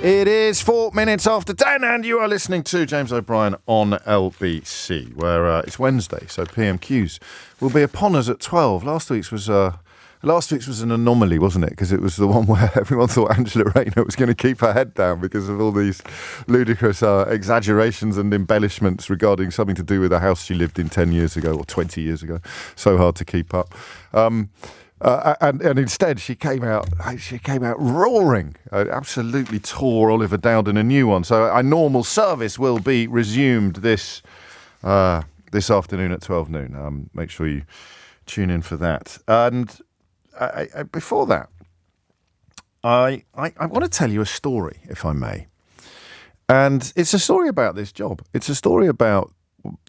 It is 4 minutes after 10 and you are listening to James O'Brien on LBC, where it's Wednesday, so PMQs will be upon us at 12. Last week's was an anomaly, wasn't it? Because it was the one where everyone thought Angela Rayner was going to keep her head down because of all these ludicrous exaggerations and embellishments regarding something to do with a house she lived in 10 years ago or 20 years ago. So hard to keep up. And instead she came out roaring, absolutely tore Oliver Dowden a new one. So our normal service will be resumed this afternoon at 12 noon. Make sure you tune in for that. And before that, I want to tell you a story, if I may. And it's a story about this job. It's a story about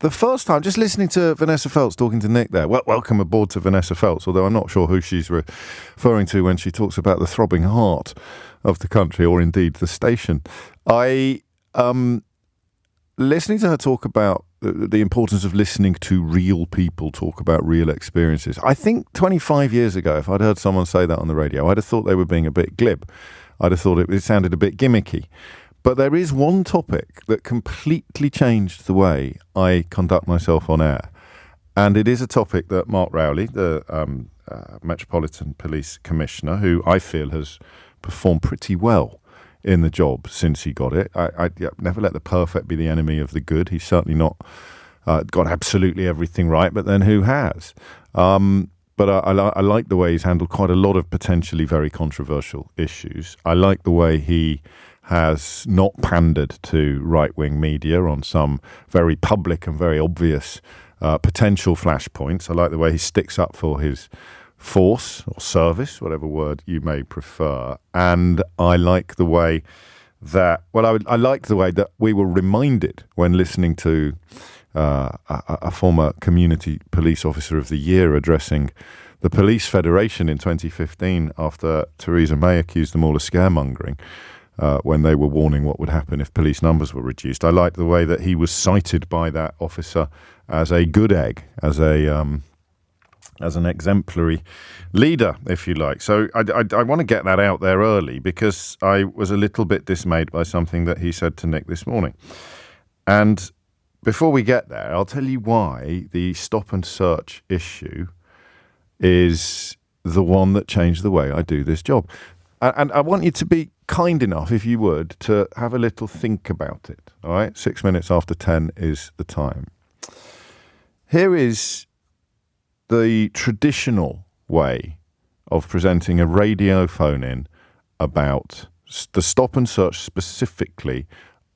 the first time, just listening to Vanessa Feltz talking to Nick there. Well, welcome aboard to Vanessa Feltz, although I'm not sure who she's referring to when she talks about the throbbing heart of the country, or indeed the station. Listening to her talk about the importance of listening to real people talk about real experiences. I think 25 years ago, if I'd heard someone say that on the radio, I'd have thought they were being a bit glib. I'd have thought it sounded a bit gimmicky. But there is one topic that completely changed the way I conduct myself on air. And it is a topic that Mark Rowley, the Metropolitan Police Commissioner, who I feel has performed pretty well in the job since he got it. I never let the perfect be the enemy of the good. He's certainly not got absolutely everything right, but then who has? But I like the way he's handled quite a lot of potentially very controversial issues. I like the way he has not pandered to right-wing media on some very public and very obvious potential flashpoints. I like the way he sticks up for his force or service, whatever word you may prefer. And I like the way that, I like the way that we were reminded when listening to a former Community Police Officer of the Year addressing the Police Federation in 2015 after Theresa May accused them all of scaremongering. When they were warning what would happen if police numbers were reduced. I liked the way that he was cited by that officer as a good egg, as an exemplary leader, if you like. So I want to get that out there early because I was a little bit dismayed by something that he said to Nick this morning. And before we get there, I'll tell you why the stop and search issue is the one that changed the way I do this job. And I want you to be kind enough, if you would, to have a little think about it. All right? 6 minutes after 10 is the time. Here is the traditional way of presenting a radio phone-in about the stop and search specifically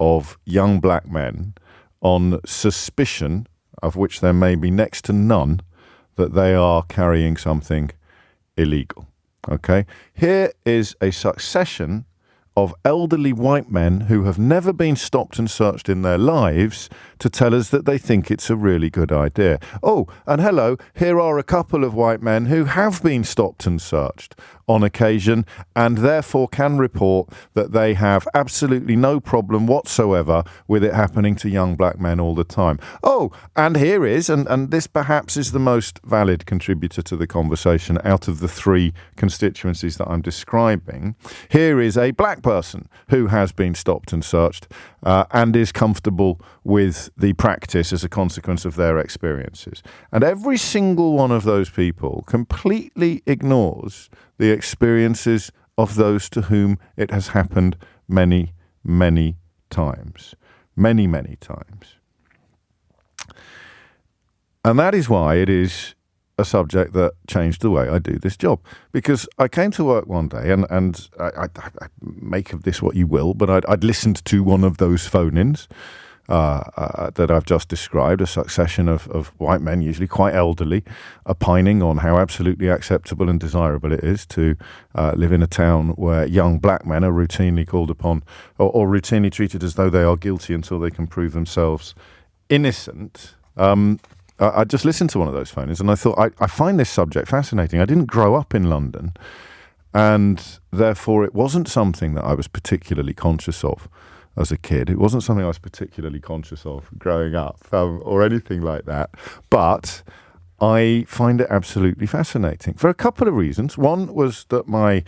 of young black men on suspicion, of which there may be next to none, that they are carrying something illegal. Okay, here is a succession of elderly white men who have never been stopped and searched in their lives to tell us that they think it's a really good idea. Oh, and hello, here are a couple of white men who have been stopped and searched on occasion and therefore can report that they have absolutely no problem whatsoever with it happening to young black men all the time. Oh, and here is, and this perhaps is the most valid contributor to the conversation out of the three constituencies that I'm describing, here is a black person who has been stopped and searched and is comfortable with the practice as a consequence of their experiences. And every single one of those people completely ignores the experiences of those to whom it has happened many, many times. Many, many times. And that is why it is a subject that changed the way I do this job. Because I came to work one day, and I make of this what you will, but I'd listened to one of those phone-ins that I've just described, a succession of white men, usually quite elderly, opining on how absolutely acceptable and desirable it is to live in a town where young black men are routinely called upon or routinely treated as though they are guilty until they can prove themselves innocent. I just listened to one of those phone-ins and I thought, I find this subject fascinating. I didn't grow up in London, and therefore it wasn't something that I was particularly conscious of as a kid. It wasn't something I was particularly conscious of growing up or anything like that. But I find it absolutely fascinating for a couple of reasons. One was that I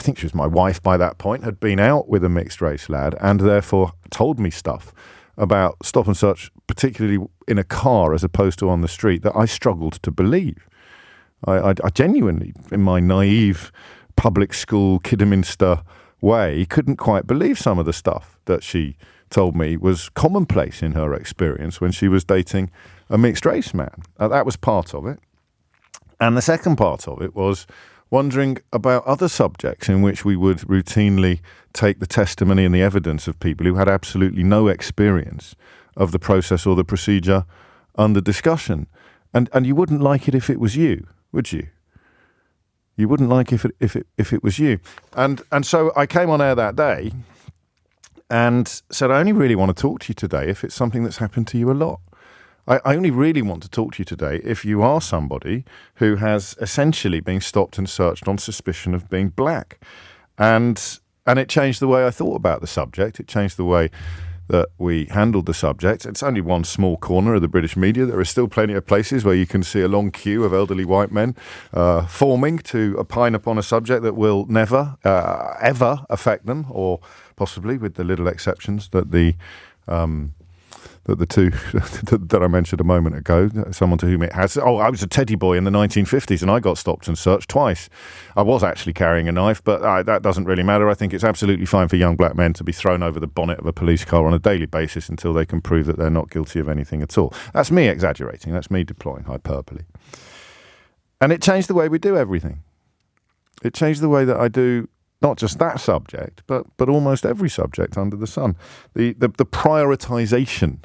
think she was my wife by that point, had been out with a mixed race lad and therefore told me stuff about stop and search, particularly in a car as opposed to on the street, that I struggled to believe. I genuinely, in my naive public school Kidderminster way, couldn't quite believe some of the stuff that she told me was commonplace in her experience when she was dating a mixed race man. That was part of it. And the second part of it was wondering about other subjects in which we would routinely take the testimony and the evidence of people who had absolutely no experience of the process or the procedure under discussion. And you wouldn't like it if it was you, would you? You wouldn't like if it was you. And so I came on air that day and said, I only really want to talk to you today if it's something that's happened to you a lot. I only really want to talk to you today if you are somebody who has essentially been stopped and searched on suspicion of being black. And it changed the way I thought about the subject. It changed the way that we handled the subject. It's only one small corner of the British media. There are still plenty of places where you can see a long queue of elderly white men forming to opine upon a subject that will never, ever affect them, or possibly, with the little exceptions, that the two that I mentioned a moment ago, someone to whom it has. Oh, I was a teddy boy in the 1950s and I got stopped and searched twice. I was actually carrying a knife, but that doesn't really matter. I think it's absolutely fine for young black men to be thrown over the bonnet of a police car on a daily basis until they can prove that they're not guilty of anything at all. That's me exaggerating. That's me deploying hyperbole. And it changed the way we do everything. It changed the way that I do not just that subject, but almost every subject under the sun. The prioritization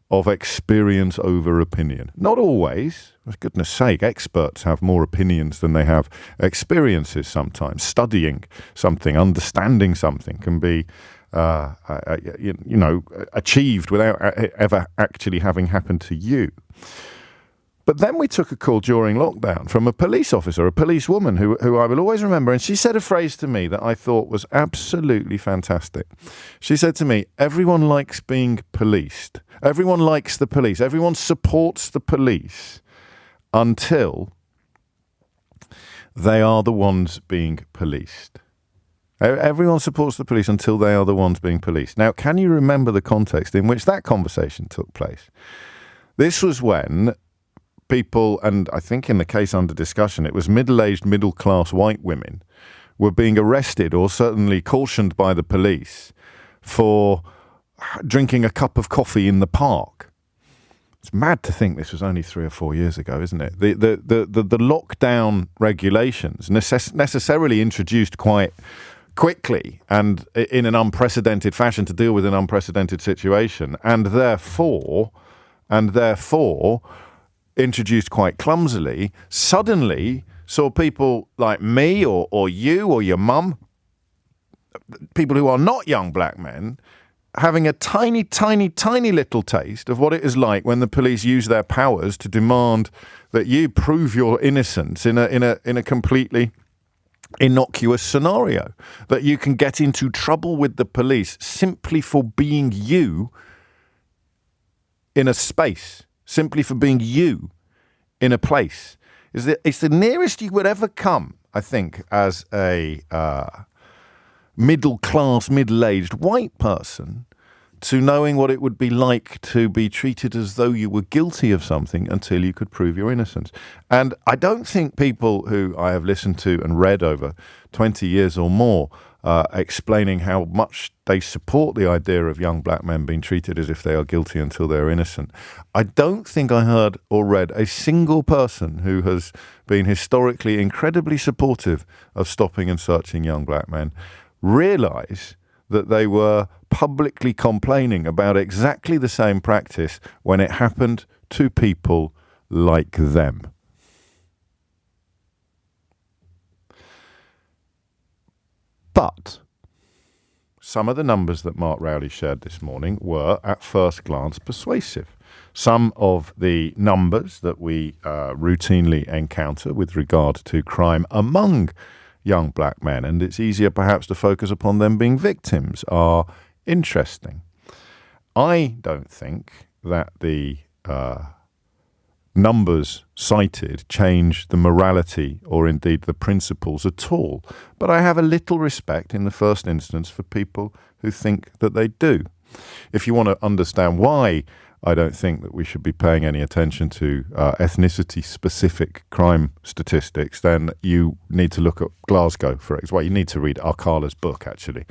of experience over opinion. Not always. For goodness sake, experts have more opinions than they have experiences sometimes. Studying something, understanding something can be achieved without ever actually having happened to you. But then we took a call during lockdown from a police officer, a policewoman who I will always remember, and she said a phrase to me that I thought was absolutely fantastic. She said to me, everyone likes being policed. Everyone likes the police. Everyone supports the police until they are the ones being policed. Everyone supports the police until they are the ones being policed. Now, can you remember the context in which that conversation took place? This was when people, and I think in the case under discussion, it was middle-aged, middle-class white women, were being arrested or certainly cautioned by the police for drinking a cup of coffee in the park. It's mad to think this was only 3 or 4 years ago, isn't it? The lockdown regulations necessarily introduced quite quickly and in an unprecedented fashion to deal with an unprecedented situation, and therefore introduced quite clumsily, suddenly saw people like me or you or your mum, people who are not young black men, having a tiny, tiny, tiny little taste of what it is like when the police use their powers to demand that you prove your innocence in a completely innocuous scenario, that you can get into trouble with the police simply for being you in a space, simply for being you in a place. It's the nearest you would ever come, I think, as a middle-class, middle-aged white person to knowing what it would be like to be treated as though you were guilty of something until you could prove your innocence. And I don't think people who I have listened to and read over 20 years or more explaining how much they support the idea of young black men being treated as if they are guilty until they're innocent. I don't think I heard or read a single person who has been historically incredibly supportive of stopping and searching young black men realise that they were publicly complaining about exactly the same practice when it happened to people like them. But some of the numbers that Mark Rowley shared this morning were, at first glance, persuasive. Some of the numbers that we routinely encounter with regard to crime among young black men, and it's easier perhaps to focus upon them being victims, are interesting. I don't think that the numbers cited change the morality or indeed the principles at all. But I have a little respect in the first instance for people who think that they do. If you want to understand why I don't think that we should be paying any attention to ethnicity-specific crime statistics, then you need to look at Glasgow, for example. Well, you need to read Arkala's book, actually,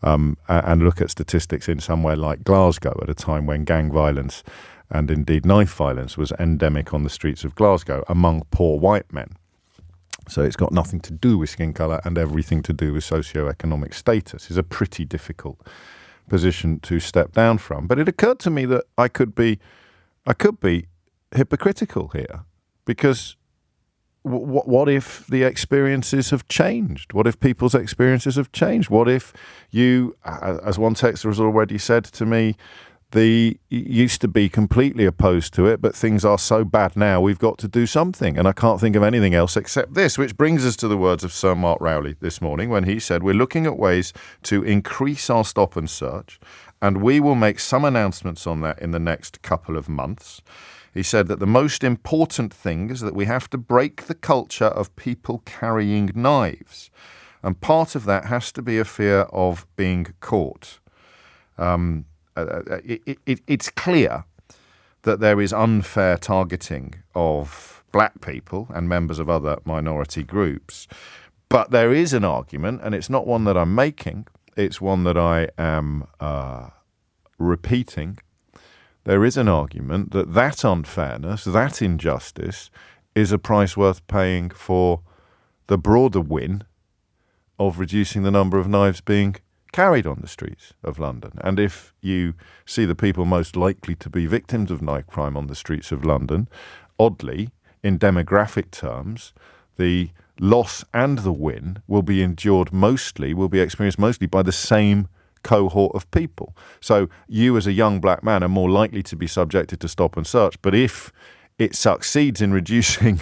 and look at statistics in somewhere like Glasgow at a time when gang violence and indeed knife violence was endemic on the streets of Glasgow among poor white men. So it's got nothing to do with skin colour and everything to do with socioeconomic status. It's a pretty difficult position to step down from. But it occurred to me that I could be hypocritical here, because what if the experiences have changed? What if people's experiences have changed? What if you, as one texter has already said to me, you used to be completely opposed to it, but things are so bad now, we've got to do something. And I can't think of anything else except this, which brings us to the words of Sir Mark Rowley this morning when he said, we're looking at ways to increase our stop and search, and we will make some announcements on that in the next couple of months. He said that the most important thing is that we have to break the culture of people carrying knives. And part of that has to be a fear of being caught. It's clear that there is unfair targeting of black people and members of other minority groups. But there is an argument, and it's not one that I'm making, it's one that I am repeating. There is an argument that that unfairness, that injustice, is a price worth paying for the broader win of reducing the number of knives being carried on the streets of London. And if you see the people most likely to be victims of knife crime on the streets of London, oddly, in demographic terms, the loss and the win will be experienced mostly by the same cohort of people. So you as a young black man are more likely to be subjected to stop and search, but if it succeeds in reducing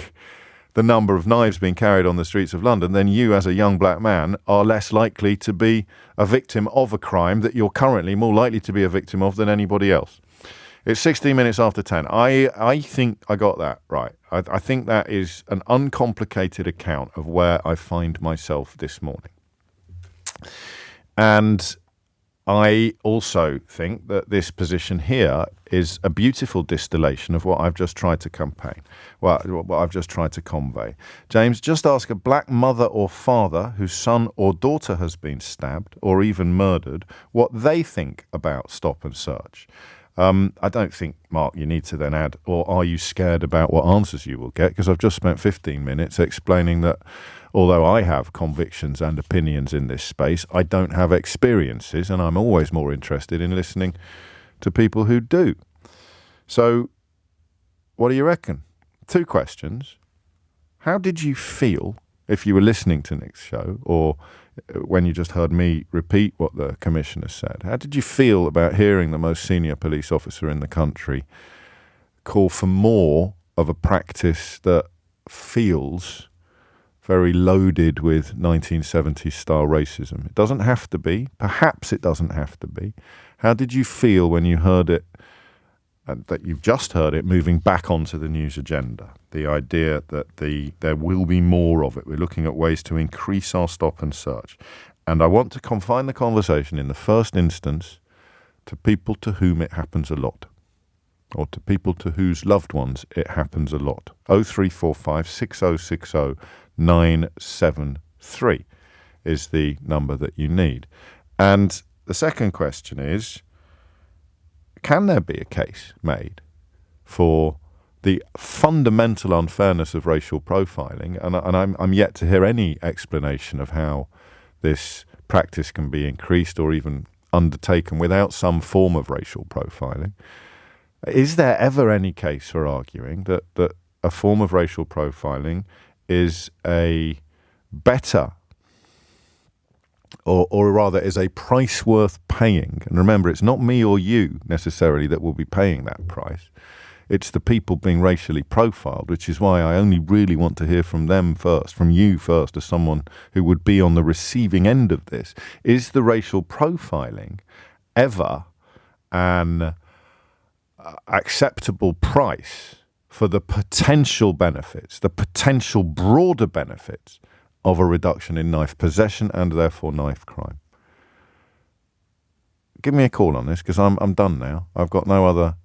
the number of knives being carried on the streets of London, then you as a young black man are less likely to be a victim of a crime that you're currently more likely to be a victim of than anybody else. It's 16 minutes after 10. I think I got that right. I think that is an uncomplicated account of where I find myself this morning. And I also think that this position here is a beautiful distillation of what I've just tried to what I've just tried to convey. James, just ask a black mother or father whose son or daughter has been stabbed or even murdered what they think about stop and search. I don't think, Mark, you need to then add, or are you scared about what answers you will get? Because I've just spent 15 minutes explaining that although I have convictions and opinions in this space, I don't have experiences, and I'm always more interested in listening to people who do. So, what do you reckon? 2 questions. How did you feel if you were listening to Nick's show, or when you just heard me repeat what the Commissioner said? How did you feel about hearing the most senior police officer in the country call for more of a practice that feels very loaded with 1970s style racism? It doesn't have to be. Perhaps it doesn't have to be. How did you feel when you heard it, and that you've just heard it moving back onto the news agenda? The idea that there will be more of it. We're looking at ways to increase our stop and search. And I want to confine the conversation in the first instance to people to whom it happens a lot, or to people to whose loved ones it happens a lot. 0345 6060 973 is the number that you need. And the second question is, can there be a case made for the fundamental unfairness of racial profiling? And I'm yet to hear any explanation of how this practice can be increased or even undertaken without some form of racial profiling. Is there ever any case for arguing that a form of racial profiling is a better, or rather is a price worth paying? And remember, it's not me or you necessarily that will be paying that price. It's the people being racially profiled, which is why I only really want to hear from them first, from you first, as someone who would be on the receiving end of this. Is the racial profiling ever an acceptable price for the potential benefits, the potential broader benefits of a reduction in knife possession and therefore knife crime. Give me a call on this, because I'm done now. I've got no other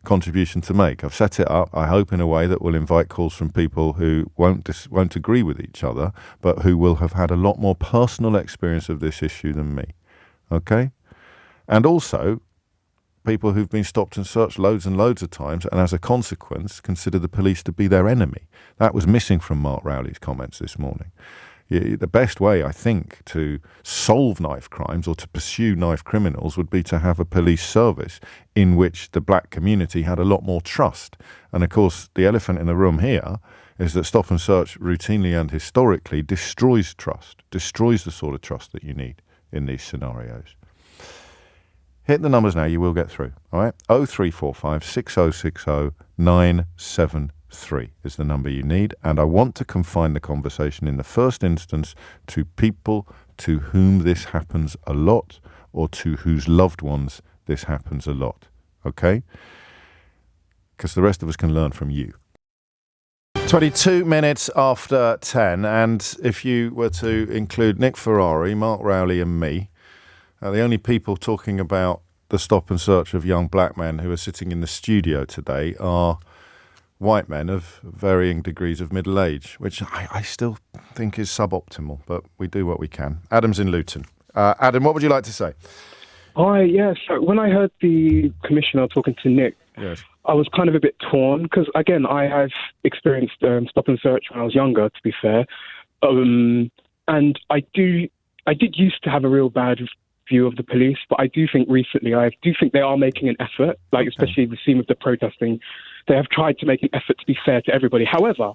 contribution to make. I've set it up, I hope, in a way that will invite calls from people who won't agree with each other, but who will have had a lot more personal experience of this issue than me. Okay? And also, people who've been stopped and searched loads and loads of times, and as a consequence, consider the police to be their enemy. That was missing from Mark Rowley's comments this morning. The best way, I think, to solve knife crimes or to pursue knife criminals would be to have a police service in which the black community had a lot more trust. And of course, the elephant in the room here is that stop and search routinely and historically destroys trust, destroys the sort of trust that you need in these scenarios. Hit the numbers now, you will get through. All right? 0345 6060 973 is the number you need. And I want to confine the conversation in the first instance to people to whom this happens a lot, or to whose loved ones this happens a lot. Okay? Because the rest of us can learn from you. 22 minutes after 10, and if you were to include Nick Ferrari, Mark Rowley and me, the only people talking about the stop and search of young black men who are sitting in the studio today are white men of varying degrees of middle age, which I still think is suboptimal, but we do what we can. Adam's in Luton. Adam, what would you like to say? Hi, yeah. So when I heard the commissioner talking to Nick, Yes. I was kind of a bit torn because, again, I have experienced stop and search when I was younger, to be fair. And I did used to have a real bad view of the police, but I do think recently, I do think they are making an effort, like especially the scene with the protesting. They have tried to make an effort to be fair to everybody. However,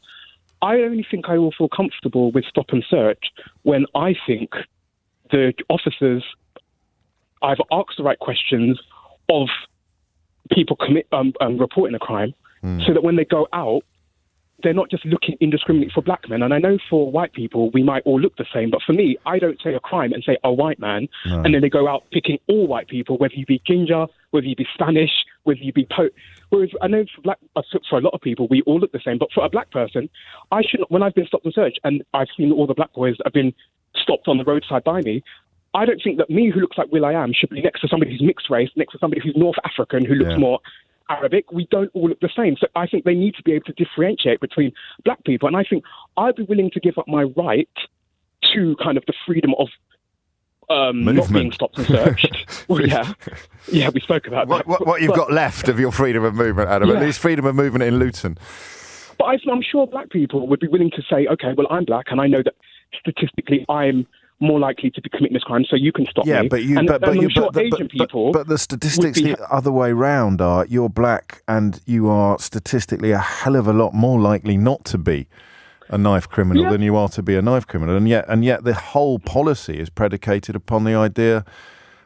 I only think I will feel comfortable with stop and search when I think the officers either ask the right questions of people reporting a crime, so that when they go out, they're not just looking indiscriminately for black men. And I know for white people, we might all look the same. But for me, I don't say a crime and say a white man. No. And then they go out picking all white people, whether you be ginger, whether you be Spanish, whether you be Whereas I know for a lot of people, we all look the same. But for a black person, I shouldn't. When I've been stopped and searched and I've seen all the black boys that have been stopped on the roadside by me, I don't think that me, who looks like will.i.am, should be next to somebody who's mixed race, next to somebody who's North African, who looks more Arabic. We don't all look the same. So I think they need to be able to differentiate between black people. And I think I'd be willing to give up my right to kind of the freedom of not being stopped and searched. Well, yeah, we spoke about that. What you've got left of your freedom of movement, Adam, at least freedom of movement in Luton. But I'm sure black people would be willing to say, okay, well, I'm black and I know that statistically I'm more likely to be committing this crime, so you can stop me. But the statistics the other way round are you're black and you are statistically a hell of a lot more likely not to be a knife criminal than you are to be a knife criminal, and yet the whole policy is predicated upon the idea.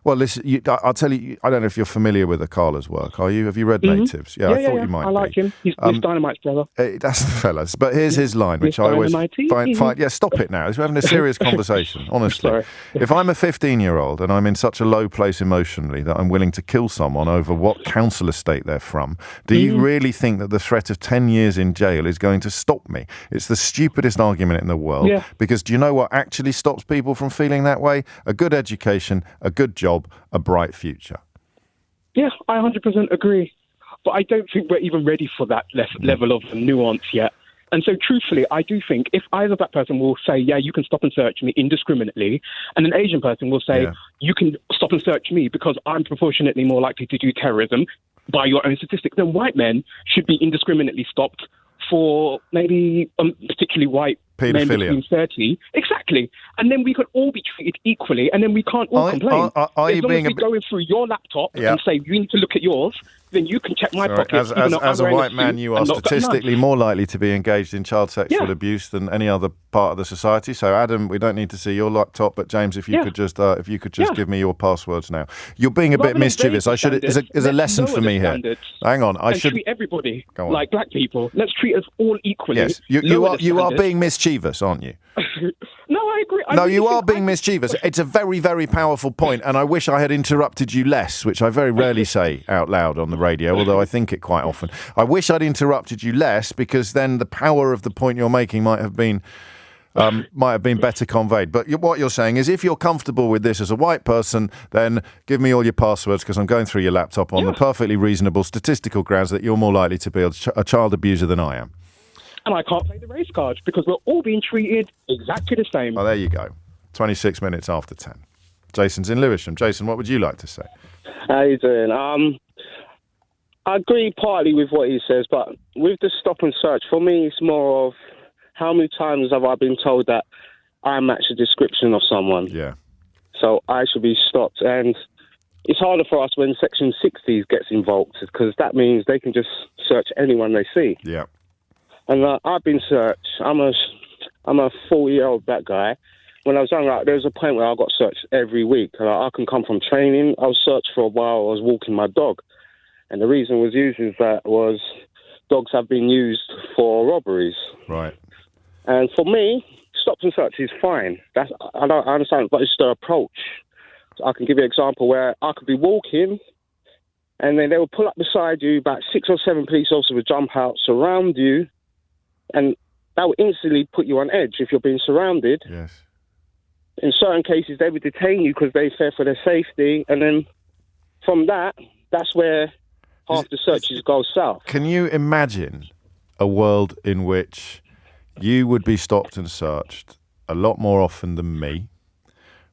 Well, listen, I'll tell you, I don't know if you're familiar with Akala's work, are you? Have you read Natives? Yeah, I thought you might be. I like him. He's Dynamite's brother. That's the fellas. But here's his line, which I always find... Yeah, stop it now. We're having a serious conversation, honestly. If I'm a 15-year-old and I'm in such a low place emotionally that I'm willing to kill someone over what council estate they're from, do you really think that the threat of 10 years in jail is going to stop me? It's the stupidest argument in the world. Yeah. Because do you know what actually stops people from feeling that way? A good education, a good job, a bright future. Yeah, I 100% agree. But I don't think we're even ready for that level of nuance yet. And so truthfully, I do think if I as a black person will say, yeah, you can stop and search me indiscriminately, and an Asian person will say, you can stop and search me because I'm proportionately more likely to do terrorism by your own statistics, then white men should be indiscriminately stopped for maybe particularly white men between 30. Exactly. And then we could all be treated equally, and then we can't all complain. As long as we go in through your laptop and say, you need to look at yours, then you can check my pockets. As a white man, you are statistically more likely to be engaged in child sexual abuse than any other part of the society. So, Adam, we don't need to see your laptop, but James, if you could just give me your passwords now. You're being a bit mischievous. I should. Is a lesson for me here. Hang on. I should treat everybody like black people. Let's treat us all equally. Yes, you are being mischievous, aren't you? No, I agree. No, you are being mischievous. It's a very, very powerful point, and I wish I had interrupted you less, which I very rarely say out loud on the radio, although I think it quite often. I wish I'd interrupted you less, because then the power of the point you're making might have been better conveyed. But what you're saying is, if you're comfortable with this as a white person, then give me all your passwords, because I'm going through your laptop on the perfectly reasonable statistical grounds that you're more likely to be a child abuser than I am. And I can't play the race card because we're all being treated exactly the same. Oh, there you go. 26 minutes after 10. Jason's in Lewisham. Jason, what would you like to say? How you doing? I agree partly with what he says, but with the stop and search, for me, it's more of how many times have I been told that I match the description of someone? Yeah. So I should be stopped. And it's harder for us when Section 60 gets involved, because that means they can just search anyone they see. Yeah. And I've been searched. I'm a 40-year-old black guy. When I was younger, there was a point where I got searched every week. I can come from training. I was searched for a while. I was walking my dog. And the reason was used is that dogs have been used for robberies. Right. And for me, stop and search is fine. I understand, but it's the approach. So I can give you an example where I could be walking, and then they will pull up beside you. About 6 or 7 police officers would jump out, surround you, and that will instantly put you on edge if you're being surrounded. Yes. In certain cases, they would detain you because they fear for their safety. And then from that's where half the searches go south. Can you imagine a world in which you would be stopped and searched a lot more often than me,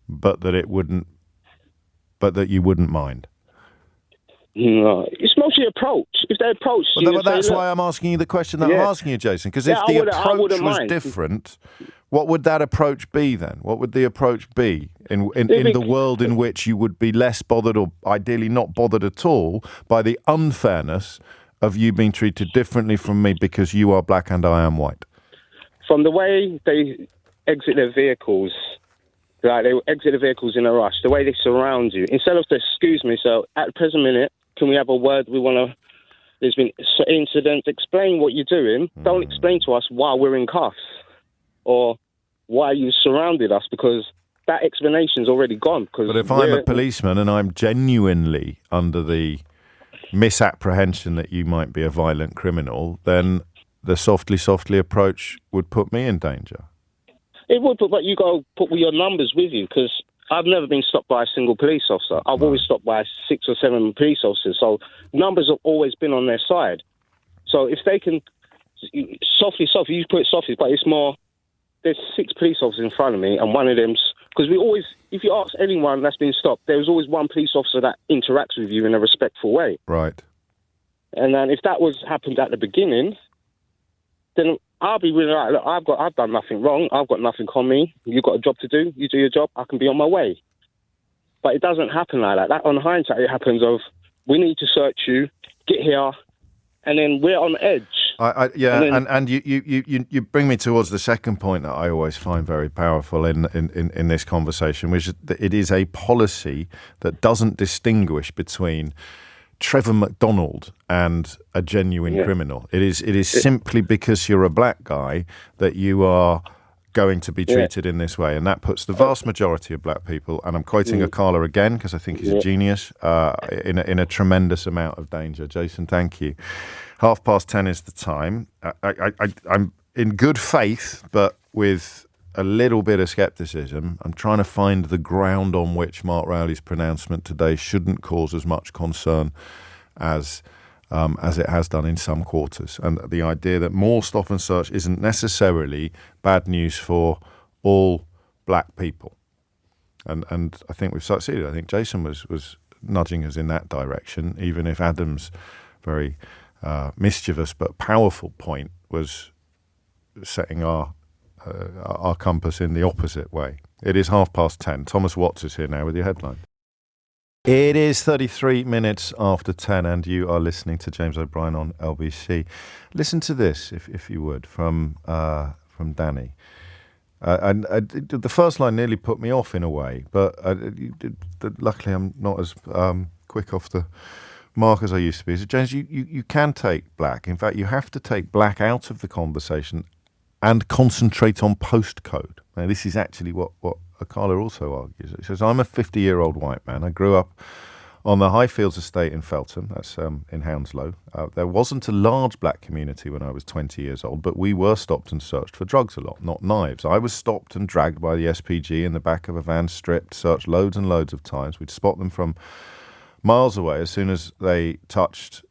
but that you wouldn't mind? No, it's mostly approach. If they approach you... But that's why I'm asking you the question that I'm asking you, Jason, because if the approach was different, what would that approach be then? What would the approach be in the world in which you would be less bothered, or ideally not bothered at all, by the unfairness of you being treated differently from me because you are black and I am white? From the way they exit their vehicles... Like they exit the vehicles in a rush, the way they surround you. Instead of excuse me, so at the present minute, can we have a word? There's been incidents. Explain what you're doing. Don't explain to us why we're in cuffs or why you surrounded us, because that explanation's already gone. But if I'm a policeman and I'm genuinely under the misapprehension that you might be a violent criminal, then the softly approach would put me in danger. It would, but you got to put your numbers with you, because I've never been stopped by a single police officer. I've always stopped by 6 or 7 police officers. So numbers have always been on their side. So if they can softly, you put it softly, but it's more. There's 6 police officers in front of me, and one of them's because we always. If you ask anyone that's been stopped, there's always one police officer that interacts with you in a respectful way. Right. And then if that happened at the beginning, then I'll be really like, look, I've done nothing wrong. I've got nothing on me. You've got a job to do. You do your job. I can be on my way. But it doesn't happen like that. That on hindsight, it happens of, we need to search you, get here, and then we're on edge. And you bring me towards the second point that I always find very powerful in this conversation, which is that it is a policy that doesn't distinguish between Trevor McDonald and a genuine criminal. It is simply because you're a black guy that you are going to be treated in this way, and that puts the vast majority of black people, and I'm quoting Akala again because I think he's a genius, in a tremendous amount of danger. Jason, thank you. 10:30 is the time. I'm in good faith, but with a little bit of scepticism. I'm trying to find the ground on which Mark Rowley's pronouncement today shouldn't cause as much concern as it has done in some quarters. And the idea that more stop and search isn't necessarily bad news for all black people. And I think we've succeeded. I think Jason was nudging us in that direction, even if Adam's very mischievous but powerful point was setting our compass in the opposite way. It is 10:30. Thomas Watts is here now with your headline. It is 33 minutes after 10, and you are listening to James O'Brien on LBC. Listen to this, if you would, from Danny. And the first line nearly put me off in a way, but luckily I'm not as quick off the mark as I used to be. So James, you can take black. In fact, you have to take black out of the conversation and concentrate on postcode. Now, this is actually what Akala also argues. He says, I'm a 50-year-old white man. I grew up on the Highfields estate in Feltham, that's in Hounslow. There wasn't a large black community when I was 20 years old, but we were stopped and searched for drugs a lot, not knives. I was stopped and dragged by the SPG in the back of a van, stripped, searched loads and loads of times. We'd spot them from miles away. As soon as they touched,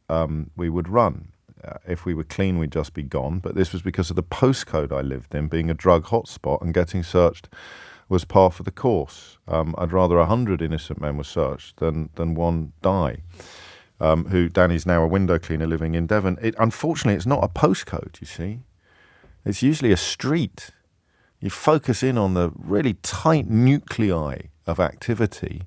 we would run. If we were clean, we'd just be gone. But this was because of the postcode I lived in, being a drug hotspot, and getting searched was par for the course. I'd rather 100 innocent men were searched than one die. Danny's now a window cleaner living in Devon. Unfortunately, it's not a postcode, you see. It's usually a street. You focus in on the really tight nuclei of activity.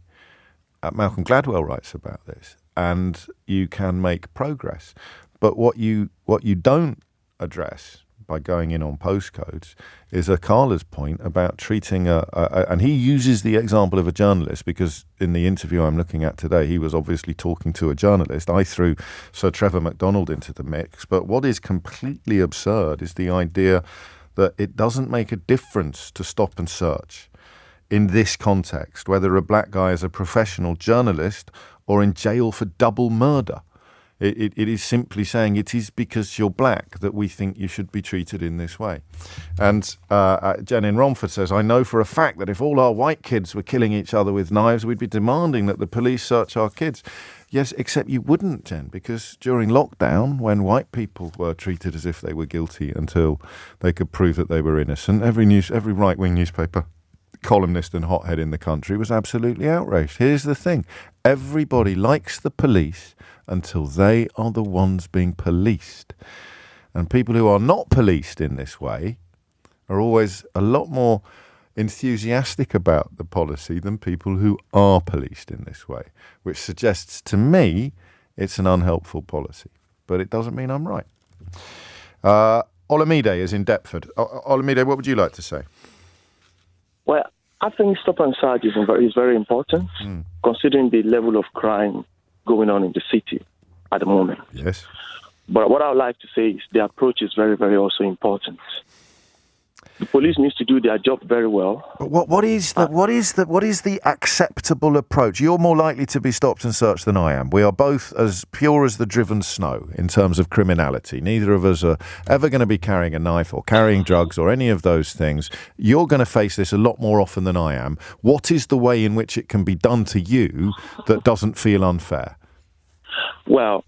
Malcolm Gladwell writes about this, and you can make progress. But what you don't address by going in on postcodes is Akala's point about treating and he uses the example of a journalist, because in the interview I'm looking at today, he was obviously talking to a journalist. I threw Sir Trevor MacDonald into the mix. But what is completely absurd is the idea that it doesn't make a difference to stop and search in this context, whether a black guy is a professional journalist or in jail for double murder. It is simply saying it is because you're black that we think you should be treated in this way. And Jen in Romford says, I know for a fact that if all our white kids were killing each other with knives, we'd be demanding that the police search our kids. Yes, except you wouldn't, Jen, because during lockdown, when white people were treated as if they were guilty until they could prove that they were innocent, every right-wing newspaper columnist and hothead in the country was absolutely outraged. Here's the thing. Everybody likes the police until they are the ones being policed. And people who are not policed in this way are always a lot more enthusiastic about the policy than people who are policed in this way, which suggests to me it's an unhelpful policy. But it doesn't mean I'm right. Olamide is in Deptford. Olamide, what would you like to say? Well, I think stop and search is very important, considering the level of crime going on in the city at the moment. Yes. But what I would like to say is the approach is very, very also important. The police needs to do their job very well. But what is the acceptable approach? You're more likely to be stopped and searched than I am. We are both as pure as the driven snow in terms of criminality. Neither of us are ever going to be carrying a knife or carrying drugs or any of those things. You're going to face this a lot more often than I am. What is the way in which it can be done to you that doesn't feel unfair? Well,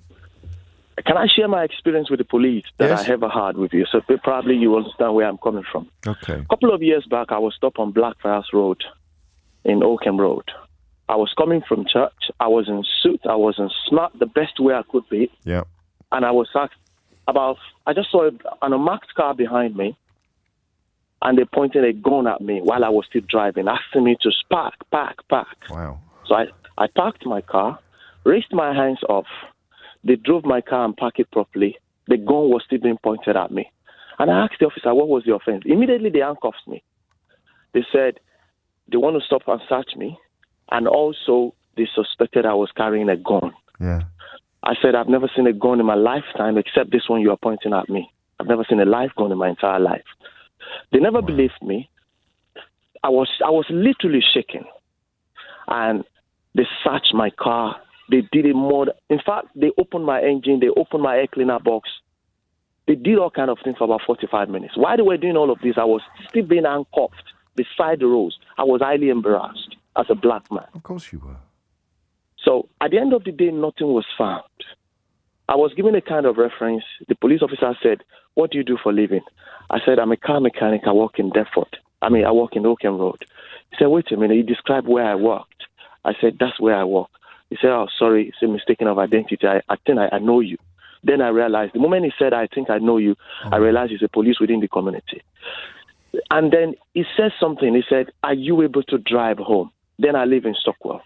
can I share my experience with the police that I ever had with you? So probably you understand where I'm coming from. Okay. A couple of years back, I was stopped on Blackfriars Road in Oakham Road. I was coming from church. I was in suit. I was in smart, the best way I could be. Yeah. And I was asked I just saw an unmarked car behind me, and they pointed a gun at me while I was still driving, asking me to park. Wow. So I parked my car, raised my hands up. They drove my car and parked it properly. The gun was still being pointed at me. And I asked the officer, what was the offense? Immediately, they handcuffed me. They said they want to stop and search me. And also, they suspected I was carrying a gun. Yeah. I said, I've never seen a gun in my lifetime except this one you are pointing at me. I've never seen a live gun in my entire life. They never believed me. I was literally shaking. And they searched my car. They did it more. In fact, they opened my engine. They opened my air cleaner box. They did all kind of things for about 45 minutes. While they were doing all of this, I was still being handcuffed beside the roads. I was highly embarrassed as a black man. Of course you were. So at the end of the day, nothing was found. I was given a kind of reference. The police officer said, what do you do for a living? I said, I'm a car mechanic. I work in Deptford. I work in Oakham Road. He said, wait a minute. He described where I worked. I said, that's where I work. He said, oh, sorry, it's a mistaken of identity. I think I know you. Then I realized, the moment he said, I think I know you, I realized he's a police within the community. And then he said something. He said, are you able to drive home? Then I live in Stockwell.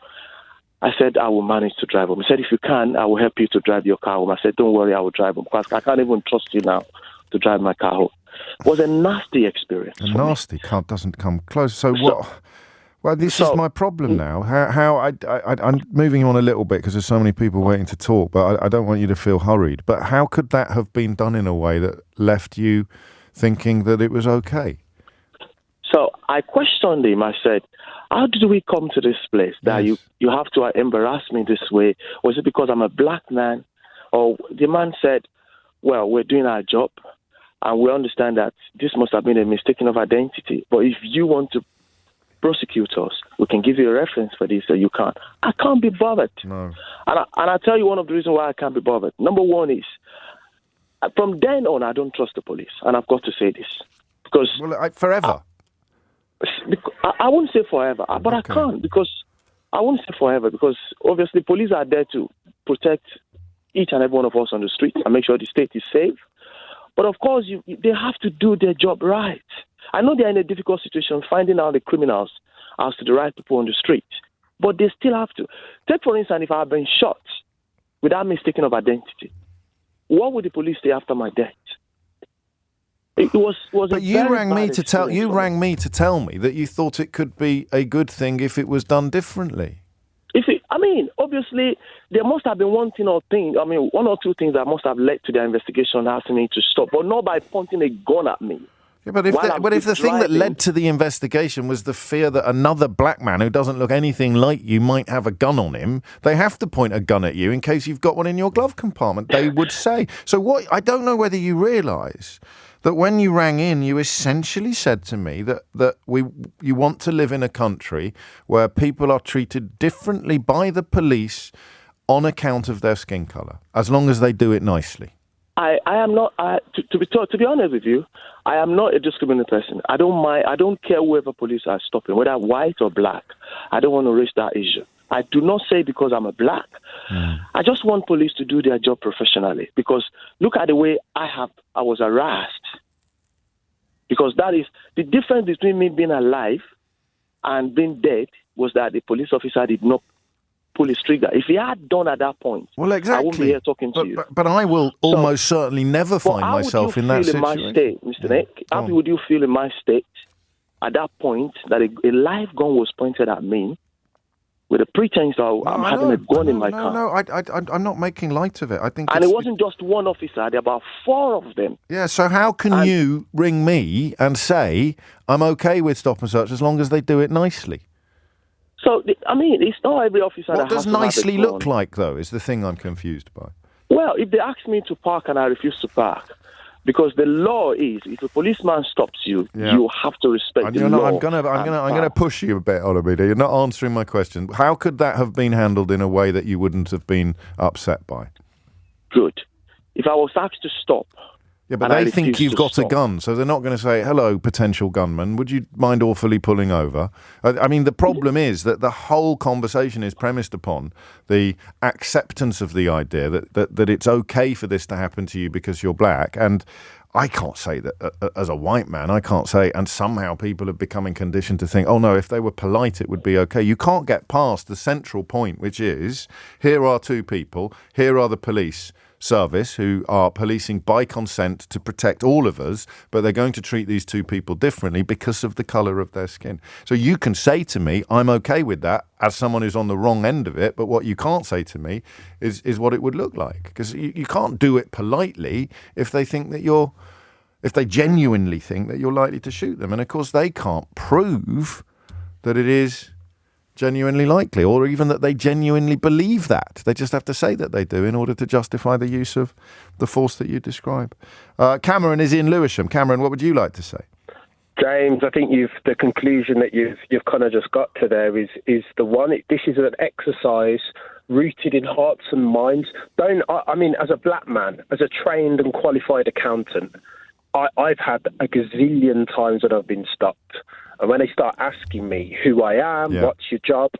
I said, I will manage to drive home. He said, if you can, I will help you to drive your car home. I said, don't worry, I will drive home, because I can't even trust you now to drive my car home. It was a nasty experience. Nasty doesn't come close. So what? Well, this is my problem now. I'm moving on a little bit because there's so many people waiting to talk, but I don't want you to feel hurried. But how could that have been done in a way that left you thinking that it was okay. So I questioned him. I said, how did we come to this place that Yes. you have to embarrass me this way? Was it because I'm a black man? Or the man said, well, we're doing our job and we understand that this must have been a mistaking of identity. But if you want to prosecute us, we can give you a reference for this, so you can't. I can't be bothered. No. And I'll tell you one of the reasons why I can't be bothered. Number one is, from then on, I don't trust the police. And I've got to say this. Because Forever. I wouldn't say forever, but Okay. I can't, because I won't say forever, because obviously police are there to protect each and every one of us on the street and make sure the state is safe. But of course, they have to do their job right. I know they're in a difficult situation finding out the criminals as to the right people on the street, but they still have to. Take, for instance, if I had been shot without mistaking of identity, what would the police say after my death? It was But you rang me to tell me that you thought it could be a good thing if it was done differently. Obviously, there must have been one or two things that must have led to the investigation asking me to stop, but not by pointing a gun at me. Yeah, but if the thing that led to the investigation was the fear that another black man who doesn't look anything like you might have a gun on him, they have to point a gun at you in case you've got one in your glove compartment, they would say. So I don't know whether you realise that when you rang in, you essentially said to me that you want to live in a country where people are treated differently by the police on account of their skin colour, as long as they do it nicely. I am not. To be honest with you, I am not a discriminating person. I don't mind. I don't care whoever police are stopping, whether white or black. I don't want to raise that issue. I do not say because I'm a black. I just want police to do their job professionally. Because look at the way I was harassed. Because that is the difference between me being alive and being dead, was that the police officer did not pull his trigger. If he had done at that point, well, exactly. I wouldn't be here talking to you. But I will almost certainly never find myself in that situation. How would you feel in my state, Mr. Nick? How would you feel in my state at that point that a live gun was pointed at me with a pretense of I'm having a gun in my car? No, I'm not making light of it. I think, and it wasn't just one officer; there were about 4 of them. Yeah. So how can you ring me and say I'm okay with stop and search as long as they do it nicely? So it's not every officer. What that does has to nicely have a gun. look like, though? Is the thing I'm confused by. Well, if they ask me to park and I refuse to park, because the law is, if a policeman stops you, you have to respect the law. I'm gonna push you a bit, Olamide. You're not answering my question. How could that have been handled in a way that you wouldn't have been upset by? Good. If I was asked to stop. Yeah, but they think you've got a gun, so they're not going to say, hello, potential gunman, would you mind awfully pulling over? I mean, the problem is that the whole conversation is premised upon the acceptance of the idea that it's okay for this to happen to you because you're black. And I can't say that as a white man, I can't say, and somehow people have become conditioned to think, oh no, if they were polite, it would be okay. You can't get past the central point, which is, here are 2 people, here are the police service who are policing by consent to protect all of us, but they're going to treat these 2 people differently because of the colour of their skin. So you can say to me, I'm okay with that as someone who's on the wrong end of it, but what you can't say to me is what it would look like. Because you can't do it politely if they think that if they genuinely think that you're likely to shoot them. And of course they can't prove that it is genuinely likely, or even that they genuinely believe that. They just have to say that they do in order to justify the use of the force that you describe. Cameron is in Lewisham. Cameron, what would you like to say? James, I think the conclusion that you've kind of just got to there is the one. This is an exercise rooted in hearts and minds. As a black man, as a trained and qualified accountant, I've had a gazillion times that I've been stopped. And when they start asking me who I am, what's your job,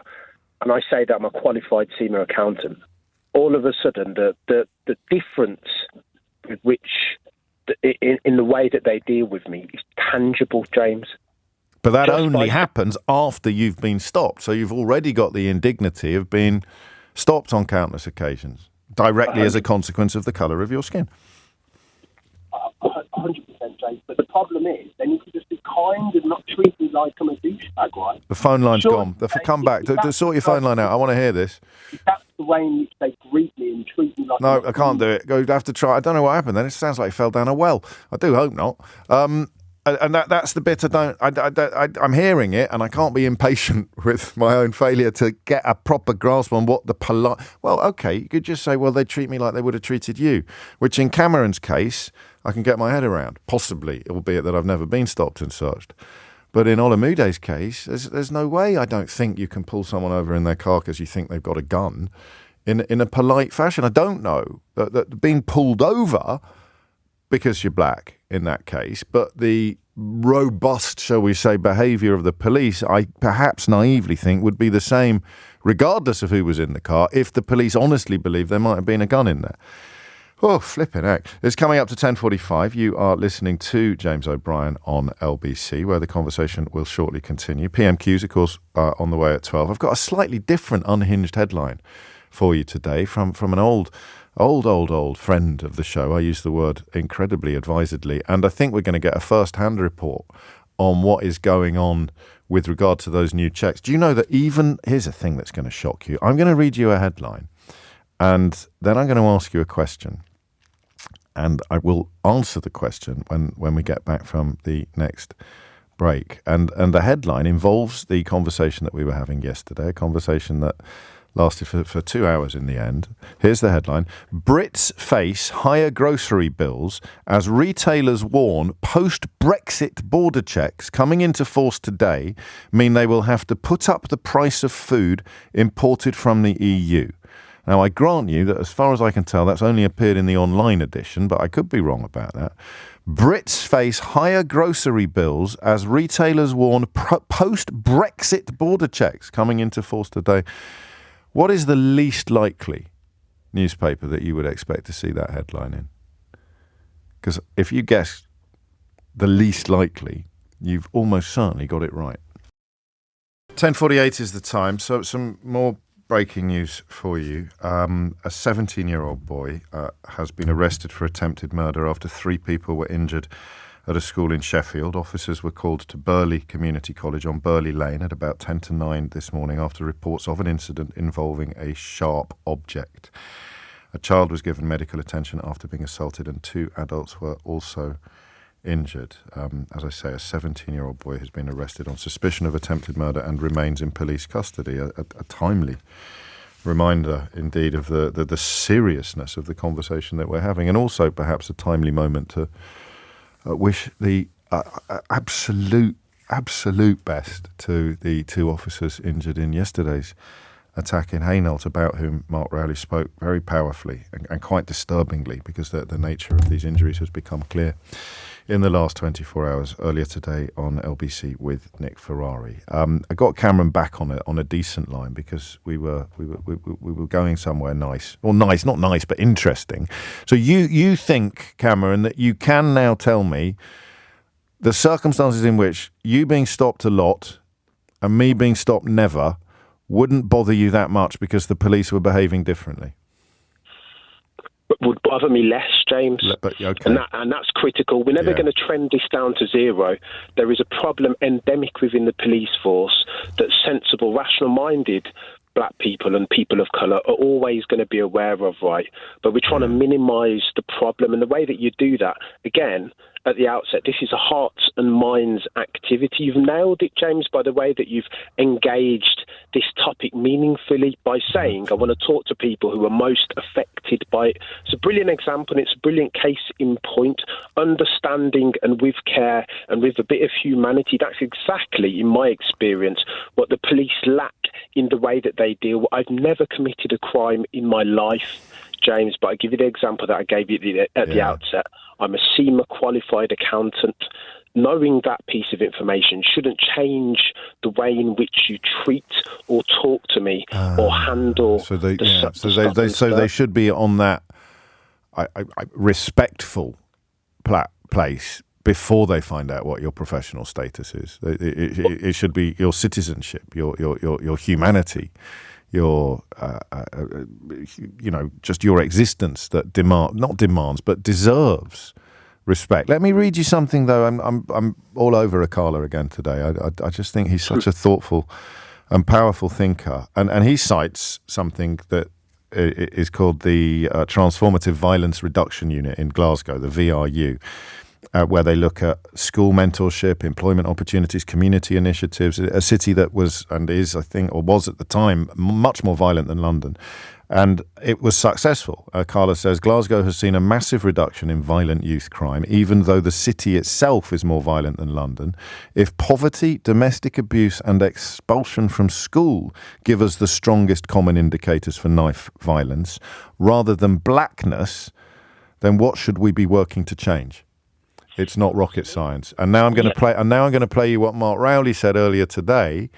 and I say that I'm a qualified senior accountant, all of a sudden the difference with which in the way that they deal with me is tangible, James. But that only happens after you've been stopped. So you've already got the indignity of being stopped on countless occasions, directly as a consequence of the colour of your skin. 100%, James. But the problem is, they need to just be kind and not treat me like I'm a douchebag, right? The phone line's gone. Come back. Sort your phone line out. I want to hear this. the way in which they greet me and treat me like... No, I can't do it. Go have to try. I don't know what happened then. It sounds like he fell down a well. I do hope not. And that's the bit I'm hearing it, and I can't be impatient with my own failure to get a proper grasp on what the polite... Well, okay, you could just say, well, they treat me like they would have treated you, which in Cameron's case, I can get my head around, possibly, albeit that I've never been stopped and searched. But in Olamude's case, there's no way I don't think you can pull someone over in their car because you think they've got a gun in a polite fashion. I don't know that being pulled over because you're black in that case, but the robust, shall we say, behaviour of the police, I perhaps naively think would be the same regardless of who was in the car if the police honestly believed there might have been a gun in there. Oh, flipping heck. It's coming up to 10:45. You are listening to James O'Brien on LBC, where the conversation will shortly continue. PMQs, of course, are on the way at 12. I've got a slightly different unhinged headline for you today from an old friend of the show. I use the word incredibly advisedly, and I think we're going to get a first-hand report on what is going on with regard to those new checks. Do you know that here's a thing that's going to shock you. I'm going to read you a headline, and then I'm going to ask you a question. And I will answer the question when we get back from the next break. And the headline involves the conversation that we were having yesterday, a conversation that lasted for 2 hours in the end. Here's the headline. Brits face higher grocery bills as retailers warn post-Brexit border checks coming into force today mean they will have to put up the price of food imported from the EU. Now, I grant you that as far as I can tell, that's only appeared in the online edition, but I could be wrong about that. Brits face higher grocery bills as retailers warn post-Brexit border checks coming into force today. What is the least likely newspaper that you would expect to see that headline in? Because if you guess the least likely, you've almost certainly got it right. 10:48 is the time, so some more breaking news for you. A 17-year-old boy has been arrested for attempted murder after 3 people were injured at a school in Sheffield. Officers were called to Burley Community College on Burley Lane at about 10 to 9 this morning after reports of an incident involving a sharp object. A child was given medical attention after being assaulted, and 2 adults were also injured. As I say, a 17-year-old boy has been arrested on suspicion of attempted murder and remains in police custody. A timely reminder, indeed, of the seriousness of the conversation that we're having, and also perhaps a timely moment to wish the absolute best to the 2 officers injured in yesterday's attack in Hainault, about whom Mark Rowley spoke very powerfully and quite disturbingly, because the nature of these injuries has become clear in the last 24 hours. Earlier today on LBC with Nick Ferrari, I got Cameron back on a decent line because we were going somewhere nice, or nice, not nice, but interesting. So you think, Cameron, that you can now tell me the circumstances in which you being stopped a lot and me being stopped never wouldn't bother you that much because the police were behaving differently? Would bother me less, James. But, okay. And that's critical. We're never going to trend this down to zero. There is a problem endemic within the police force that sensible, rational-minded black people and people of colour are always going to be aware of, right? But we're trying to minimise the problem. And the way that you do that, again, at the outset, this is a hearts and minds activity. You've nailed it, James, by the way that you've engaged this topic meaningfully by saying, I want to talk to people who are most affected by it. It's a brilliant example, and it's a brilliant case in point. Understanding and with care and with a bit of humanity, that's exactly, in my experience, what the police lack in the way that they deal. I've never committed a crime in my life, James, but I give you the example that I gave you at the outset. I'm a SEMA qualified accountant. Knowing that piece of information shouldn't change the way in which you treat or talk to me or handle. So they should be on that respectful place before they find out what your professional status is. It should be your citizenship, your humanity, your just your existence that deserves respect. Let me read you something though. I'm all over Akala again today. I just think he's such a thoughtful and powerful thinker, and he cites something that is called the Transformative Violence Reduction Unit in Glasgow, the VRU, where they look at school mentorship, employment opportunities, community initiatives, a city that was and is, I think, or was at the time, much more violent than London. And it was successful. Carla says, Glasgow has seen a massive reduction in violent youth crime, even though the city itself is more violent than London. If poverty, domestic abuse and expulsion from school give us the strongest common indicators for knife violence, rather than blackness, then what should we be working to change? It's not rocket science. And now I'm going to play you what Mark Rowley said earlier today.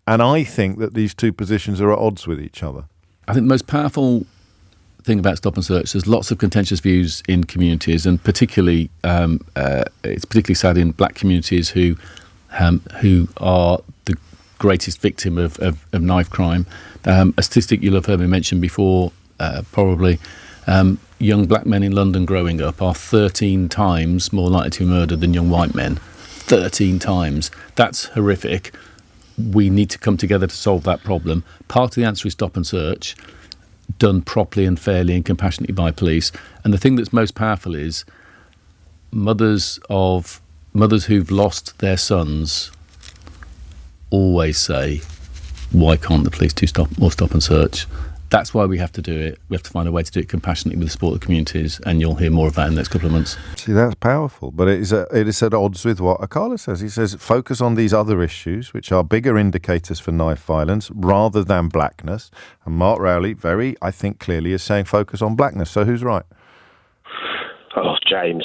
And I think that these two positions are at odds with each other. I think the most powerful thing about stop and search, there's lots of contentious views in communities, and particularly it's particularly sad in black communities who are the greatest victim of knife crime. A statistic you'll have heard me mention before, probably, young black men in London growing up are 13 times more likely to be murdered than young white men. 13 times. That's horrific. We need to come together to solve that problem. Part of the answer is stop and search, done properly and fairly and compassionately by police. And the thing that's most powerful is mothers who've lost their sons always say, why can't the police do stop and search? That's why we have to do it. We have to find a way to do it compassionately with the support of the communities, and you'll hear more of that in the next couple of months. See, that's powerful, but it is at odds with what Akala says. He says, focus on these other issues, which are bigger indicators for knife violence, rather than blackness. And Mark Rowley, very, I think, clearly is saying focus on blackness. So who's right? Oh, James.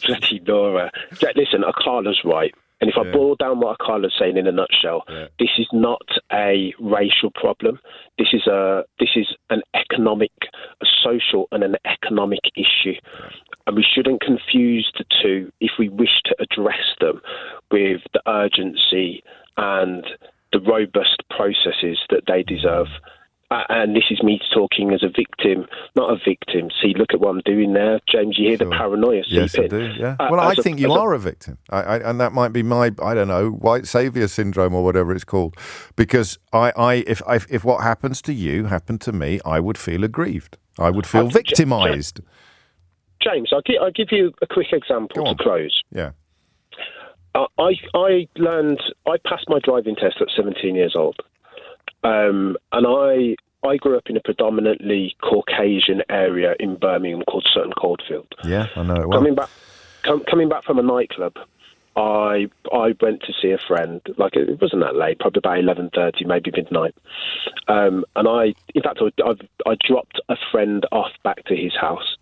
Bloody Nora. Listen, Akala's right. And if I boil down what Akala's saying in a nutshell, this is not a racial problem. This is an economic, a social and an economic issue. And we shouldn't confuse the two if we wish to address them with the urgency and the robust processes that they deserve. And this is me talking as a victim, not a victim. See, look at what I'm doing there. James, you hear the paranoia seep in. Yes, I do, yeah. Well, I think you are a victim. And that might be my, I don't know, white saviour syndrome or whatever it's called. Because if what happens to you happened to me, I would feel aggrieved. I would feel victimised. James, I'll give you a quick example to close. Yeah. I passed my driving test at 17 years old. And I grew up in a predominantly Caucasian area in Birmingham called Sutton Coldfield. Yeah, I know it well. Coming back from a nightclub, I went to see a friend. Like, it wasn't that late, probably about 11:30, maybe midnight. And I dropped a friend off back to his house.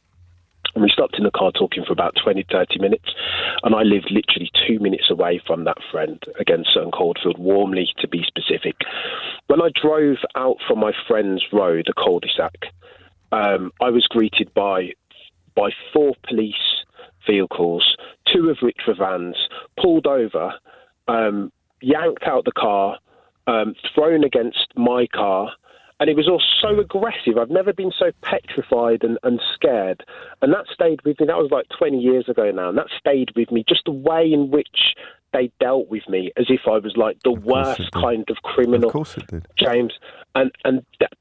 And we stopped in the car talking for about 20, 30 minutes. And I lived literally 2 minutes away from that friend, again, Sutton Coldfield, Warmly to be specific. When I drove out from my friend's road, the cul-de-sac, I was greeted by 4 police vehicles, 2 of which were vans, pulled over, yanked out the car, thrown against my car. And it was all so aggressive. I've never been so petrified and scared. And that stayed with me. That was like 20 years ago now. And that stayed with me. Just the way in which they dealt with me as if I was like the worst kind of criminal. Of course it did. James. And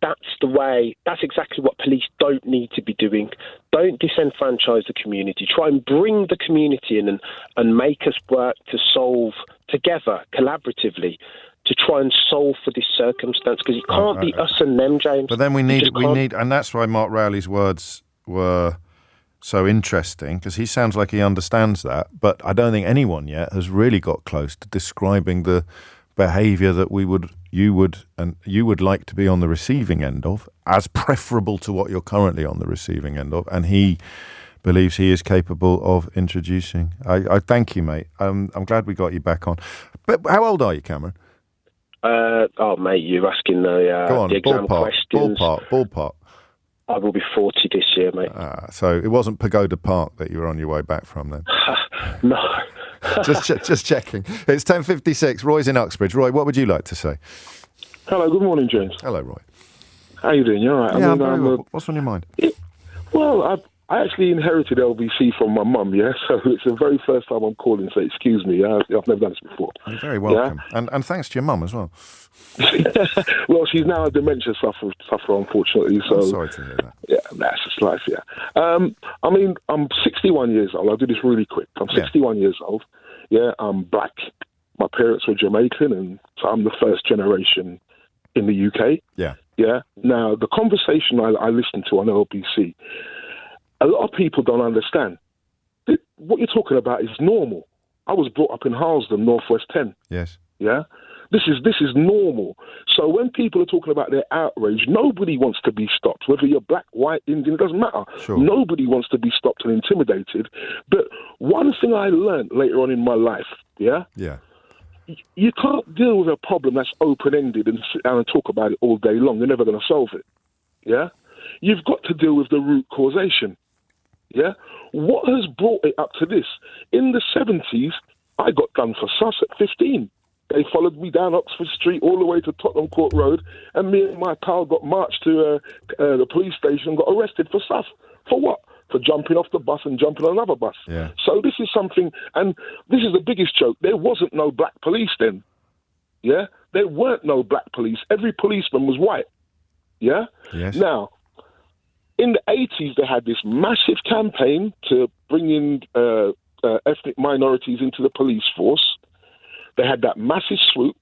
that's the way. That's exactly what police don't need to be doing. Don't disenfranchise the community. Try and bring the community in and make us work to solve together, collaboratively, to try and solve for this circumstance, because it can't be us and them, James. But then we need, and that's why Mark Rowley's words were so interesting, because he sounds like he understands that, but I don't think anyone yet has really got close to describing the behaviour that you would like to be on the receiving end of as preferable to what you're currently on the receiving end of, and he believes he is capable of introducing. I thank you, mate. I'm glad we got you back on. But how old are you, Cameron? Mate, you're asking the exam questions. Ballpark. I will be 40 this year, mate. So it wasn't Pagoda Park that you were on your way back from then? No. just checking. It's 10:56. Roy's in Uxbridge. Roy, what would you like to say? Hello, good morning, James. Hello, Roy. How you doing? You all right? Yeah, I'm very well. What's on your mind? Well, I actually inherited LBC from my mum, yeah? So it's the very first time I'm calling, so excuse me. I've never done this before. You're very welcome. Yeah? And thanks to your mum as well. Well, she's now a dementia sufferer, unfortunately. So I'm sorry to hear that. Yeah, that's just life, yeah. I mean, I'm 61 years old. I'll do this really quick. I'm 61 years old. Yeah, I'm black. My parents were Jamaican, and so I'm the first generation in the UK. Yeah. Yeah. Now, the conversation I listened to on LBC, a lot of people don't understand. What you're talking about is normal. I was brought up in Harlesden, Northwest 10. Yes. Yeah. This is normal. So when people are talking about their outrage, nobody wants to be stopped. Whether you're black, white, Indian, it doesn't matter. Sure. Nobody wants to be stopped and intimidated. But one thing I learned later on in my life, Yeah. You can't deal with a problem that's open-ended and sit down and talk about it all day long. You're never going to solve it. Yeah? You've got to deal with the root causation. Yeah? What has brought it up to this? In the 70s, I got done for sus at 15. They followed me down Oxford Street all the way to Tottenham Court Road, and me and my pal got marched to the police station and got arrested for sus. For what? For jumping off the bus and jumping on another bus. Yeah. So this is something, and this is the biggest joke. There wasn't no black police then. Yeah? There weren't no black police. Every policeman was white. Yeah? Yes. Now, in the 80s, they had this massive campaign to bring in ethnic minorities into the police force. They had that massive swoop.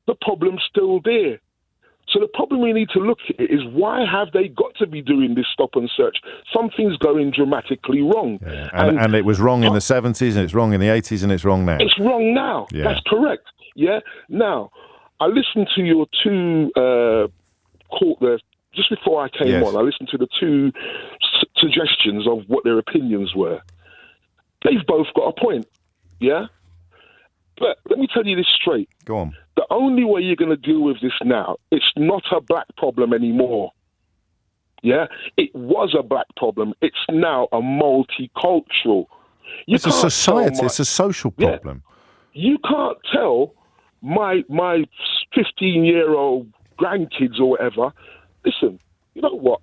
The problem's still there. So the problem we need to look at is, why have they got to be doing this stop and search? Something's going dramatically wrong. Yeah. And it was wrong in the 70s, and it's wrong in the 80s, and it's wrong now. It's wrong now. Yeah. That's correct. Yeah. Now, I listened to your two just before I came on. I listened to the two suggestions of what their opinions were. They've both got a point. Yeah. But let me tell you this straight. Go on. The only way you're going to deal with this now, it's not a black problem anymore. Yeah? It was a black problem. It's now a multicultural. It's a society. It's a social problem. Yeah, you can't tell my 15-year-old grandkids or whatever, listen, you know what,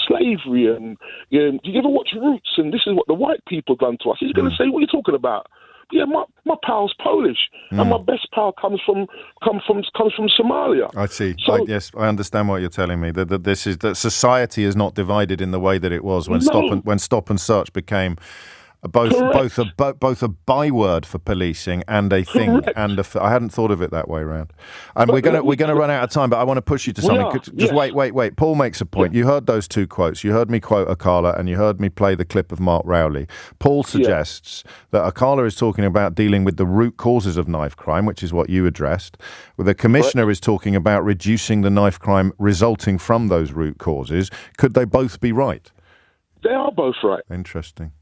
slavery and do you ever watch Roots, and this is what the white people done to us. He's going to say, what are you talking about? Yeah, my pal's Polish, and my best pal comes from Somalia. I see. So, Yes, I understand what you're telling me. That society is not divided in the way that it was when stop and search became both a byword for policing and a thing. Correct. And I hadn't thought of it that way around. And we're gonna run out of time, but I want to push you to something. Just wait. Paul makes a point. Yeah. You heard those two quotes. You heard me quote Akala, and you heard me play the clip of Mark Rowley. Paul suggests that Akala is talking about dealing with the root causes of knife crime, which is what you addressed. Well, the commissioner is talking about reducing the knife crime resulting from those root causes. Could they both be right? They are both right. Interesting.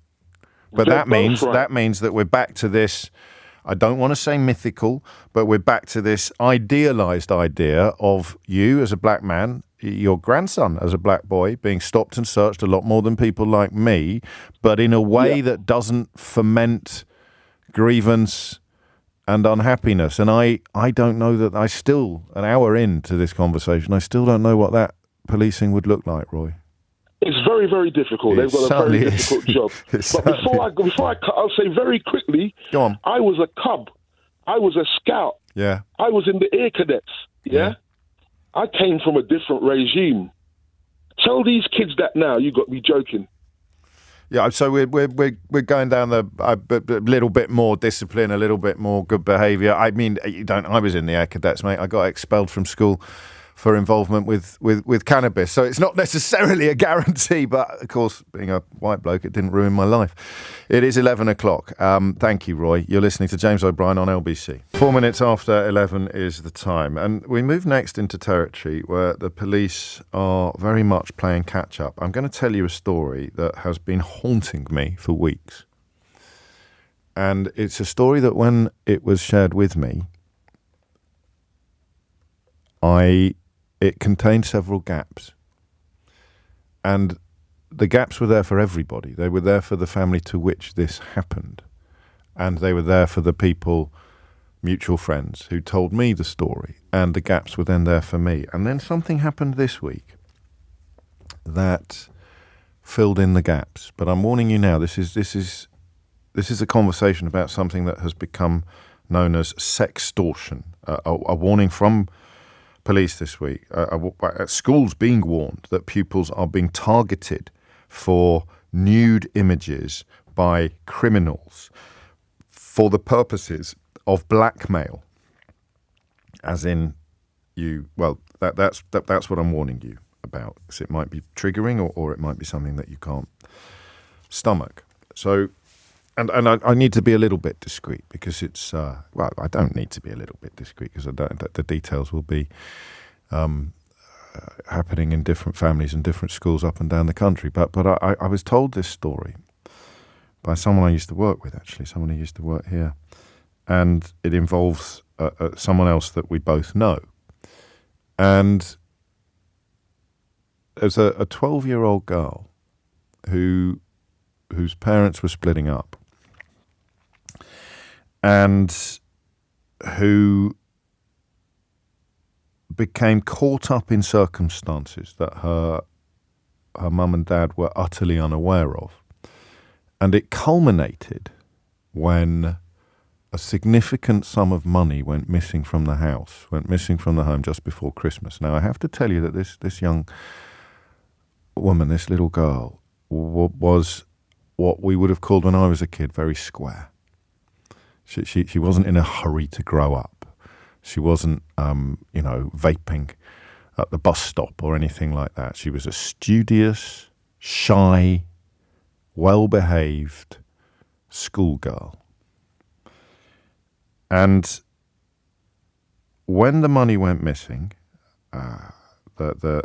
But that means that we're back to this, I don't want to say mythical, but we're back to this idealised idea of you as a black man, your grandson as a black boy, being stopped and searched a lot more than people like me, but in a way that doesn't foment grievance and unhappiness. And I don't know that I still, an hour into this conversation, I still don't know what that policing would look like, Roy. It's very, very difficult. They've got a very difficult job. But before I cut, I'll say very quickly, go on. I was a cub. I was a scout. Yeah. I was in the Air Cadets. Yeah. I came from a different regime. Tell these kids that now. You got me joking. Yeah, so we're going down the a little bit more discipline, a little bit more good behaviour. I mean, I was in the Air Cadets, mate. I got expelled from school for involvement with cannabis. So it's not necessarily a guarantee, but of course, being a white bloke, it didn't ruin my life. It is 11 o'clock. Thank you, Roy. You're listening to James O'Brien on LBC. 4 minutes after 11 is the time. And we move next into territory where the police are very much playing catch up. I'm going to tell you a story that has been haunting me for weeks. And it's a story that when it was shared with me, it contained several gaps. And the gaps were there for everybody. They were there for the family to which this happened. And they were there for the people, mutual friends, who told me the story. And the gaps were then there for me. And then something happened this week that filled in the gaps. But I'm warning you now, this is a conversation about something that has become known as sextortion. A warning from police this week. Schools being warned that pupils are being targeted for nude images by criminals for the purposes of blackmail. As in, that's what I'm warning you about. Because it might be triggering, or it might be something that you can't stomach. So, and I need to be a little bit discreet because it's I don't need to be a little bit discreet because the details will be happening in different families and different schools up and down the country. But I was told this story by someone I used to work with, actually, someone who used to work here, and it involves someone else that we both know. And there's a 12-year-old girl whose parents were splitting up, and who became caught up in circumstances that her mum and dad were utterly unaware of. And it culminated when a significant sum of money went missing from the house, went missing from the home just before Christmas. Now, I have to tell you that this young woman, this little girl, was what we would have called when I was a kid very square. She wasn't in a hurry to grow up. She wasn't, vaping at the bus stop or anything like that. She was a studious, shy, well-behaved schoolgirl. And when the money went missing, the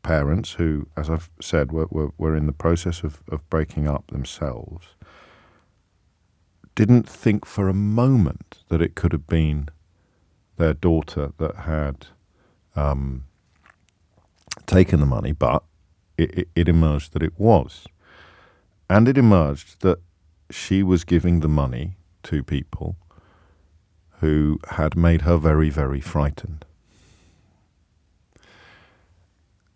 parents, who, as I've said, were in the process of breaking up themselves, didn't think for a moment that it could have been their daughter that had taken the money, but it emerged that it was. And it emerged that she was giving the money to people who had made her very, very frightened.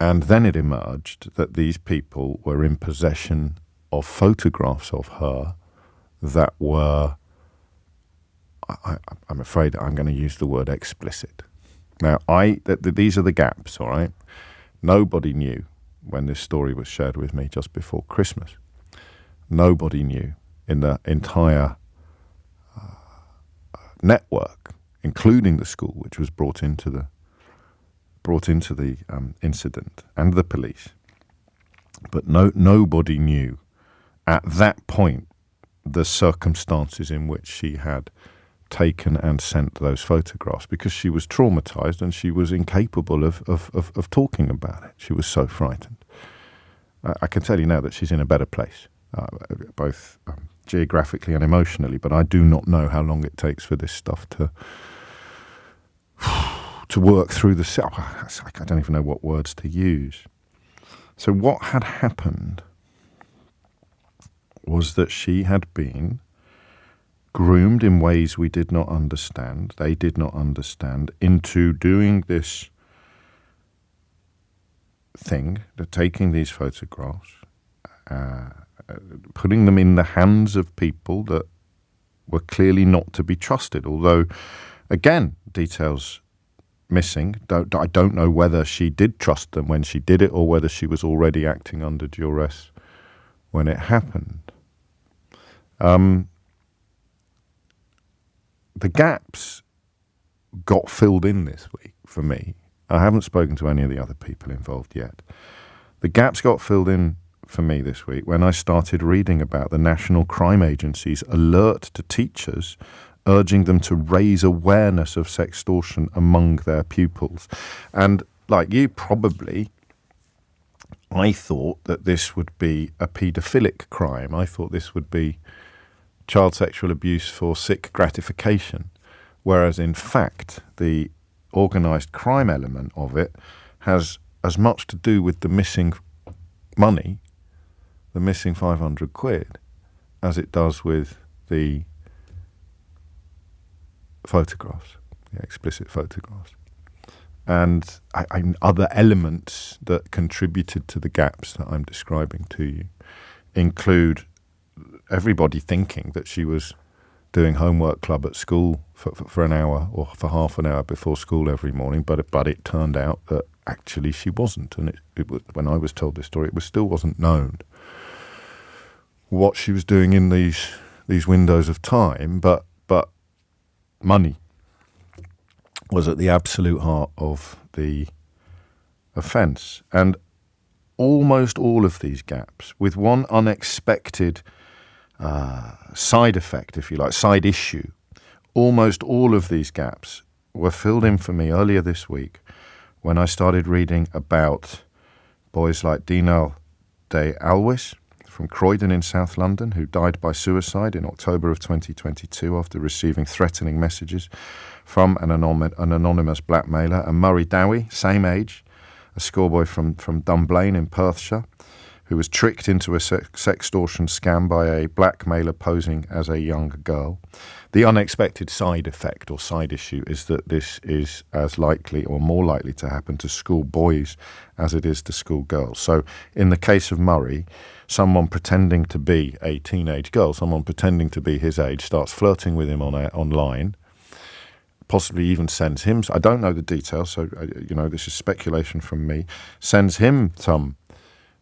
And then it emerged that these people were in possession of photographs of her that were, I'm afraid I'm going to use the word explicit. Now, these are the gaps, all right? Nobody knew when this story was shared with me just before Christmas. Nobody knew in the entire network, including the school, which was brought into the incident, and the police. But nobody knew at that point the circumstances in which she had taken and sent those photographs, because she was traumatized and she was incapable of talking about it. She was so frightened. I can tell you now that she's in a better place, both geographically and emotionally, but I do not know how long it takes for this stuff to work through the cell. I don't even know what words to use. So what had happened was that she had been groomed in ways we did not understand, they did not understand, into doing this thing, taking these photographs, putting them in the hands of people that were clearly not to be trusted. Although, again, details missing. I don't know whether she did trust them when she did it, or whether she was already acting under duress when it happened. The gaps got filled in this week for me. I haven't spoken to any of the other people involved yet. The gaps got filled in for me this week when I started reading about the National Crime Agency's alert to teachers, urging them to raise awareness of sextortion among their pupils. And like you, probably, I thought that this would be a paedophilic crime. I thought this would be child sexual abuse for sick gratification, whereas in fact the organised crime element of it has as much to do with the missing money, the missing 500 quid, as it does with the photographs, the explicit photographs. and other elements that contributed to the gaps that I'm describing to you include everybody thinking that she was doing homework club at school for an hour or for half an hour before school every morning, but it turned out that actually she wasn't. And it was, when I was told this story, still wasn't known what she was doing in these windows of time, but money was at the absolute heart of the offence. And almost all of these gaps, with one unexpected side effect, if you like, side issue, almost all of these gaps were filled in for me earlier this week when I started reading about boys like Dinal de Alwis from Croydon in South London, who died by suicide in October of 2022 after receiving threatening messages from an anonymous blackmailer, and Murray Dowie, same age, a schoolboy from Dunblane in Perthshire, who was tricked into a sextortion scam by a blackmailer posing as a young girl. The unexpected side effect or side issue is that this is as likely or more likely to happen to schoolboys as it is to schoolgirls. So in the case of Murray, someone pretending to be a teenage girl, someone pretending to be his age, starts flirting with him online, possibly even sends him, I don't know the details, so this is speculation from me, sends him some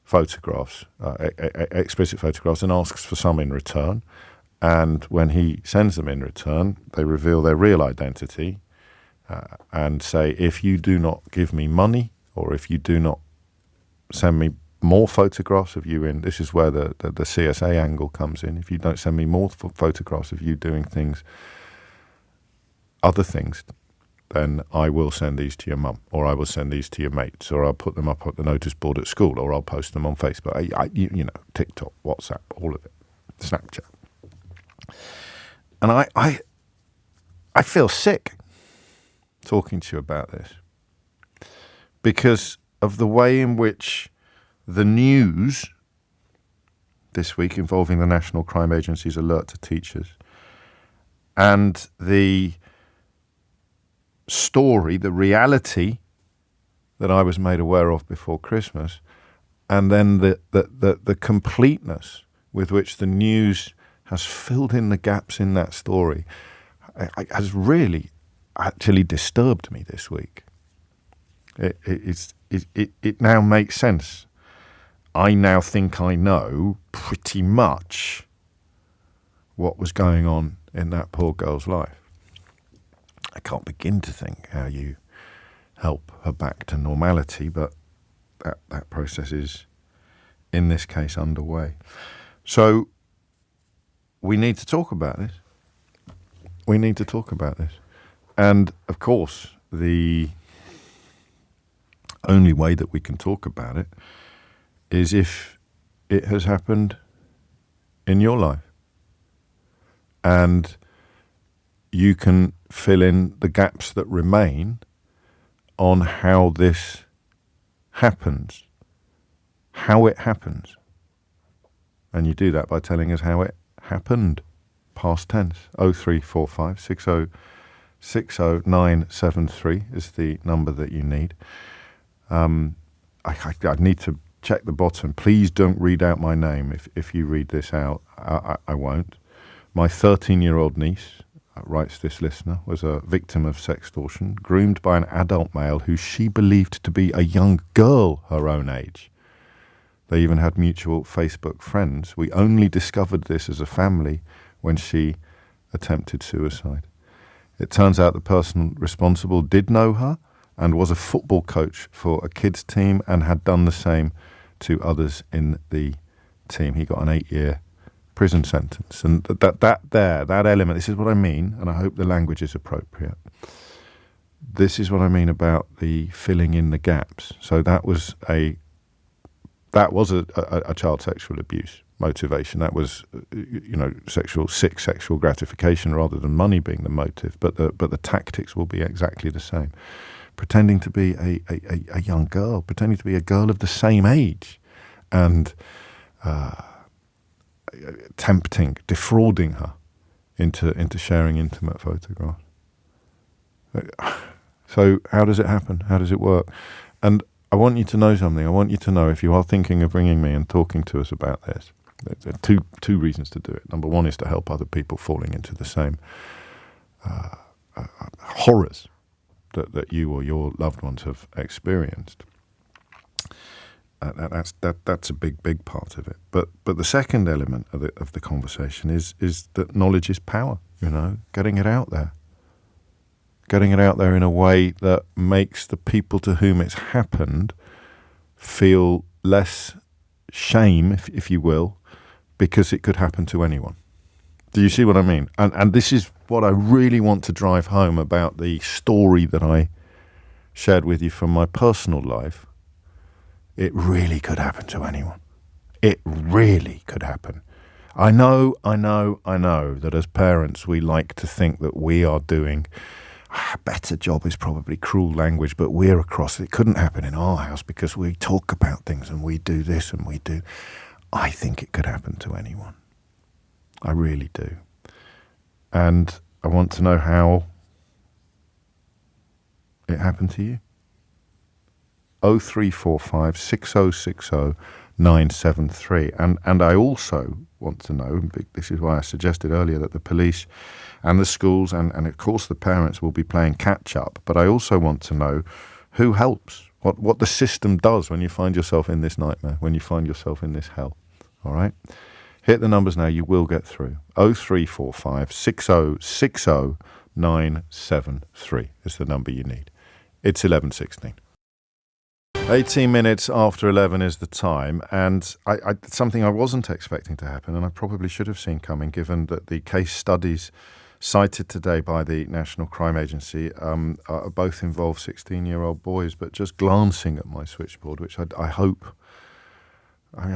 photographs, explicit photographs, and asks for some in return. And when he sends them in return, they reveal their real identity and say, if you do not give me money, or if you do not send me more photographs of you this is where the CSA angle comes in, if you don't send me more photographs of you doing other things, then I will send these to your mum, or I will send these to your mates, or I'll put them up at the notice board at school, or I'll post them on Facebook, TikTok, WhatsApp, all of it, Snapchat. And I feel sick talking to you about this because of the way in which the news this week involving the National Crime Agency's alert to teachers and the story, the reality that I was made aware of before Christmas, and then the completeness with which the news has filled in the gaps in that story has really actually disturbed me this week. It now makes sense. I now think I know pretty much what was going on in that poor girl's life. I can't begin to think how you help her back to normality, but that process is, in this case, underway. So we need to talk about this. We need to talk about this. And, of course, the only way that we can talk about it is if it has happened in your life. And you can fill in the gaps that remain on how this happens, how it happens. And you do that by telling us how it happened, past tense. 0345 6060973 is the number that you need. I need to check the bottom. Please don't read out my name. If you read this out, I won't. My 13-year-old niece, writes this listener, was a victim of sextortion, groomed by an adult male who she believed to be a young girl her own age. They even had mutual Facebook friends. We only discovered this as a family when she attempted suicide. It turns out the person responsible did know her and was a football coach for a kids' team and had done the same to others in the team. He got an 8-year prison sentence. And that element, this is what I mean, and I hope the language is appropriate. This is what I mean about the filling in the gaps. So that was a child sexual abuse motivation. That was, sick sexual gratification rather than money being the motive. But the tactics will be exactly the same. Pretending to be a young girl, pretending to be a girl of the same age, and defrauding her into sharing intimate photographs. So how does it happen? How does it work? And I want you to know something. I want you to know, if you are thinking of ringing me and talking to us about this, there are two reasons to do it. Number one is to help other people falling into the same horrors that you or your loved ones have experienced. That's a big part of it. But the second element of the conversation is that knowledge is power. Getting it out there. Getting it out there in a way that makes the people to whom it's happened feel less shame, if you will, because it could happen to anyone. Do you see what I mean? And this is what I really want to drive home about the story that I shared with you from my personal life. It really could happen to anyone. It really could happen. I know that as parents we like to think that we are doing a better job, is probably cruel language, but we're across it. It couldn't happen in our house because we talk about things and we do this and we do. I think it could happen to anyone. I really do. And I want to know how it happened to you. 0345 6060 973. And I also want to know, this is why I suggested earlier that the police and the schools and of course the parents will be playing catch up, but I also want to know who helps, what the system does when you find yourself in this nightmare, when you find yourself in this hell. All right? Hit the numbers now, you will get through. 0345 6060 973 is the number you need. It's 11:16. 18 minutes after 11 is the time, and something I wasn't expecting to happen, and I probably should have seen coming, given that the case studies cited today by the National Crime Agency both involve 16-year-old boys, but just glancing at my switchboard, which I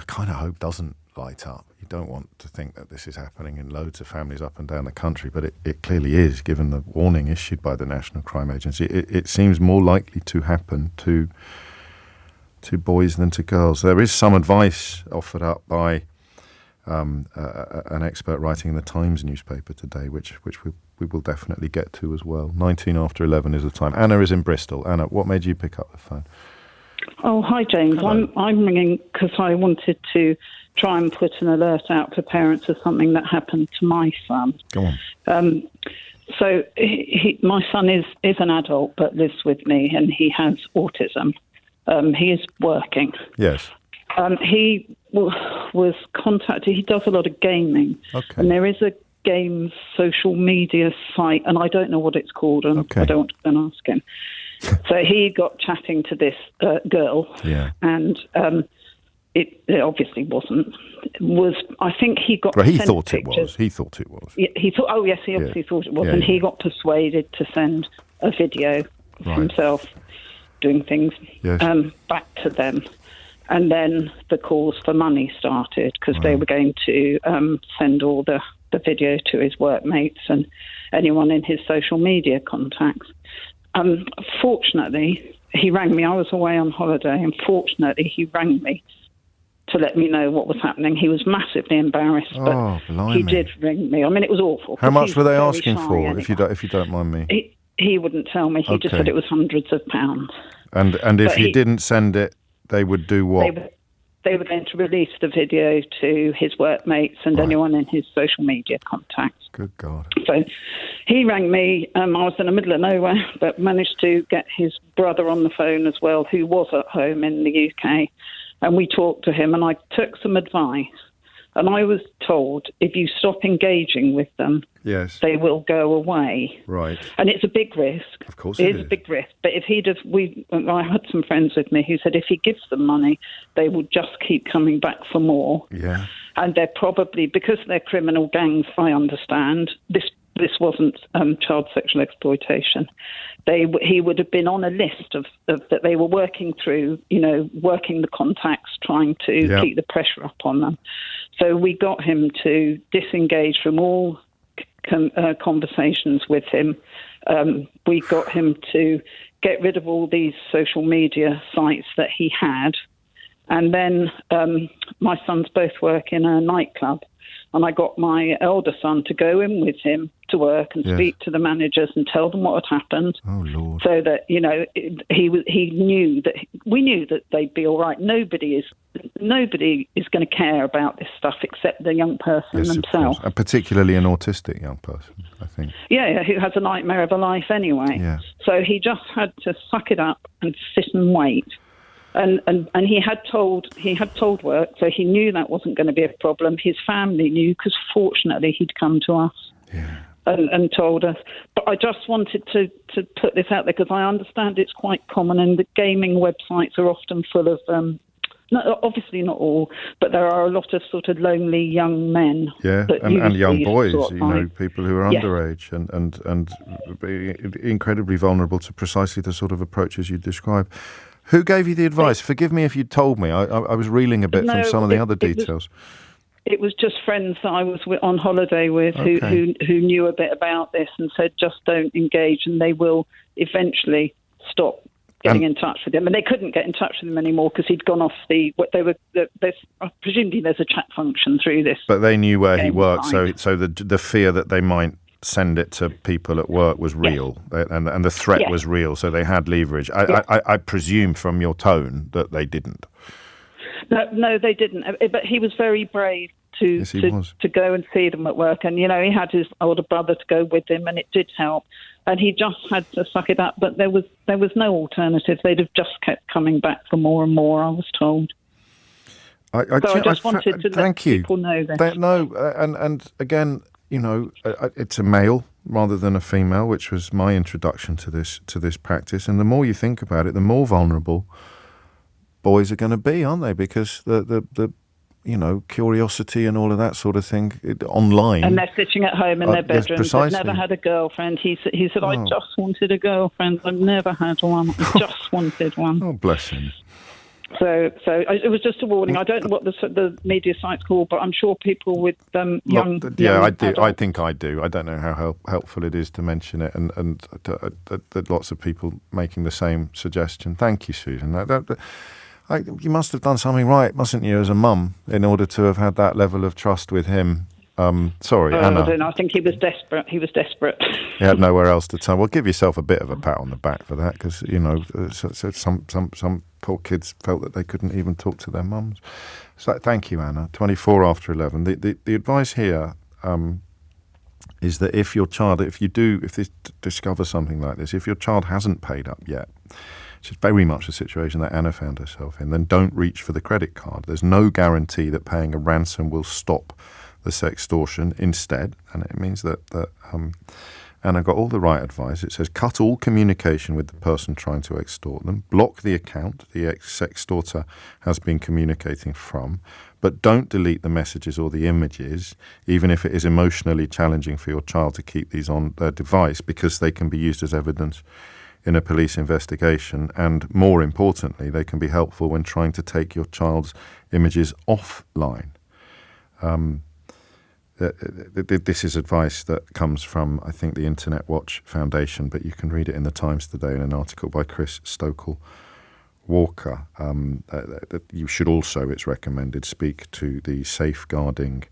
kind of hope doesn't light up. You don't want to think that this is happening in loads of families up and down the country, but it clearly is, given the warning issued by the National Crime Agency. It seems more likely to happen to boys than to girls. There is some advice offered up by an expert writing in the Times newspaper today, which we will definitely get to as well. 19 after 11 is the time. Anna is in Bristol. Anna, what made you pick up the phone? Oh, hi, James. Hello. I'm ringing because I wanted to try and put an alert out for parents of something that happened to my son. Go on. So my son is an adult but lives with me, and he has autism. He is working. Yes. He was contacted. He does a lot of gaming. Okay. And there is a games social media site, and I don't know what it's called, and Okay. I don't want to go and ask him. So he got chatting to this girl, Yeah. and it obviously wasn't. I think he got. Well, he sent thought it pictures. was. He thought it was. Yeah, he thought. Oh yes, he obviously thought it was, and he got persuaded to send a video of Right. himself doing things Yes. back to them. And then the calls for money started, because they were going to send all the video to his workmates and anyone in his social media contacts. Fortunately, he rang me. I was away on holiday, and fortunately, he rang me to let me know what was happening. He was massively embarrassed, but blimey. he did ring me. I mean, it was awful. How 'cause much he's were they very asking shy for, anyway. if you don't mind me? He wouldn't tell me. He just Okay. said it was hundreds of pounds. And if But he didn't send it, they would do what? They were going to release the video to his workmates and anyone in his social media contacts. Good God. So he rang me. I was in the middle of nowhere, but managed to get his brother on the phone as well, who was at home in the UK. And we talked to him, and I took some advice. And I was told, if you stop engaging with them, Yes. they will go away. Right. And it's a big risk. Of course It it is is. a big risk. But if I had some friends with me who said if he gives them money, they will just keep coming back for more. Yeah. And they're probably, because they're criminal gangs, I understand, this wasn't child sexual exploitation. He would have been on a list of that they were working through, working the contacts, trying to keep the pressure up on them. So we got him to disengage from all conversations with him. We got him to get rid of all these social media sites that he had. And then my sons both work in a nightclub. And I got my elder son to go in with him to work and speak to the managers and tell them what had happened. Oh, Lord. So that, he knew that we knew that they'd be all right. Nobody is going to care about this stuff except the young person themselves. And particularly an autistic young person, I think. Yeah, who has a nightmare of a life anyway. Yeah. So he just had to suck it up and sit and wait. And he had told work, so he knew that wasn't going to be a problem. His family knew, because fortunately he'd come to us and told us. But I just wanted to put this out there, because I understand it's quite common, and the gaming websites are often full of, obviously not all, but there are a lot of sort of lonely young men. Yeah, and young boys, people who are underage and incredibly vulnerable to precisely the sort of approaches you describe. Who gave you the advice? Forgive me if you told me. I was reeling a bit from some of the other details. It was just friends that I was on holiday with who knew a bit about this and said, just don't engage, and they will eventually stop getting in touch with him. And they couldn't get in touch with him anymore because he'd gone off presumably there's a chat function through this. But they knew where he worked, so the fear that they might send it to people at work was real, and the threat was real, so they had leverage. I presume from your tone that they didn't. No, they didn't. But he was very brave to go and see them at work, and he had his older brother to go with him, and it did help. And he just had to suck it up. But there was no alternative. They'd have just kept coming back for more and more, I was told. I just wanted to let people know this. And again, it's a male rather than a female, which was my introduction to this practice. And the more you think about it, the more vulnerable boys are going to be, aren't they? Because the curiosity and all of that sort of thing online. And they're sitting at home in their bedrooms. They've never had a girlfriend. He said, I just wanted a girlfriend. I've never had one. I just wanted one. Oh, bless him. So it was just a warning. I don't know what the media site's called, but I'm sure people with young. Yeah, I do. Adults. I think I do. I don't know how helpful it is to mention it, and that lots of people making the same suggestion. Thank you, Susan. You must have done something right, mustn't you, as a mum, in order to have had that level of trust with him. Sorry, Anna. I don't know. I think he was desperate. He had nowhere else to turn. Well, give yourself a bit of a pat on the back for that, because some poor kids felt that they couldn't even talk to their mums. So thank you, Anna. 24 after 11. The advice here is that if this discover something like this, if your child hasn't paid up yet, which is very much the situation that Anna found herself in, then don't reach for the credit card. There's no guarantee that paying a ransom will stop the sextortion. Instead, and it means that Anna got all the right advice. It says cut all communication with the person trying to extort them, block the account the sextorter has been communicating from, but don't delete the messages or the images, even if it is emotionally challenging for your child to keep these on their device, because they can be used as evidence in a police investigation, and more importantly, they can be helpful when trying to take your child's images offline. This is advice that comes from, I think, the Internet Watch Foundation, but you can read it in the Times today in an article by Chris Stokell-Walker. You should also, it's recommended, speak to the safeguarding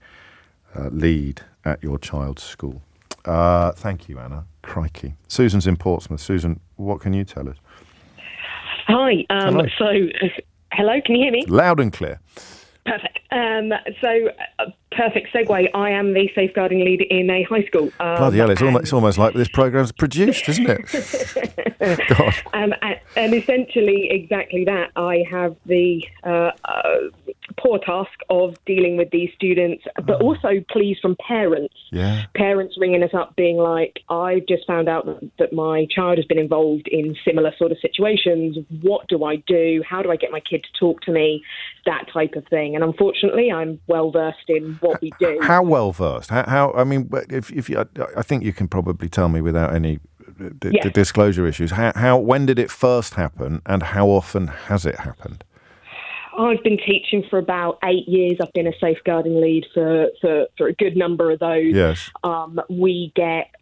lead at your child's school. Thank you, Anna. Crikey. Susan's in Portsmouth. Susan, what can you tell us? Hi. Hello. Hello, can you hear me? Loud and clear. Perfect. Perfect segue. I am the safeguarding lead in a high school. Bloody hell, it's almost like this programme's produced, isn't it? God. And essentially exactly that. I have the poor task of dealing with these students, but also pleas from parents. Yeah. Parents ringing us up being like, I've just found out that my child has been involved in similar sort of situations. What do I do? How do I get my kid to talk to me? That type of thing. And unfortunately, I'm well versed in what we do. How well versed? How? I mean, if you, I think you can probably tell me without any disclosure issues. When did it first happen, and how often has it happened? I've been teaching for about 8 years. I've been a safeguarding lead for a good number of those. Yes. We get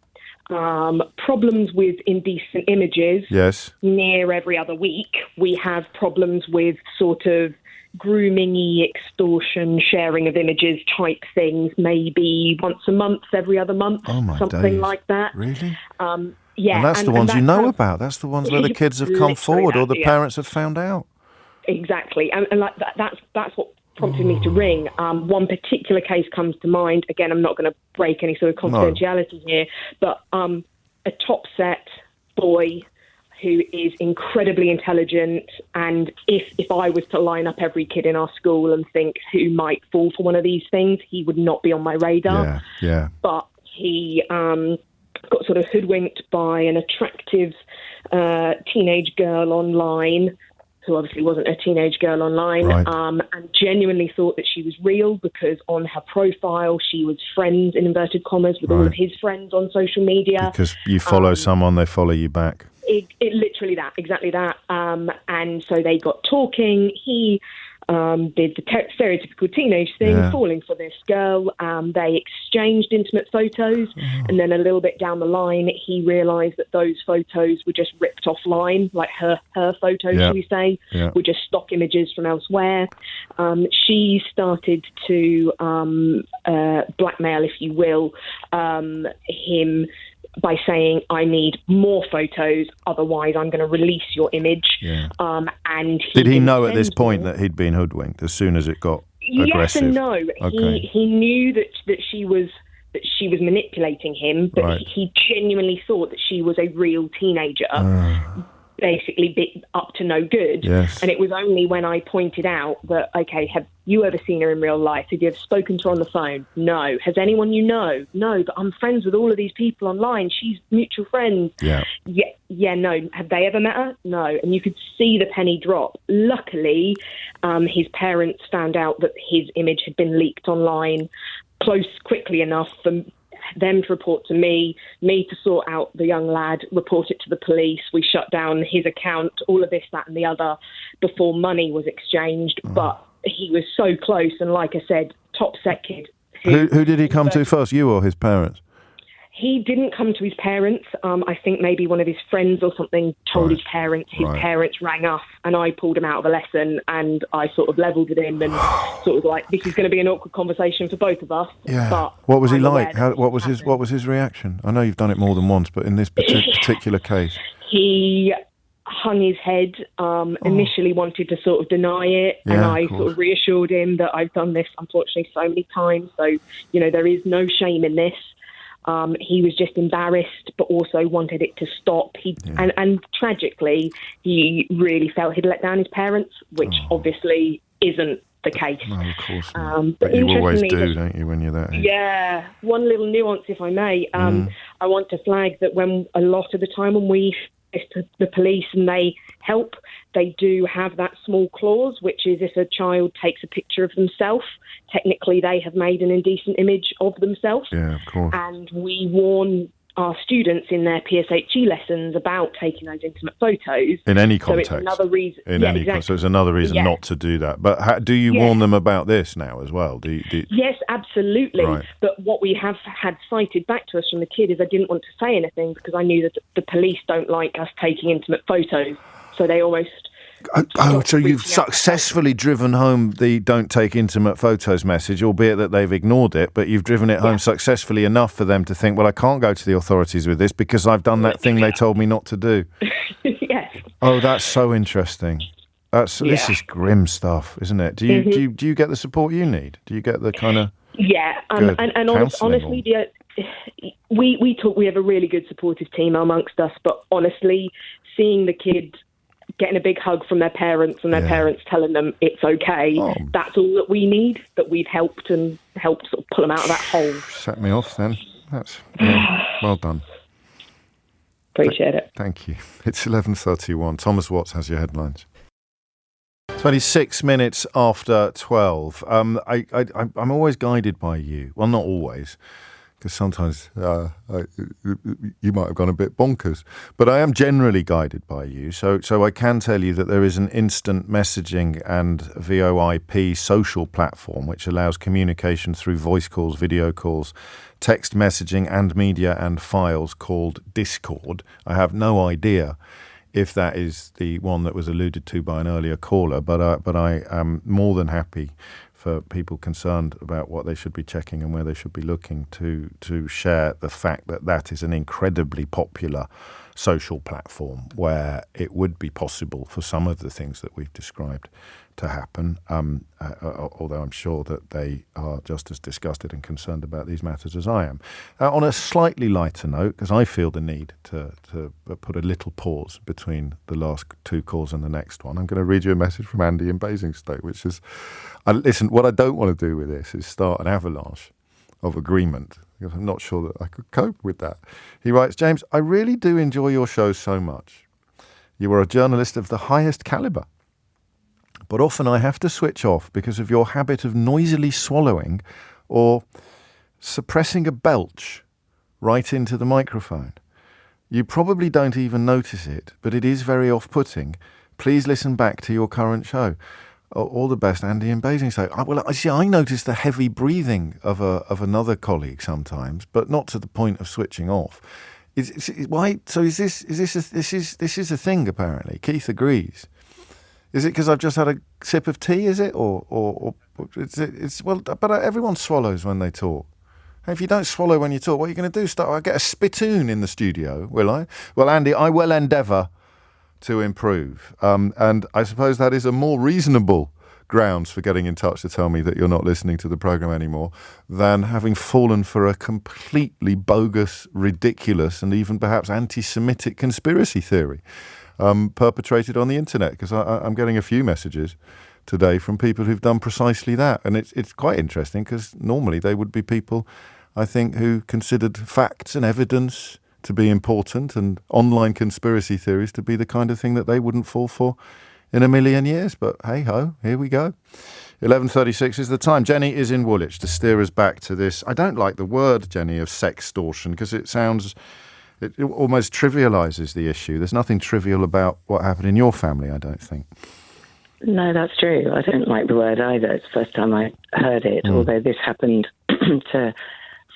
problems with indecent images. Yes. Near every other week. We have problems with sort of grooming-y, extortion, sharing of images type things, maybe once a month, every other month, something days. Like that. Really? Yeah. And that's the ones you know about. That's the ones where the kids have come forward or the parents have found out. Exactly. And like that's what prompted me to ring. One particular case comes to mind. Again, I'm not going to break any sort of confidentiality here, but a top set boy who is incredibly intelligent, and if I was to line up every kid in our school and think who might fall for one of these things, he would not be on my radar. Yeah. But he got sort of hoodwinked by an attractive teenage girl online, who obviously wasn't a teenage girl online, and genuinely thought that she was real because on her profile she was friends, in inverted commas, with all of his friends on social media. Because you follow someone, they follow you back. It literally exactly that. And so they got talking. He did the stereotypical teenage thing, falling for this girl. They exchanged intimate photos, and then a little bit down the line, he realised that those photos were just ripped offline, like her photos, shall we say, were just stock images from elsewhere. She started to blackmail, if you will, him by saying, I need more photos, otherwise I'm going to release your image. And did he know at this point that he'd been hoodwinked as soon as it got aggressive? Yes and no. Okay. He knew that she was manipulating him, but he genuinely thought that she was a real teenager. Basically bit up to no good. And it was only when I pointed out that, okay, have you ever seen her in real life? Have you ever spoken to her on the phone? No. Has anyone you know? No, but I'm friends with all of these people online. She's mutual friends. No. Have they ever met her? No. And you could see the penny drop. Luckily, his parents found out that his image had been leaked online quickly enough for them to report to me to sort out the young lad, report it to the police. We shut down his account, all of this, that and the other, before money was exchanged. But he was so close, and like I said, top set kid. Who did he come to first, you or his parents? He didn't come to his parents. I think maybe one of his friends or something told his parents. His parents rang us, and I pulled him out of a lesson, and I sort of levelled with him and sort of like, this is going to be an awkward conversation for both of us. But what was he like? What was his reaction? I know you've done it more than once, but in this particular case, he hung his head. Initially wanted to sort of deny it, and I sort of reassured him that I've done this unfortunately so many times. So there is no shame in this. He was just embarrassed, but also wanted it to stop. And tragically, he really felt he'd let down his parents, which obviously isn't the case. No, of course not. But you always do, don't you, when you're that age? Yeah. One little nuance, if I may. I want to flag that when a lot of the time when we to the police and they help, they do have that small clause, which is if a child takes a picture of themselves, technically they have made an indecent image of themselves. Yeah, of course. And we warn our students in their PSHE lessons about taking those intimate photos. In any context. So it's another reason. So it's another reason not to do that. But do you warn them about this now as well? Yes, absolutely. Right. But what we have had cited back to us from the kid is I didn't want to say anything because I knew that the police don't like us taking intimate photos. So they almost... so you've successfully driven home the don't take intimate photos message, albeit that they've ignored it, but you've driven it home successfully enough for them to think, well, I can't go to the authorities with this because I've done that thing they told me not to do. Yes. Oh, that's so interesting. This is grim stuff, isn't it? Do you get the support you need? Do you get the kind of and honestly, we have a really good supportive team amongst us, but honestly, seeing the kids getting a big hug from their parents and their parents telling them it's okay, that's all that we need, that we've helped sort of pull them out of that hole. Set me off then. That's well done. Appreciate it. Thank you. It's 11:31. Thomas Watts has your headlines. 26 minutes after 12. I'm always guided by you. Well, not always, because sometimes you might have gone a bit bonkers. But I am generally guided by you. So I can tell you that there is an instant messaging and VoIP social platform which allows communication through voice calls, video calls, text messaging and media and files called Discord. I have no idea if that is the one that was alluded to by an earlier caller. But I am more than happy for people concerned about what they should be checking and where they should be looking to share the fact that that is an incredibly popular social platform where it would be possible for some of the things that we've described to happen, although I'm sure that they are just as disgusted and concerned about these matters as I am. On a slightly lighter note, because I feel the need to put a little pause between the last two calls and the next one, I'm going to read you a message from Andy in Basingstoke, which is, listen, what I don't want to do with this is start an avalanche of agreement, because I'm not sure that I could cope with that. He writes, James, I really do enjoy your show so much. You are a journalist of the highest calibre. But often I have to switch off because of your habit of noisily swallowing or suppressing a belch right into the microphone. You probably don't even notice it, but it is very off-putting. Please listen back to your current show. All the best, Andy in Basingstoke. Well, I notice the heavy breathing of another colleague sometimes, but not to the point of switching off. Why? So is this a thing? Apparently, Keith agrees. Is it because I've just had a sip of tea? Is it, or it's well? But everyone swallows when they talk. If you don't swallow when you talk, what are you going to do? I get a spittoon in the studio, will I? Well, Andy, I will endeavour to improve. And I suppose that is a more reasonable grounds for getting in touch to tell me that you're not listening to the programme anymore than having fallen for a completely bogus, ridiculous and even perhaps anti-Semitic conspiracy theory perpetrated on the internet. Because I'm getting a few messages today from people who've done precisely that. And it's quite interesting because normally they would be people, I think, who considered facts and evidence to be important and online conspiracy theories to be the kind of thing that they wouldn't fall for in a million years. But hey-ho, here we go. 11:36 is the time. Jenny is in Woolwich to steer us back to this. I don't like the word, Jenny, of sextortion because it almost trivialises the issue. There's nothing trivial about what happened in your family, I don't think. No, that's true. I don't like the word either. It's the first time I heard it, although this happened to a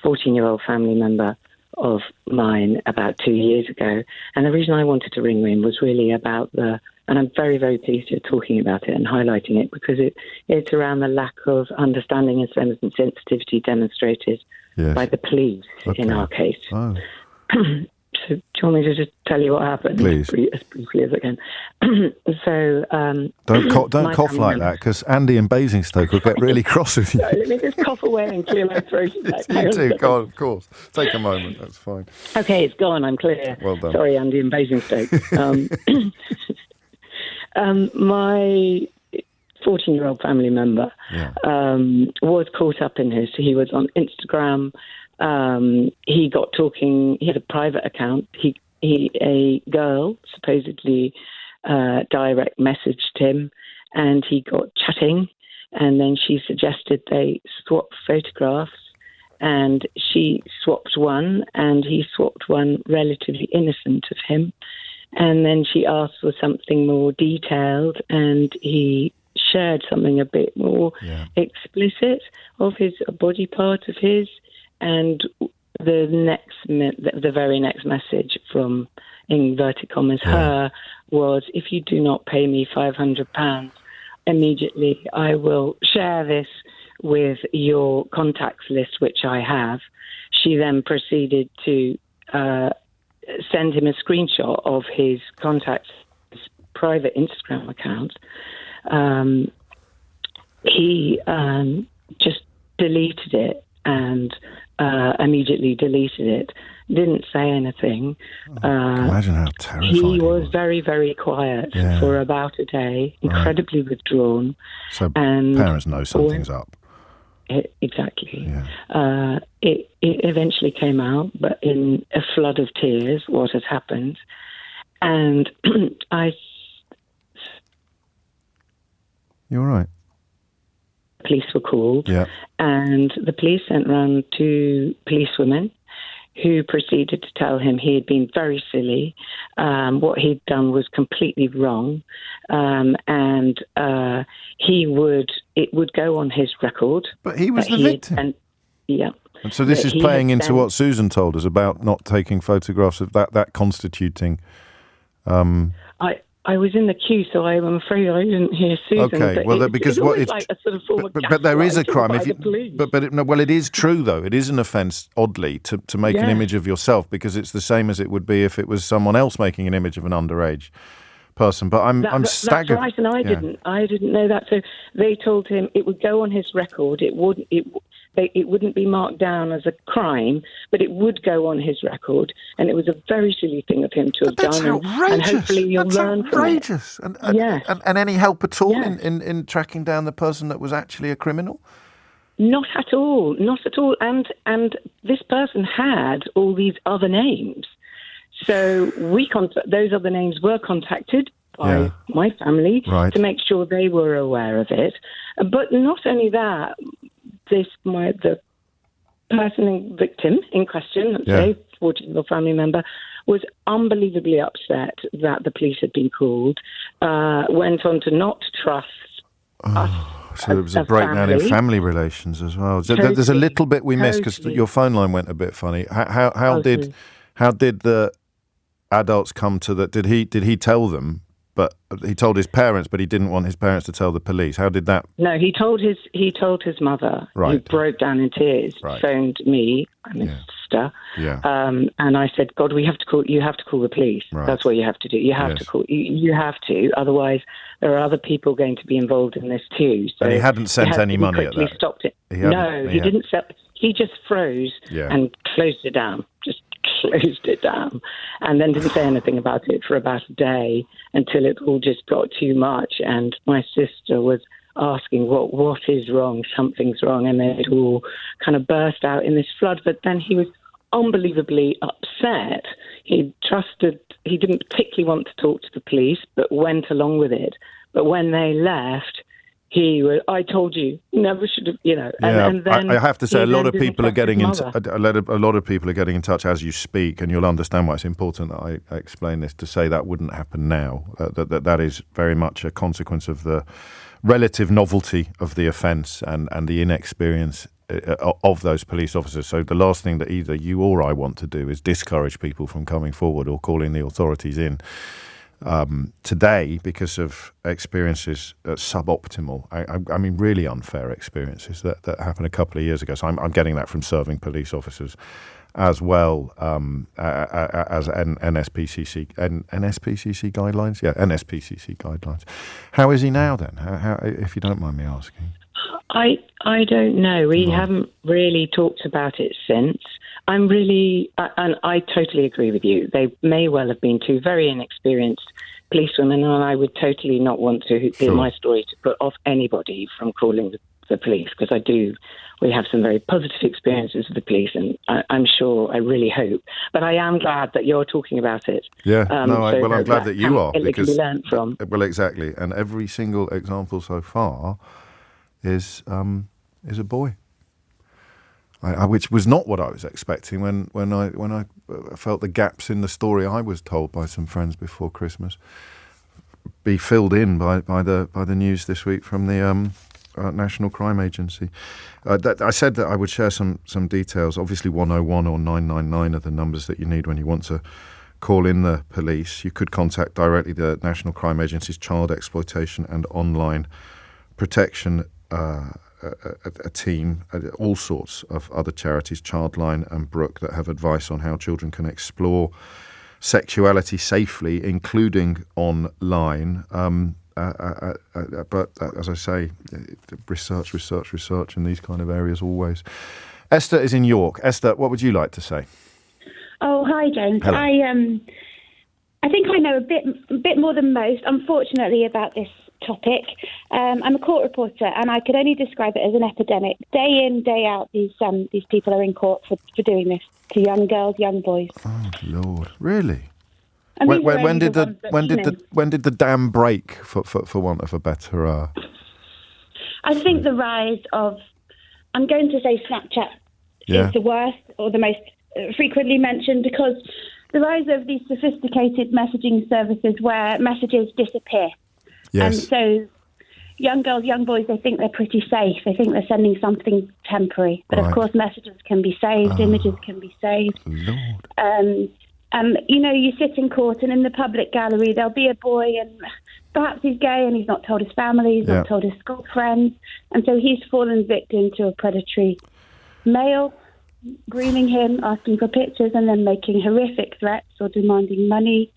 14-year-old family member of mine about 2 years ago. And the reason I wanted to ring in was really about and I'm very, very pleased you're talking about it and highlighting it because it's around the lack of understanding and sensitivity demonstrated by the police in our case. Oh. So do you want me to just tell you what happened? Please. As briefly as I can. So don't cough like that because Andy in Basingstoke will get really cross with you. Sorry, let me just cough away and clear my throat. You do, go on, of course. Take a moment, that's fine. Okay, it's gone, I'm clear. Well done. Sorry, Andy in Basingstoke. My 14-year-old family member was caught up in this. He was on Instagram. He got talking. He had a private account. A girl supposedly direct messaged him, and he got chatting. And then she suggested they swap photographs, and she swapped one, and he swapped one relatively innocent of him. And then she asked for something more detailed, and he shared something a bit more explicit of a body part of his. And the very next message from, in inverted commas, her was, if you do not pay me £500, immediately I will share this with your contacts list, which I have. She then proceeded to send him a screenshot of his contacts, his private Instagram account. He just deleted it and immediately deleted it. Didn't say anything. Imagine how terrifying he was. Very, very quiet for about a day, incredibly withdrawn. So and parents know something's up. Exactly. Yeah. It eventually came out, but in a flood of tears, what had happened. And You're right. Police were called, and the police sent round two policewomen who proceeded to tell him he had been very silly, what he'd done was completely wrong, and it would go on his record. But he was the victim. And so this is playing into what Susan told us about not taking photographs of that constituting... I was in the queue, so I'm afraid I didn't hear Susan. Okay, well, because it's it's like a sort of form of but there is a crime. gaslighting by the police. Well, it is true though. It is an offence, oddly, to make an image of yourself, because it's the same as it would be if it was someone else making an image of an underage person. But I'm staggered. That's right, and I didn't know that. So they told him it would go on his record. It wouldn't be marked down as a crime, but it would go on his record, and it was a very silly thing of him to have done. Outrageous. And hopefully you'll learn outrageous. from it. And any help at all in tracking down the person that was actually a criminal? Not at all. And this person had all these other names. So those other names were contacted by my family to make sure they were aware of it. But not only that, the victim in question, let's say, 14-year-old family member, was unbelievably upset that the police had been called, went on to not trust us. So there was a breakdown in family relations as well. So there's a little bit we missed because your phone line went a bit funny. How did the adults come to that? Did he tell them? But he told his parents, but he didn't want his parents to tell the police. How did that? No, he told his mother, who broke down in tears, phoned me, my sister, and I said, "God, you have to call the police. Right. That's what you have to do. You have to call. You have to. Otherwise, there are other people going to be involved in this too." So and he hadn't sent any money at that. Stopped it. He didn't. He just froze and closed it down. Closed it down, and then didn't say anything about it for about a day until it all just got too much. And my sister was asking, "What is wrong? Something's wrong," and then it all kind of burst out in this flood. But then he was unbelievably upset. He didn't particularly want to talk to the police, but went along with it. But when they left, I told you, never should have, And then I have to say, a lot of people are getting in touch as you speak, and you'll understand why it's important that I explain this, to say that wouldn't happen now. That is very much a consequence of the relative novelty of the offence and the inexperience of those police officers. So the last thing that either you or I want to do is discourage people from coming forward or calling the authorities in. Today, because of experiences suboptimal, I mean really unfair experiences that happened a couple of years ago. So I'm getting that from serving police officers as well as NSPCC guidelines. Yeah, NSPCC guidelines. How is he now then? How, if you don't mind me asking? I don't know. We haven't really talked about it since. And I totally agree with you. They may well have been two very inexperienced policewomen, and I would totally not want to in my story to put off anybody from calling the police, because we have some very positive experiences with the police, and I'm sure, I really hope. But I am glad that you're talking about it. Yeah, I'm glad that you are. It can be learned from. Well, exactly. And every single example so far is a boy. Which was not what I was expecting when I felt the gaps in the story I was told by some friends before Christmas be filled in by the news this week from the National Crime Agency. I said that I would share some details. Obviously, 101 or 999 are the numbers that you need when you want to call in the police. You could contact directly the National Crime Agency's Child Exploitation and Online Protection a team, all sorts of other charities, Childline and Brook, that have advice on how children can explore sexuality safely, including online. But as I say, research in these kind of areas always. Esther is in York. Esther, what would you like to say? Oh, hi, James. Hello. I think I know a bit more than most, unfortunately, about this topic. I'm a court reporter, and I could only describe it as an epidemic. Day in, day out, these people are in court for doing this to young girls, young boys. Oh Lord, really? When did the dam break, for want of a better? I think the rise of, I'm going to say Snapchat is the worst or the most frequently mentioned, because the rise of these sophisticated messaging services where messages disappear. Yes. And so young girls, young boys, they think they're pretty safe. They think they're sending something temporary. But of course, messages can be saved, images can be saved. Lord. You sit in court and in the public gallery there'll be a boy and perhaps he's gay and he's not told his family, he's not told his school friends, and so he's fallen victim to a predatory male, grooming him, asking for pictures and then making horrific threats or demanding money.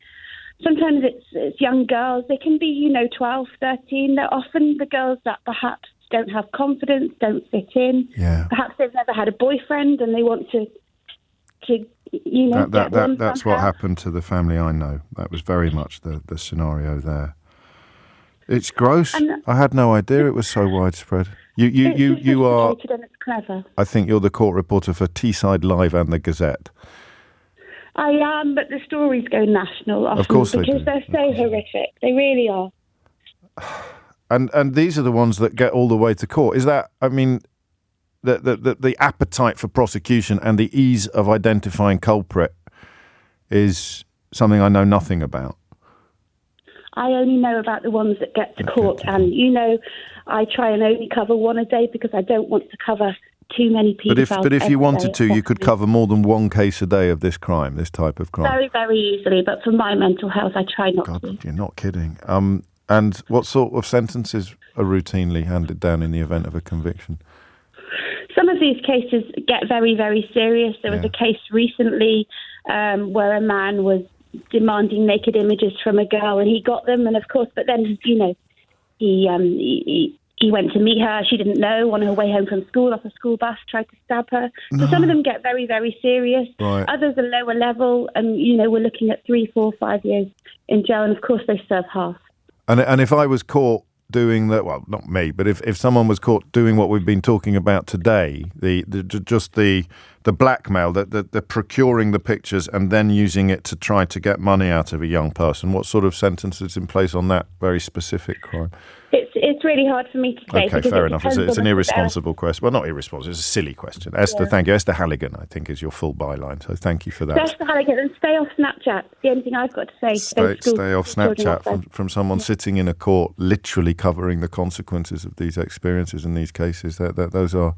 Sometimes it's young girls. They can be, 12, 13. They're often the girls that perhaps don't have confidence, don't fit in. Yeah. Perhaps they've never had a boyfriend and they want to that's what happened to the family I know. That was very much the scenario there. It's gross. I had no idea it was so widespread. You are. And it's clever. I think you're the court reporter for Teesside Live and the Gazette. I am, but the stories go national often, of course because they're so horrific. They really are. And these are the ones that get all the way to court. Is that? I mean. The appetite for prosecution and the ease of identifying culprit is something I know nothing about. I only know about the ones that get to court, and I try and only cover one a day because I don't want to cover too many people. But if you wanted to, you could cover more than one case a day of this crime, this type of crime. Very, very easily. But for my mental health, I try not to. You're not kidding. And what sort of sentences are routinely handed down in the event of a conviction? Some of these cases get very, very serious. There was a case recently where a man was demanding naked images from a girl, and he got them. And of course, but then he went to meet her. She didn't know. On her way home from school, off a school bus, tried to stab her. So some of them get very, very serious. Right. Others are lower level, and we're looking at 3, 4, 5 years in jail. And of course, they serve half. And if I was caught doing that, well, not me, but if someone was caught doing what we've been talking about today, the blackmail, the procuring the pictures and then using it to try to get money out of a young person, what sort of sentence is in place on that very specific crime? It's really hard for me to say. Okay, fair enough. It's an irresponsible question. Well, not irresponsible. It's a silly question. Esther, thank you. Esther Halligan, I think, is your full byline. So thank you for that. Esther Halligan, and stay off Snapchat. The only thing I've got to say. Stay off Snapchat from someone sitting in a court, literally covering the consequences of these experiences in these cases. Those are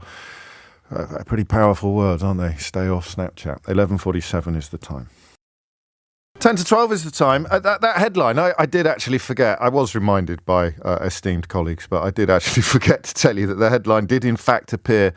pretty powerful words, aren't they? Stay off Snapchat. 11:47 is the time. 10 to 12 is the time. That headline, I did actually forget. I was reminded by esteemed colleagues, but I did actually forget to tell you that the headline did in fact appear,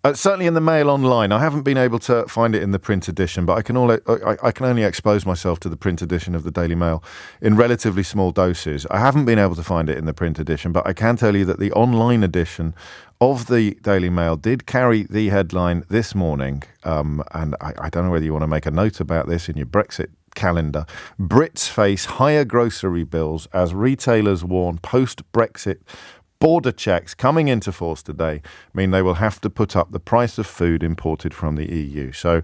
certainly in the Mail online. I haven't been able to find it in the print edition, but I can only expose myself to the print edition of the Daily Mail in relatively small doses. I haven't been able to find it in the print edition, but I can tell you that the online edition of the Daily Mail did carry the headline this morning, and I don't know whether you want to make a note about this in your Brexit calendar. Brits face higher grocery bills as retailers warn post-Brexit border checks coming into force today mean they will have to put up the price of food imported from the EU. So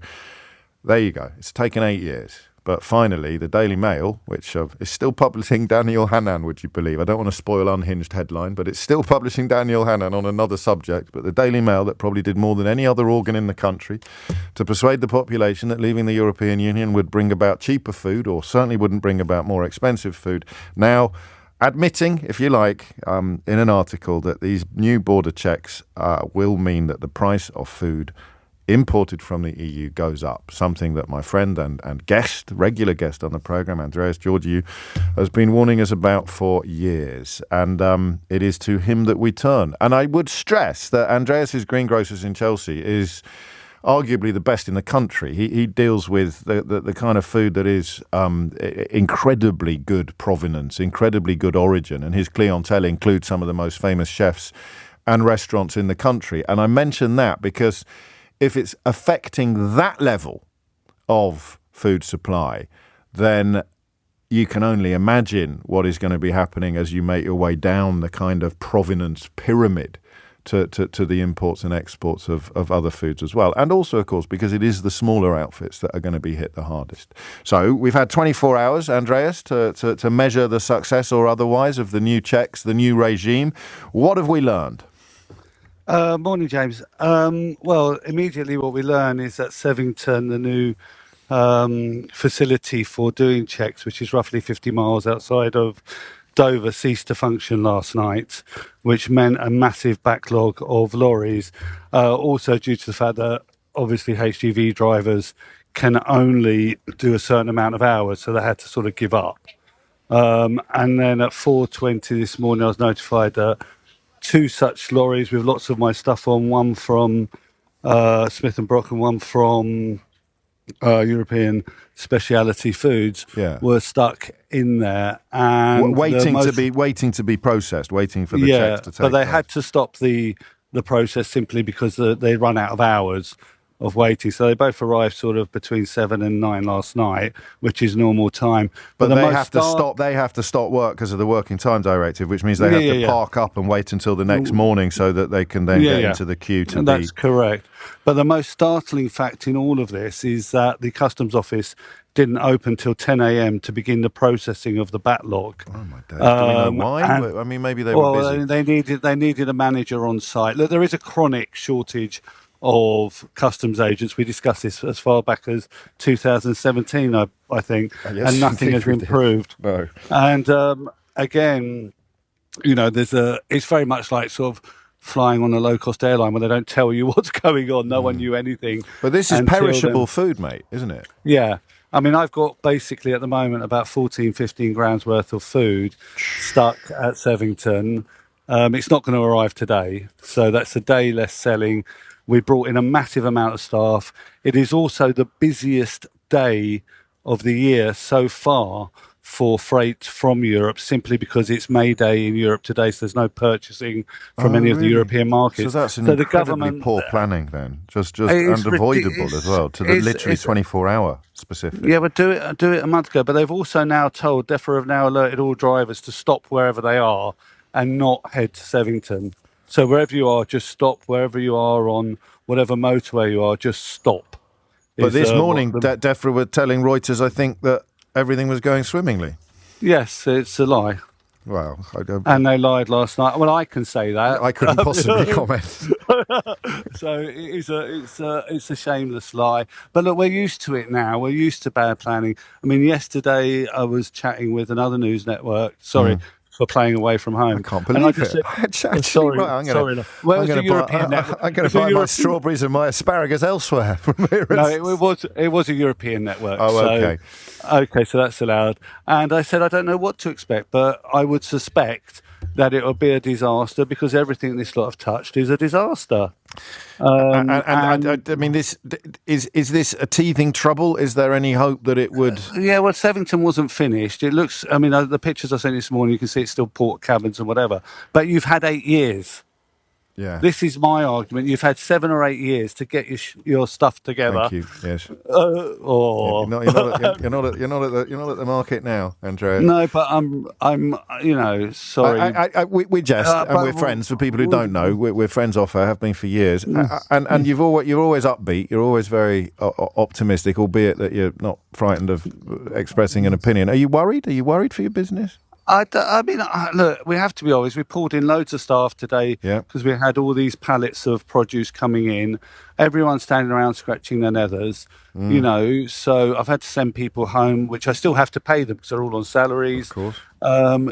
there you go. It's taken 8 years. But finally, the Daily Mail, which is still publishing Daniel Hannan, would you believe? I don't want to spoil Unhinged headline, but it's still publishing Daniel Hannan on another subject. But the Daily Mail, that probably did more than any other organ in the country to persuade the population that leaving the European Union would bring about cheaper food, or certainly wouldn't bring about more expensive food, now admitting, if you like, in an article that these new border checks will mean that the price of food imported from the EU goes up, something that my friend and regular guest on the programme, Andreas Georgiou, has been warning us about for years. And it is to him that we turn. And I would stress that Andreas's greengrocers in Chelsea is arguably the best in the country. He deals with the kind of food that is incredibly good provenance, incredibly good origin, and his clientele includes some of the most famous chefs and restaurants in the country. And I mention that because if it's affecting that level of food supply, then you can only imagine what is going to be happening as you make your way down the kind of provenance pyramid to the imports and exports of other foods as well. And also, of course, because it is the smaller outfits that are going to be hit the hardest. So we've had 24 hours, Andreas, to measure the success or otherwise of the new checks, the new regime. What have we learned? Morning, James. Well, immediately what we learn is that Sevington, the new facility for doing checks, which is roughly 50 miles outside of Dover, ceased to function last night, which meant a massive backlog of lorries. Also due to the fact that obviously HGV drivers can only do a certain amount of hours, so they had to sort of give up. And then at 4:20 this morning, I was notified that 2 such lorries with lots of my stuff on, one from Smith and Brock and one from European Speciality Foods, were stuck in there and waiting to be processed, waiting for the checks to take but they place. had to stop the process simply because they run out of hours of waiting. So they both arrived sort of between 7 and 9 last night, which is normal time. But they have to stop. They have to stop work because of the Working Time Directive, which means they have to park up and wait until the next morning so that they can then get into the queue to That's correct. But the most startling fact in all of this is that the Customs Office didn't open till 10 a.m. to begin the processing of the backlog. Oh my days! Do we know why? I mean, maybe they were busy. They needed a manager on site. Look, there is a chronic shortage of customs agents. We discussed this as far back as 2017, I think, and nothing has improved. No. And again, it's very much like sort of flying on a low-cost airline when they don't tell you what's going on. No one knew anything. But this is perishable food, mate, isn't it? Yeah. I mean, I've got basically at the moment about 14, 15 grams worth of food stuck at Sevington. It's not going to arrive today, so that's a day less selling. We brought in a massive amount of staff. It is also the busiest day of the year so far for freight from Europe, simply because it's May Day in Europe today, so there's no purchasing from any of the European markets. So that's incredibly poor planning then, just unavoidable as well, to the literally 24-hour specific. Yeah, but do it a month ago. But they've also now told, DEFRA have now alerted all drivers to stop wherever they are and not head to Sevington. So wherever you are, just stop. Wherever you are on whatever motorway you are, just stop. But this morning, DEFRA were telling Reuters, I think, that everything was going swimmingly. Yes, it's a lie. Well, and they lied last night. Well, I can say that. I couldn't possibly comment. So it's a shameless lie. But look, we're used to it now. We're used to bad planning. I mean, yesterday I was chatting with another news network. Sorry. For playing away from home. I can't believe it. Sorry. Where was the European network? I'm going to buy my strawberries and my asparagus elsewhere from here. No, it was a European network. Oh, okay. Okay, so that's allowed. And I said, I don't know what to expect, but I would suspect that it will be a disaster because everything this lot have touched is a disaster. I mean, is this a teething trouble? Is there any hope that it would? Yeah, well, Sevington wasn't finished. It looks, I mean, the pictures I sent this morning, you can see it's still port cabins and whatever. But you've had 8 years. Yeah. This is my argument. You've had 7 or 8 years to get your stuff together. Thank you. Yes. You're not at the market now, Andrea. No, but I'm sorry. We jest and we're friends. For people who don't know, we're friends off air, have been for years. And you're always upbeat. You're always very optimistic, albeit that you're not frightened of expressing an opinion. Are you worried? Are you worried for your business? I mean, look, we have to be honest. We pulled in loads of staff today because we had all these pallets of produce coming in. Everyone's standing around scratching their nethers, so I've had to send people home, which I still have to pay them because they're all on salaries. Of course.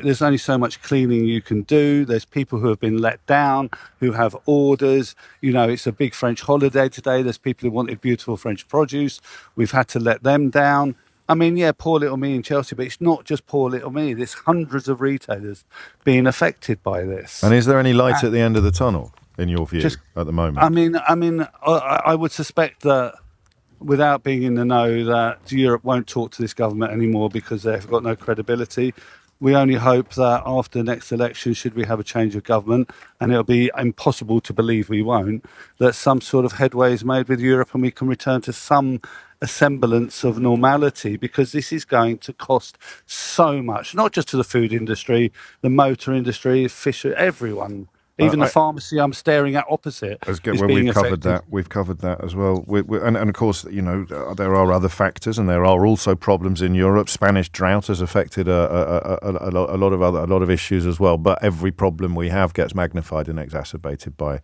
There's only so much cleaning you can do. There's people who have been let down, who have orders. It's a big French holiday today. There's people who wanted beautiful French produce. We've had to let them down. I mean, yeah, poor little me in Chelsea, but it's not just poor little me. There's hundreds of retailers being affected by this. And is there any light at the end of the tunnel, in your view, at the moment? I would suspect that, without being in the know, that Europe won't talk to this government anymore because they've got no credibility. We only hope that after the next election, should we have a change of government, and it'll be impossible to believe we won't, that some sort of headway is made with Europe and we can return to some semblance of normality, because this is going to cost so much, not just to the food industry, the motor industry, fisher, everyone. Even the pharmacy I'm staring at opposite is being affected. We've covered that as well. And of course, there are other factors, and there are also problems in Europe. Spanish drought has affected a lot of issues as well. But every problem we have gets magnified and exacerbated by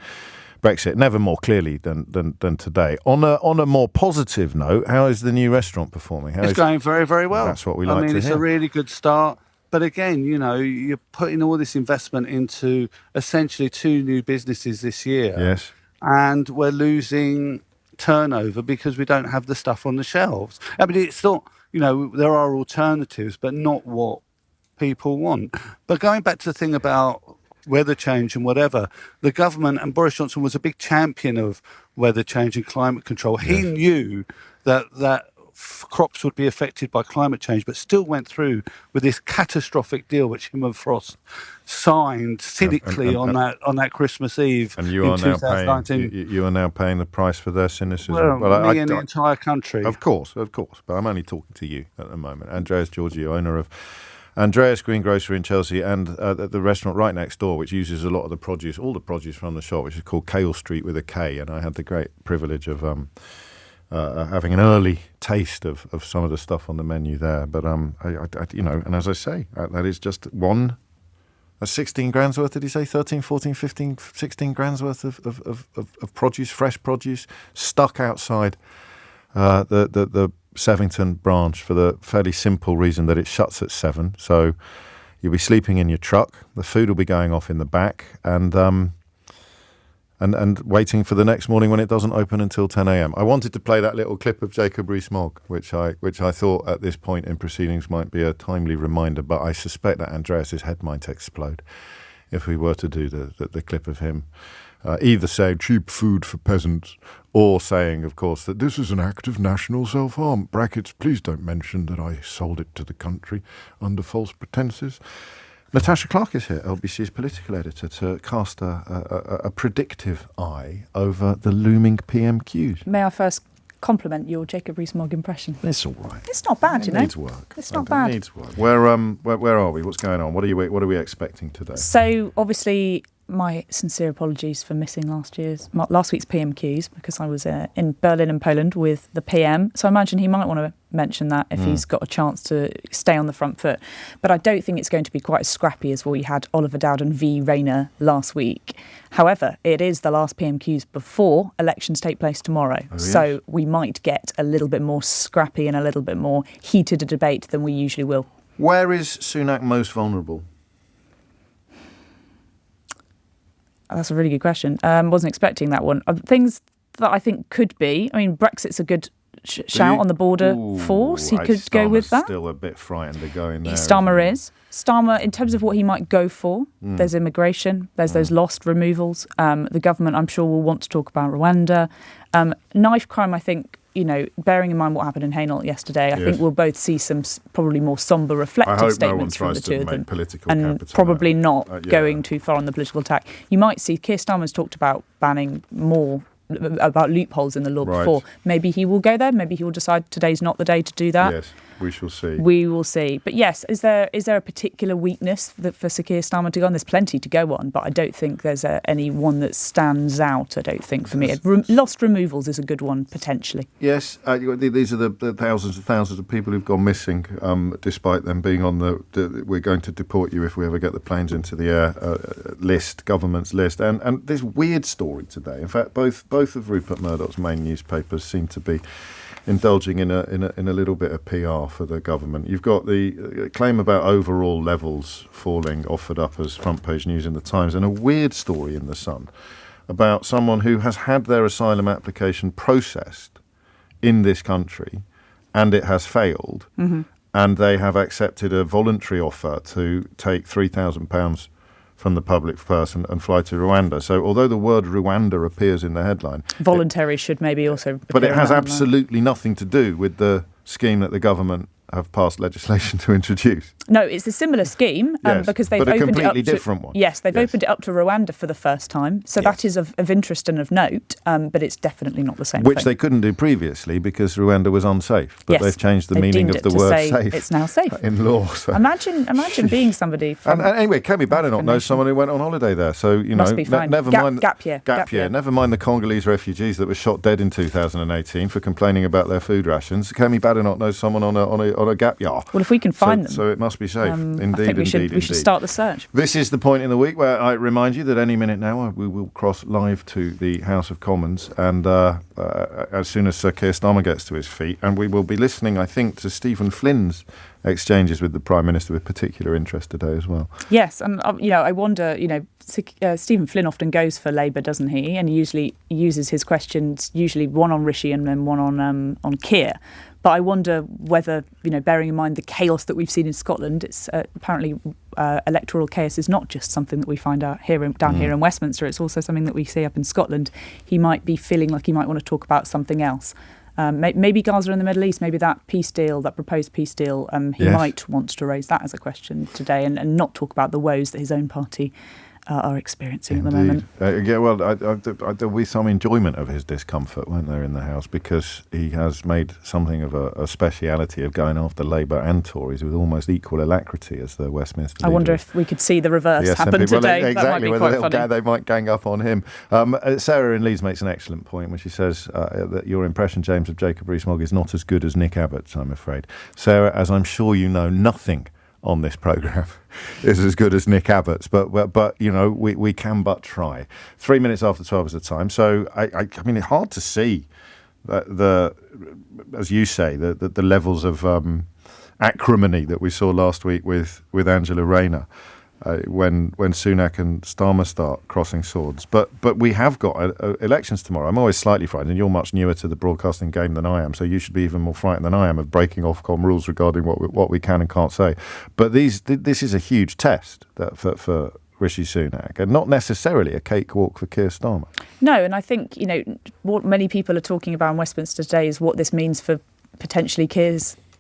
Brexit, never more clearly than today. On a more positive note, how is the new restaurant performing? It's going very, very well. That's what we like to hear. I mean, it's a really good start. But again, you're putting all this investment into essentially 2 new businesses this year. Yes. And we're losing turnover because we don't have the stuff on the shelves. I mean, it's not, there are alternatives, but not what people want. But going back to the thing about weather change and whatever, the government, and Boris Johnson was a big champion of weather change and climate control. He knew that crops would be affected by climate change, but still went through with this catastrophic deal which him and Frost signed cynically on that Christmas Eve in 2019. You are now paying the price for their cynicism. Well, me and the entire country. Of course. But I'm only talking to you at the moment. Andreas Georgiou, owner of Andreas Greengrocery in Chelsea, and the restaurant right next door, which uses a lot of the produce, all the produce from the shop, which is called Kale Street with a K. And I had the great privilege of having an early taste of some of the stuff on the menu there. But and as I say, that is just that's 16 grand's worth. Did he say 13, 14, 15, 16 grand's worth of produce, fresh produce, stuck outside the Sevington branch for the fairly simple reason that it shuts at 7. So you'll be sleeping in your truck. The food will be going off in the back, and waiting for the next morning when it doesn't open until 10 a.m. I wanted to play that little clip of Jacob Rees-Mogg, which I thought at this point in proceedings might be a timely reminder, but I suspect that Andreas's head might explode if we were to do the clip of him either saying cheap food for peasants or saying, of course, that this is an act of national self-harm. Brackets, please don't mention that I sold it to the country under false pretences. Natasha Clark is here, LBC's political editor, to cast a predictive eye over the looming PMQs. May I first compliment your Jacob Rees-Mogg impression? It's all right. It's not bad, It needs work. It's not bad. It needs work. Where are we? What's going on? What are we expecting today? So obviously, my sincere apologies for missing last week's PMQs, because I was in Berlin and Poland with the PM. So I imagine he might want to mention that if he's got a chance to stay on the front foot. But I don't think it's going to be quite as scrappy as what we had Oliver Dowden v Rayner last week. However, it is the last PMQs before elections take place tomorrow. Oh, yes. So we might get a little bit more scrappy and a little bit more heated a debate than we usually will. Where is Sunak most vulnerable? That's a really good question. Wasn't expecting that one. Things that I think could be, Brexit's a good shout on the border force. He could go with that. Still a bit frightened to go in there. Starmer is. Starmer, in terms of what he might go for, there's immigration, there's those lost removals. The government, I'm sure, will want to talk about Rwanda. Knife crime, I think, bearing in mind what happened in Hainault yesterday, I think we'll both see some probably more sombre, reflective statements from the two of them. And probably not going too far on the political attack. You might see Keir Starmer's talked about banning more, about loopholes in the law before. Maybe he will go there. Maybe he will decide today's not the day to do that. Yes, we shall see. We will see. But yes, is there a particular weakness for Sir Keir Starmer to go on? There's plenty to go on, but I don't think there's any one that stands out, I don't think, for me. Lost removals is a good one, potentially. Yes, these are the thousands and thousands of people who've gone missing, despite them being on the we're going to deport you if we ever get the planes into the air government's list. And this weird story today. In fact, both of Rupert Murdoch's main newspapers seem to be indulging in a little bit of PR for the government. You've got the claim about overall levels falling offered up as front page news in the Times, and a weird story in the Sun about someone who has had their asylum application processed in this country and it has failed, and they have accepted a voluntary offer to take £3,000 from the public person and fly to Rwanda. So although the word Rwanda appears in the headline... Voluntary should maybe also... But it has absolutely nothing to do with the scheme that the government have passed legislation to introduce. No, it's a similar scheme because they've opened it up to... But a completely different one. Yes, they've opened it up to Rwanda for the first time. So that is of interest and of note, but it's definitely not the same Which thing. they couldn't do previously because Rwanda was unsafe. But they've changed the meaning of the word safe. It's now safe. In law. So. Imagine being somebody from... And anyway, Kemi Badenoch knows someone who went on holiday there. So, Must be fine. Never mind... Gap year. Never mind the Congolese refugees that were shot dead in 2018 for complaining about their food rations. Kemi Badenoch knows someone on on a gap year. Well, if we can find them. So it must be safe. Indeed, I think we should start the search. This is the point in the week where I remind you that any minute now we will cross live to the House of Commons, and as soon as Sir Keir Starmer gets to his feet, and we will be listening, I think, to Stephen Flynn's exchanges with the Prime Minister with particular interest today as well. Yes, and I wonder, Stephen Flynn often goes for Labour, doesn't he? And he usually uses his questions, usually one on Rishi and then one on Keir. But I wonder whether, bearing in mind the chaos that we've seen in Scotland, it's apparently electoral chaos is not just something that we find out down here in Westminster. It's also something that we see up in Scotland. He might be feeling like he might want to talk about something else. Maybe Gaza and the Middle East, maybe that peace deal, that proposed peace deal, he might want to raise that as a question today and not talk about the woes that his own party are experiencing at the moment. There'll be some enjoyment of his discomfort, won't there, in the House, because he has made something of a speciality of going after Labour and Tories with almost equal alacrity as the Westminster leader. I wonder if we could see the reverse happen today. Exactly, that might be quite funny. They might gang up on him. Sarah in Leeds makes an excellent point when she says that your impression, James, of Jacob Rees-Mogg is not as good as Nick Abbott's, I'm afraid. Sarah, as I'm sure you know, nothing on this programme is as good as Nick Abbott's, but we can but try. 3 minutes after 12 is the time, so I mean it's hard to see as you say, the levels of acrimony that we saw last week with Angela Rayner when Sunak and Starmer start crossing swords. But we have got elections tomorrow. I'm always slightly frightened, and you're much newer to the broadcasting game than I am, so you should be even more frightened than I am of breaking Ofcom rules regarding what we can and can't say. But this is a huge test for Rishi Sunak, and not necessarily a cakewalk for Keir Starmer. No, and I think what many people are talking about in Westminster today is what this means for potentially Keir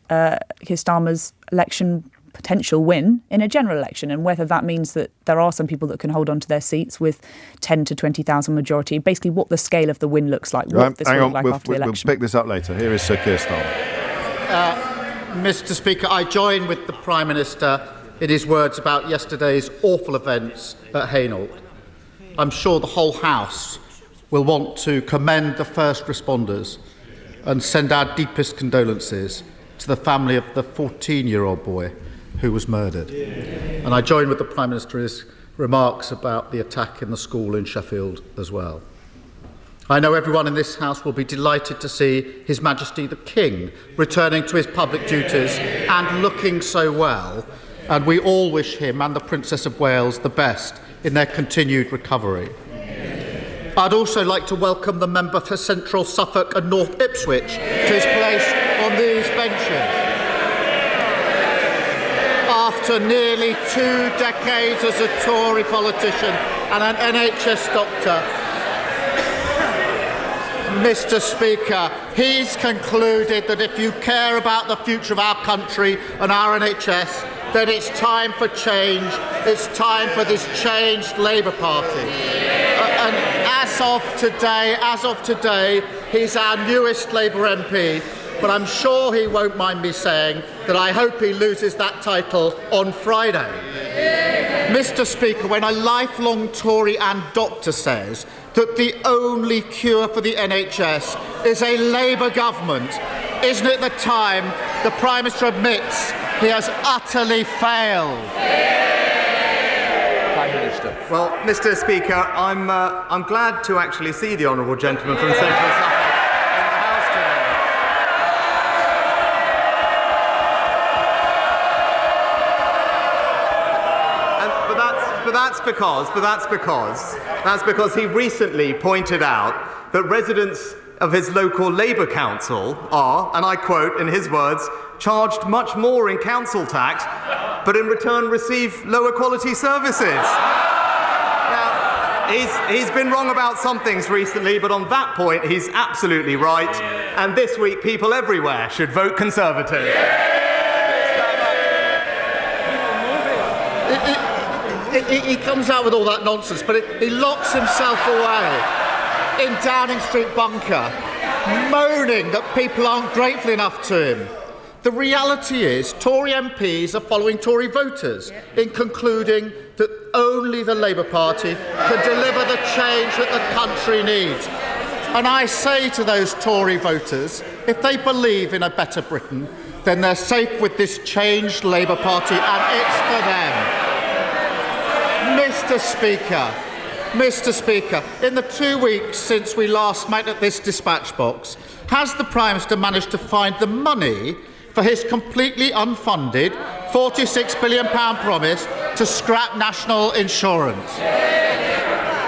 Starmer's election potential win in a general election, and whether that means that there are some people that can hold on to their seats with 10 to 20,000 majority, basically what the scale of the win looks like, what this will look like after the election. We'll pick this up later. Here is Sir Keir Starmer. Mr. Speaker, I join with the Prime Minister in his words about yesterday's awful events at Hainault. I'm sure the whole House will want to commend the first responders and send our deepest condolences to the family of the 14-year-old boy who was murdered. And I join with the Prime Minister's remarks about the attack in the school in Sheffield as well. I know everyone in this House will be delighted to see His Majesty the King returning to his public duties and looking so well, and we all wish him and the Princess of Wales the best in their continued recovery. I'd also like to welcome the member for Central Suffolk and North Ipswich to his place on these benches. After nearly 2 decades as a Tory politician and an NHS doctor, Mr. Speaker, he's concluded that if you care about the future of our country and our NHS, then it's time for change. It's time for this changed Labour Party. And as of today, he's our newest Labour MP. But I'm sure he won't mind me saying that I hope he loses that title on Friday. Mr. Speaker, when a lifelong Tory and doctor says that the only cure for the NHS is a Labour government, isn't it the time the Prime Minister admits he has utterly failed? Prime Minister. Well, Mr. Speaker, I'm glad to actually see the honourable gentleman from Central Suffolk. That's because he recently pointed out that residents of his local Labour council are, and I quote in his words, charged much more in council tax, but in return receive lower quality services. Now, he's been wrong about some things recently, but on that point, he's absolutely right. And this week, people everywhere should vote Conservative. He comes out with all that nonsense, but he locks himself away in Downing Street bunker, moaning that people aren't grateful enough to him. The reality is Tory MPs are following Tory voters in concluding that only the Labour Party can deliver the change that the country needs. And I say to those Tory voters, if they believe in a better Britain, then they're safe with this changed Labour Party, and it's for them. Mr. Speaker, in the 2 weeks since we last met at this dispatch box, has the Prime Minister managed to find the money for his completely unfunded £46 billion promise to scrap national insurance?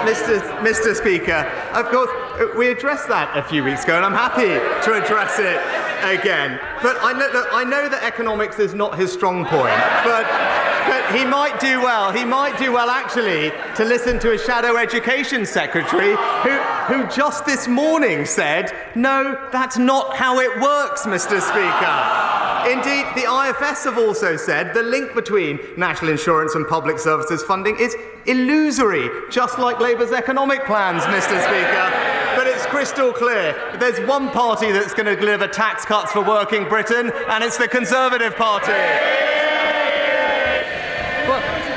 Mr. Speaker, of course, we addressed that a few weeks ago, and I'm happy to address it again. But I know that economics is not his strong point, but he might do well. He might do well, actually, to listen to a shadow education secretary who just this morning said, no, that's not how it works, Mr. Speaker. Indeed, the IFS have also said the link between national insurance and public services funding is illusory, just like Labour's economic plans, Mr. Speaker. But it's crystal clear. There's one party that's going to deliver tax cuts for working Britain, and it's the Conservative Party.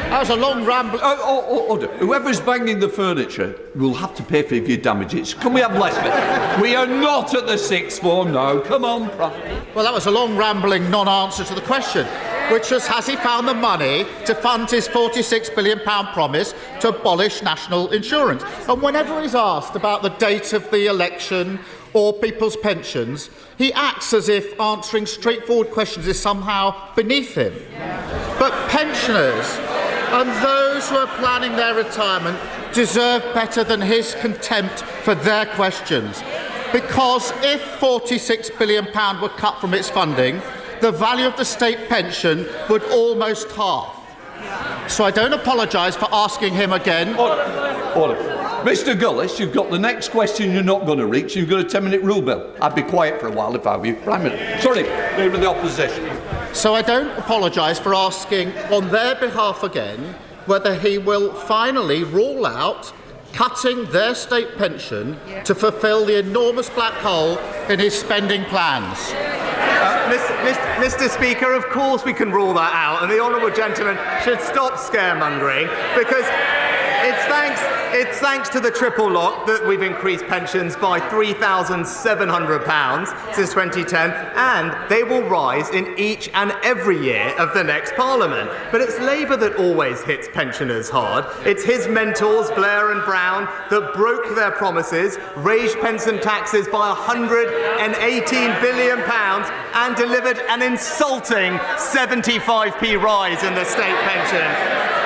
That was a long ramble. Order. Whoever's banging the furniture will have to pay for your damages. Can we have less of it? We are not at the sixth form now. Come on, Well, that was a long rambling non-answer to the question, which was, has he found the money to fund his £46 billion promise to abolish national insurance? And whenever he's asked about the date of the election or people's pensions, he acts as if answering straightforward questions is somehow beneath him. But pensioners and those who are planning their retirement deserve better than his contempt for their questions. Because if £46 billion were cut from its funding, the value of the state pension would almost halve. So I don't apologise for asking him again. Order. Mr. Gullis, you've got the next question you're not going to reach. You've got a 10-minute rule bill. I'd be quiet for a while if I were you. Prime Minister. Sorry, Leader of the Opposition. So I don't apologise for asking on their behalf again whether he will finally rule out cutting their state pension to fulfil the enormous black hole in his spending plans. Mr. Speaker, of course we can rule that out, and the honourable gentleman should stop scaremongering, because it's thanks to the triple lock that we've increased pensions by £3,700 since 2010, and they will rise in each and every year of the next Parliament. But it's Labour that always hits pensioners hard. It's his mentors, Blair and Brown, that broke their promises, raised pension taxes by £118 billion and delivered an insulting 75p rise in the state pension.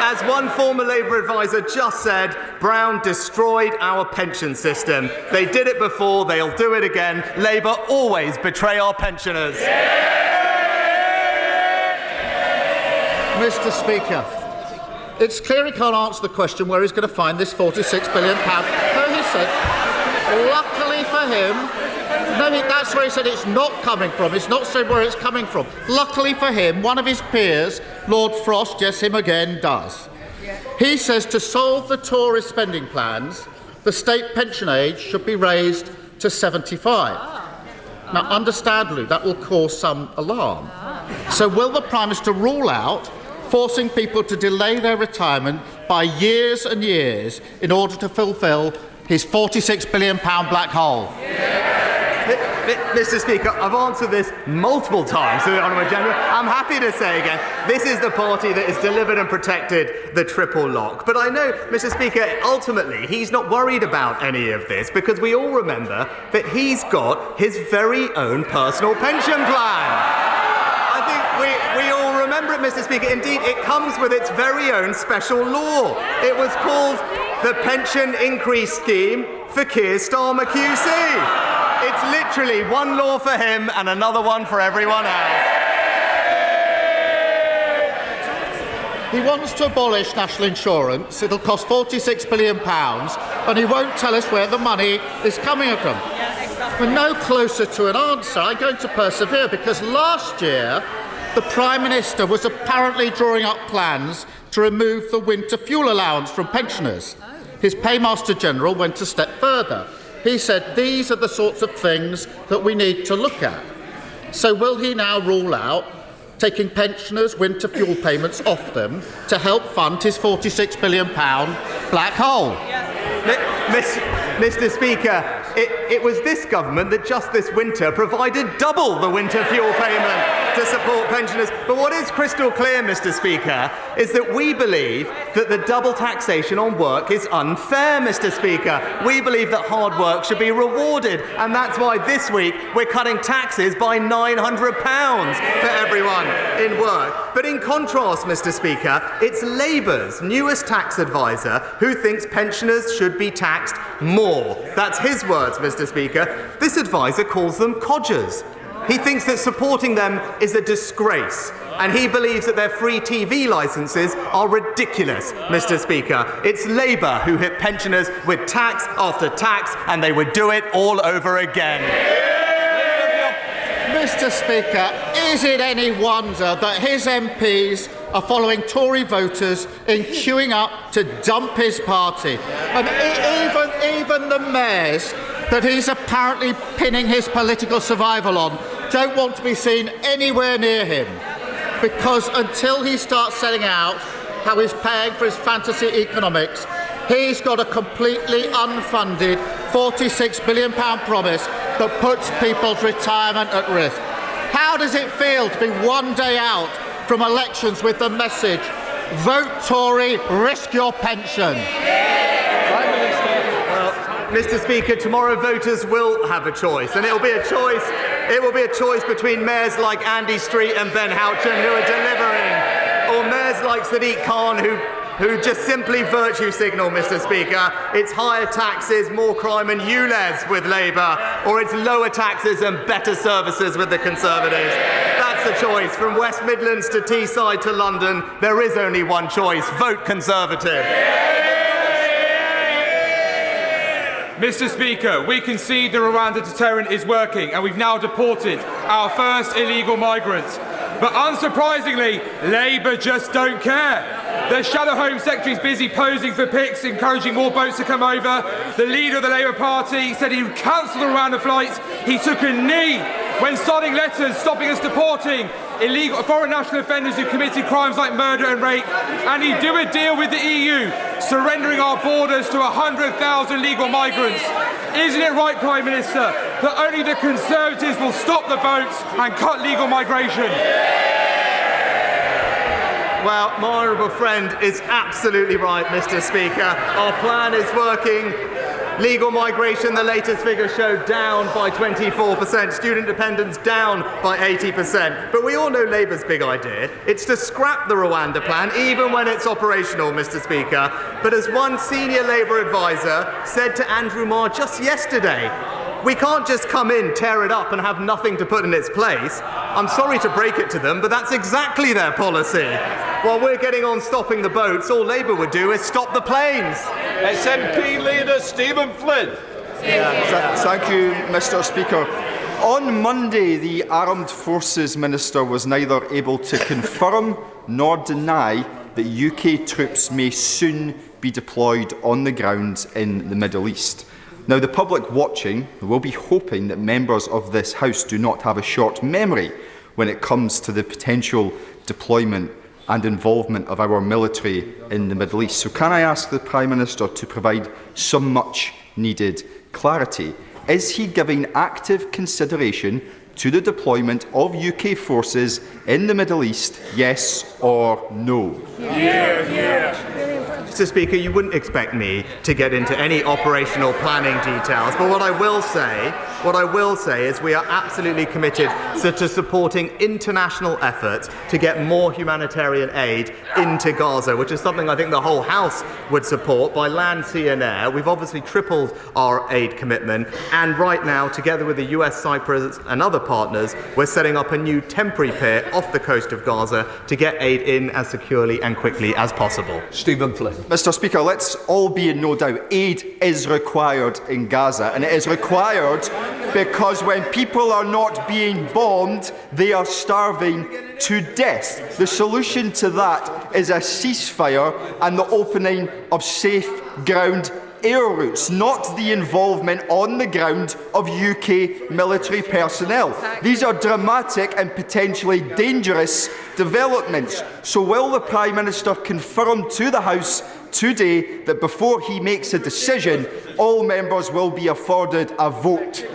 As one former Labour advisor just said, Brown destroyed our pension system. They did it before, they'll do it again. Labour always betray our pensioners. Mr. Speaker, it's clear he can't answer the question where he's going to find this £46 billion. No, he said, luckily for him, that's where he said it's not coming from. It's not said where it's coming from. Luckily for him, one of his peers, Lord Frost, yes, him again, does. He says to solve the Tory spending plans, the state pension age should be raised to 75. Now, understandably, that will cause some alarm. So will the Prime Minister rule out forcing people to delay their retirement by years and years in order to fulfil his £46 billion black hole? Mr. Speaker, I've answered this multiple times to the Honourable Gentleman. I'm happy to say again, this is the party that has delivered and protected the triple lock. But I know, Mr. Speaker, ultimately he's not worried about any of this, because we all remember that he's got his very own personal pension plan. I think we all remember it, Mr. Speaker. Indeed, it comes with its very own special law. It was called the Pension Increase Scheme for Keir Starmer QC. It's literally one law for him and another one for everyone else. He wants to abolish national insurance. It'll cost £46 billion, and he won't tell us where the money is coming from. We're no closer to an answer. I'm going to persevere, because last year the Prime Minister was apparently drawing up plans to remove the winter fuel allowance from pensioners. His Paymaster General went a step further. He said these are the sorts of things that we need to look at. So will he now rule out taking pensioners' winter fuel payments off them to help fund his £46 billion black hole? Mr. Speaker, it was this government that just this winter provided double the winter fuel payment to support pensioners. But what is crystal clear, Mr. Speaker, is that we believe that the double taxation on work is unfair, Mr. Speaker. We believe that hard work should be rewarded, and that's why this week we're cutting taxes by £900 for everyone in work. But in contrast, Mr. Speaker, it's Labour's newest tax advisor who thinks pensioners should be taxed more. That's his words, Mr. Speaker. This advisor calls them codgers. He thinks that supporting them is a disgrace, and he believes that their free TV licences are ridiculous, Mr. Speaker. It's Labour who hit pensioners with tax after tax, and they would do it all over again. Mr. Speaker, is it any wonder that his MPs are following Tory voters in queuing up to dump his party? And even the mayors that he's apparently pinning his political survival on don't want to be seen anywhere near him, because until he starts setting out how he's paying for his fantasy economics, he's got a completely unfunded £46 billion promise that puts people's retirement at risk. How does it feel to be one day out from elections with the message, vote Tory, risk your pension? Mr. Speaker, tomorrow voters will have a choice, and it will be a choice between mayors like Andy Street and Ben Houchen who are delivering, or mayors like Sadiq Khan who just simply virtue signal, Mr. Speaker. It's higher taxes, more crime and ULEZ with Labour, or it's lower taxes and better services with the Conservatives. That's the choice. From West Midlands to Teesside to London, there is only one choice. Vote Conservative. Mr. Speaker, we concede the Rwanda deterrent is working, and we've now deported our first illegal migrants. But unsurprisingly, Labour just don't care. The Shadow Home Secretary is busy posing for pics, encouraging more boats to come over. The leader of the Labour Party said he would cancel the Rwanda flights. He took a knee when signing letters stopping us deporting illegal foreign national offenders who committed crimes like murder and rape. And he'd do a deal with the EU, surrendering our borders to 100,000 legal migrants. Isn't it right, Prime Minister, that only the Conservatives will stop the boats and cut legal migration? Well, my honourable friend is absolutely right, Mr. Speaker. Our plan is working. Legal migration, the latest figures show, down by 24%. Student dependence down by 80%. But we all know Labour's big idea. It's to scrap the Rwanda plan, even when it's operational, Mr. Speaker. But as one senior Labour advisor said to Andrew Marr just yesterday, we can't just come in, tear it up and have nothing to put in its place. I'm sorry to break it to them, but that's exactly their policy. While we're getting on stopping the boats, all Labour would do is stop the planes. SNP leader Stephen Flynn. Thank you, Mr. Speaker. On Monday, the Armed Forces Minister was neither able to confirm nor deny that UK troops may soon be deployed on the ground in the Middle East. Now, the public watching will be hoping that members of this House do not have a short memory when it comes to the potential deployment and involvement of our military in the Middle East. So can I ask the Prime Minister to provide some much needed clarity? Is he giving active consideration to the deployment of UK forces in the Middle East, yes or no? Mr. Speaker, you wouldn't expect me to get into any operational planning details, but what I will say is we are absolutely committed to supporting international efforts to get more humanitarian aid into Gaza, which is something I think the whole House would support by land, sea and air. We've obviously tripled our aid commitment, and right now, together with the US, Cyprus and other partners, we're setting up a new temporary pier off the coast of Gaza to get aid in as securely and quickly as possible. Stephen Flynn. Mr. Speaker, let's all be in no doubt. Aid is required in Gaza, and it is required because when people are not being bombed, they are starving to death. The solution to that is a ceasefire and the opening of safe ground air routes, not the involvement on the ground of UK military personnel. These are dramatic and potentially dangerous developments. So will the Prime Minister confirm to the House today that before he makes a decision, all members will be afforded a vote.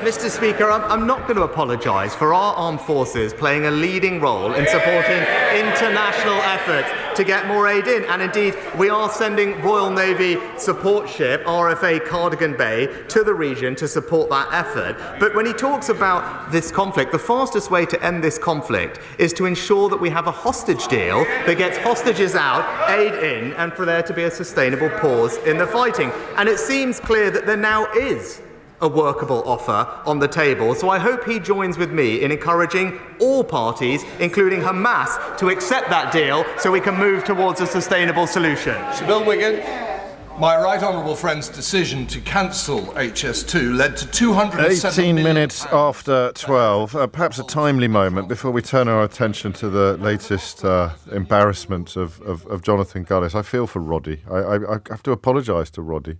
Mr. Speaker, I'm not going to apologise for our armed forces playing a leading role in supporting international efforts to get more aid in. And indeed, we are sending Royal Navy support ship RFA Cardigan Bay to the region to support that effort. But when he talks about this conflict, the fastest way to end this conflict is to ensure that we have a hostage deal that gets hostages out, aid in, and for there to be a sustainable pause in the fighting. And it seems clear that there now is a workable offer on the table. So I hope he joins with me in encouraging all parties, including Hamas, to accept that deal so we can move towards a sustainable solution. Sir Bill Wigan, my right honourable friend's decision to cancel HS2 led to 207 18 minutes after 12, perhaps a timely moment before we turn our attention to the latest embarrassment of Jonathan Gullis. I feel for Roddy. I have to apologise to Roddy,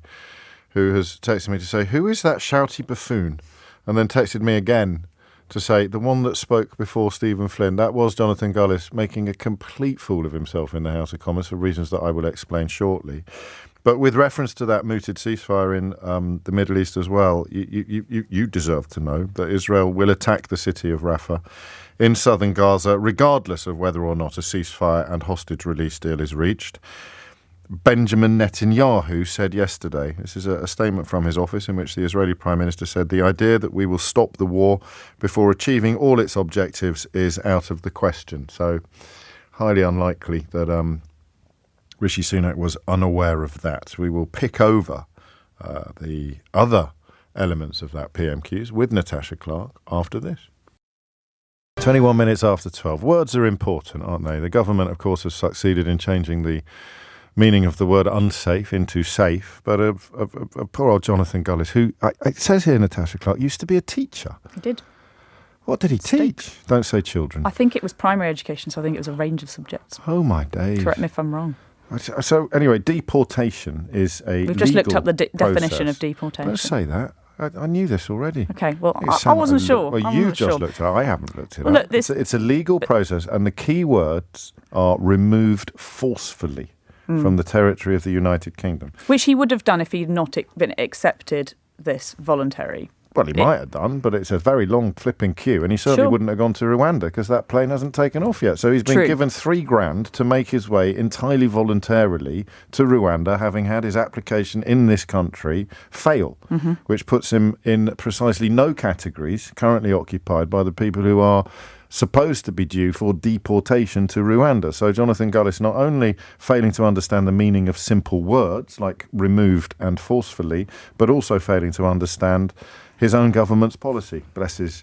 who has texted me to say, who is that shouty buffoon? And then texted me again to say, the one that spoke before Stephen Flynn, that was Jonathan Gullis making a complete fool of himself in the House of Commons for reasons that I will explain shortly. But with reference to that mooted ceasefire in the Middle East as well, you deserve to know that Israel will attack the city of Rafah in southern Gaza, regardless of whether or not a ceasefire and hostage release deal is reached. Benjamin Netanyahu said yesterday, this is a statement from his office in which the Israeli Prime Minister said, the idea that we will stop the war before achieving all its objectives is out of the question. So highly unlikely that Rishi Sunak was unaware of that. We will pick over the other elements of that PMQs with Natasha Clark after this. 21 minutes after 12. Words are important, aren't they? The government, of course, has succeeded in changing the meaning of the word unsafe into safe, but of poor old Jonathan Gullis, who, it says here, Natasha Clark, used to be a teacher. He did. What did he teach? Don't say children. I think it was primary education, so I think it was a range of subjects. Oh, my days. Correct me if I'm wrong. So, anyway, deportation is a legal We've just looked up the definition process. of deportation. Don't say that. I knew this already. Okay, well, I wasn't sure. Well, you just looked it up. I haven't looked it well, up. Look, it's a legal process, and the key words are removed forcefully from the territory of the United Kingdom. Which he would have done if he'd not been accepted this voluntary. Well, he might have done, but it's a very long flipping queue, and he certainly wouldn't have gone to Rwanda because that plane hasn't taken off yet. So he's been given $3,000 to make his way entirely voluntarily to Rwanda, having had his application in this country fail, which puts him in precisely no categories currently occupied by the people who are supposed to be due for deportation to Rwanda. So Jonathan Gullis not only failing to understand the meaning of simple words like removed and forcefully, but also failing to understand his own government's policy. Bless his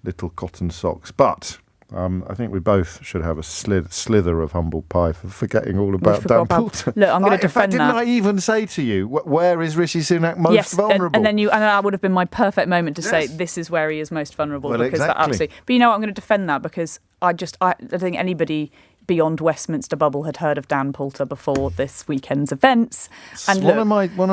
little cotton socks. But I think we both should have a slither of humble pie for forgetting all about Dan Poulter. Look, I'm going to defend that. Didn't I even say to you, where is Rishi Sunak most vulnerable? And then that would have been my perfect moment to say this is where he is most vulnerable. Well, because exactly. That absolutely. But you know what, I'm going to defend that because I don't think anybody beyond Westminster bubble had heard of Dan Poulter before this weekend's events. And one of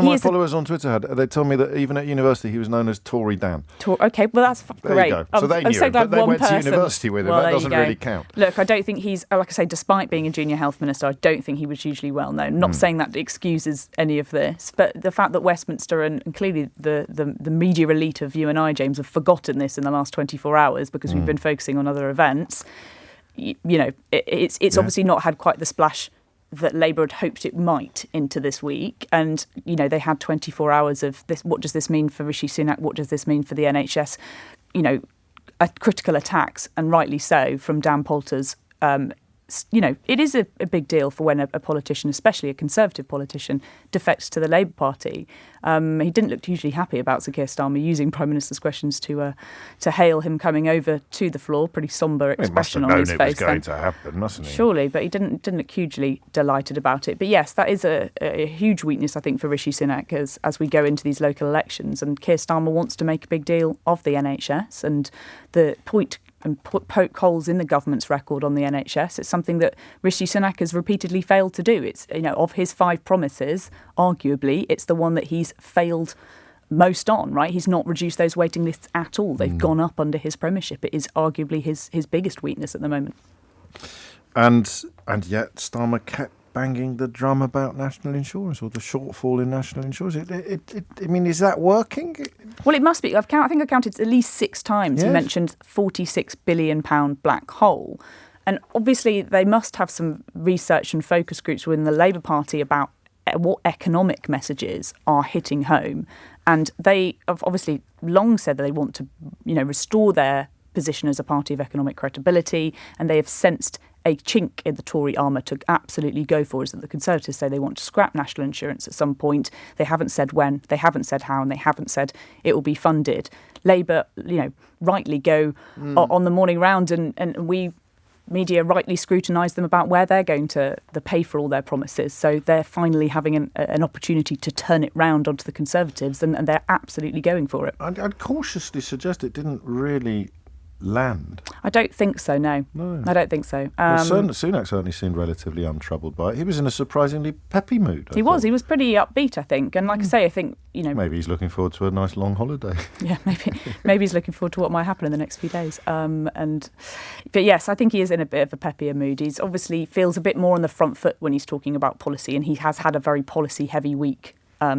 my followers on Twitter they told me that even at university he was known as Tory Dan. Okay, well that's great. There you go. So they knew so him, but they went to university with him. Well, that doesn't really count. Look, I don't think he's, like I say, despite being a junior health minister, I don't think he was hugely well known. Not saying that excuses any of this, but the fact that Westminster and clearly the media elite of you and I, James, have forgotten this in the last 24 hours because we've been focusing on other events. You know, it's obviously not had quite the splash that Labour had hoped it might into this week. And, you know, they had 24 hours of this. What does this mean for Rishi Sunak? What does this mean for the NHS? You know, critical attacks, and rightly so, from Dan Poulter's. You know, it is a big deal for when a politician, especially a Conservative politician, defects to the Labour Party. He didn't look hugely happy about Sir Keir Starmer using Prime Minister's questions to hail him coming over to the floor. Pretty sombre expression on his face. He must have known it was going to happen, mustn't he? Surely, but he didn't look hugely delighted about it. But yes, that is a huge weakness, I think, for Rishi Sunak as we go into these local elections. And Keir Starmer wants to make a big deal of the NHS and the point and poke holes in the government's record on the NHS. It's something that Rishi Sunak has repeatedly failed to do. It's, you know, of his 5 promises, arguably, it's the one that he's failed most on, right? He's not reduced those waiting lists at all. They've gone up under his premiership. It is arguably his biggest weakness at the moment. And yet Starmer kept banging the drum about national insurance or the shortfall in national insurance. I mean, is that working? Well, it must be. I think I counted at least 6 times. He mentioned £46 billion black hole. And obviously they must have some research and focus groups within the Labour Party about what economic messages are hitting home. And they have obviously long said that they want to, restore their position as a party of economic credibility, and they have sensed a chink in the Tory armour to absolutely go for is that the Conservatives say they want to scrap national insurance at some point. They haven't said when, they haven't said how, and they haven't said it will be funded. Labour, rightly go on the morning round, and we media rightly scrutinise them about where they're going to pay for all their promises. So they're finally having an opportunity to turn it round onto the Conservatives, and they're absolutely going for it. I'd cautiously suggest it didn't really land. I don't think so, no. I don't think so. Sunak certainly seemed relatively untroubled by it. He was in a surprisingly peppy mood. He was pretty upbeat, I think. And like I say, I think, maybe he's looking forward to a nice long holiday. Yeah, maybe he's looking forward to what might happen in the next few days. But yes, I think he is in a bit of a peppier mood. He's obviously feels a bit more on the front foot when he's talking about policy, and he has had a very policy-heavy week.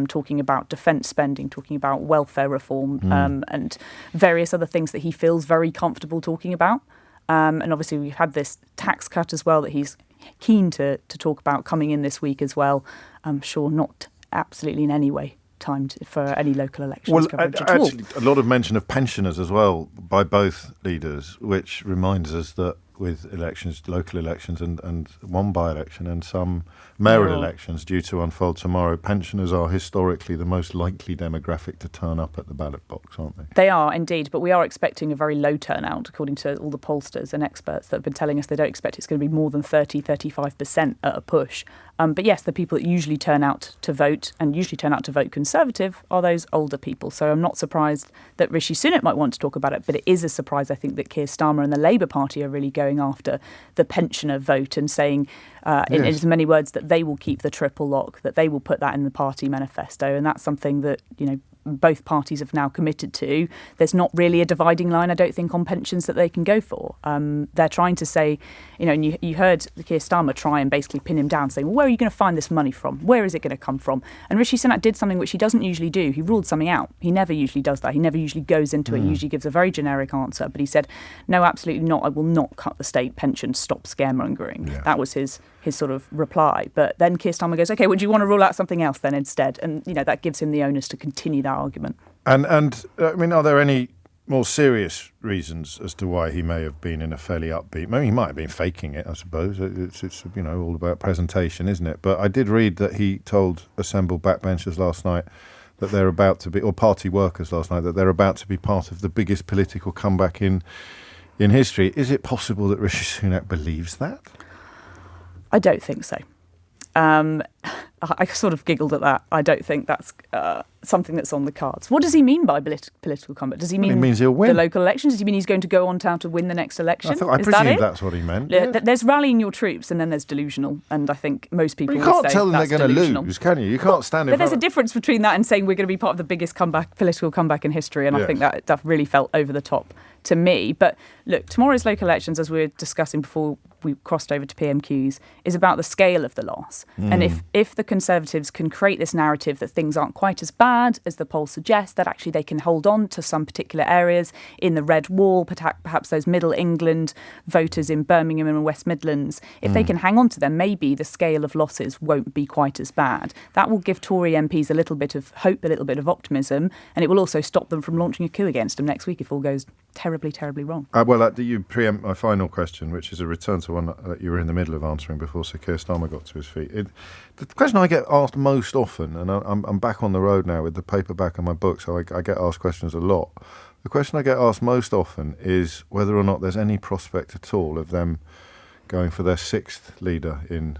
Talking about defence spending, talking about welfare reform, and various other things that he feels very comfortable talking about. And obviously we've had this tax cut as well that he's keen to talk about coming in this week as well. I'm sure not absolutely in any way timed for any local elections coverage at all. Actually, a lot of mention of pensioners as well by both leaders, which reminds us that with elections, local elections and one by-election and some mayoral elections due to unfold tomorrow, pensioners are historically the most likely demographic to turn up at the ballot box, aren't they? They are indeed, but we are expecting a very low turnout, according to all the pollsters and experts that have been telling us they don't expect it's going to be more than 35% at a push. But yes, the people that usually turn out to vote and usually turn out to vote Conservative are those older people. So I'm not surprised that Rishi Sunak might want to talk about it, but it is a surprise, I think, that Keir Starmer and the Labour Party are really going after the pensioner vote and saying, in as many words, that they will keep the triple lock, that they will put that in the party manifesto. And that's something that, both parties have now committed to. There's not really a dividing line, I don't think, on pensions that they can go for. They're trying to say, and you heard Keir Starmer try and basically pin him down, saying, well, where are you going to find this money from? Where is it going to come from? And Rishi Sunak did something which he doesn't usually do. He ruled something out. He never usually does that. He never usually goes into it. He usually gives a very generic answer. But he said, no, absolutely not. I will not cut the state pension. Stop scaremongering. Yeah. That was his sort of reply. But then Keir Starmer goes, OK, would you want to rule out something else then instead? And, that gives him the onus to continue that argument. And I mean, are there any more serious reasons as to why he may have been in a fairly upbeat? Maybe he might have been faking it, I suppose. It's all about presentation, isn't it? But I did read that he told assembled backbenchers last night that they're about to be, or party workers last night, that they're about to be part of the biggest political comeback in history. Is it possible that Rishi Sunak believes that? I don't think so. I sort of giggled at that. I don't think that's something that's on the cards. What does he mean by political comeback? Does he mean he means he'll win the local elections? Does he mean he's going to go on to win the next election? I presume that's what he meant. Yeah. There's rallying your troops, and then there's delusional. And I think most people you can't say tell them that's they're going to delusional. lose, can you? You can't stand it. But there's a difference between that and saying we're going to be part of the biggest political comeback in history. And I think that really felt over the top to me. But look, tomorrow's local elections, as we were discussing before we crossed over to PMQs, is about the scale of the loss. And if the Conservatives can create this narrative that things aren't quite as bad as the polls suggest, that actually they can hold on to some particular areas in the Red Wall, perhaps those Middle England voters in Birmingham and West Midlands, if they can hang on to them, maybe the scale of losses won't be quite as bad. That will give Tory MPs a little bit of hope, a little bit of optimism, and it will also stop them from launching a coup against them next week if all goes terribly, terribly wrong. You preempt my final question, which is a return to one that you were in the middle of answering before Sir Keir Starmer got to his feet. The question I get asked most often, and I'm back on the road now with the paperback of my book, so I get asked questions a lot. The question I get asked most often is whether or not there's any prospect at all of them going for their 6th leader in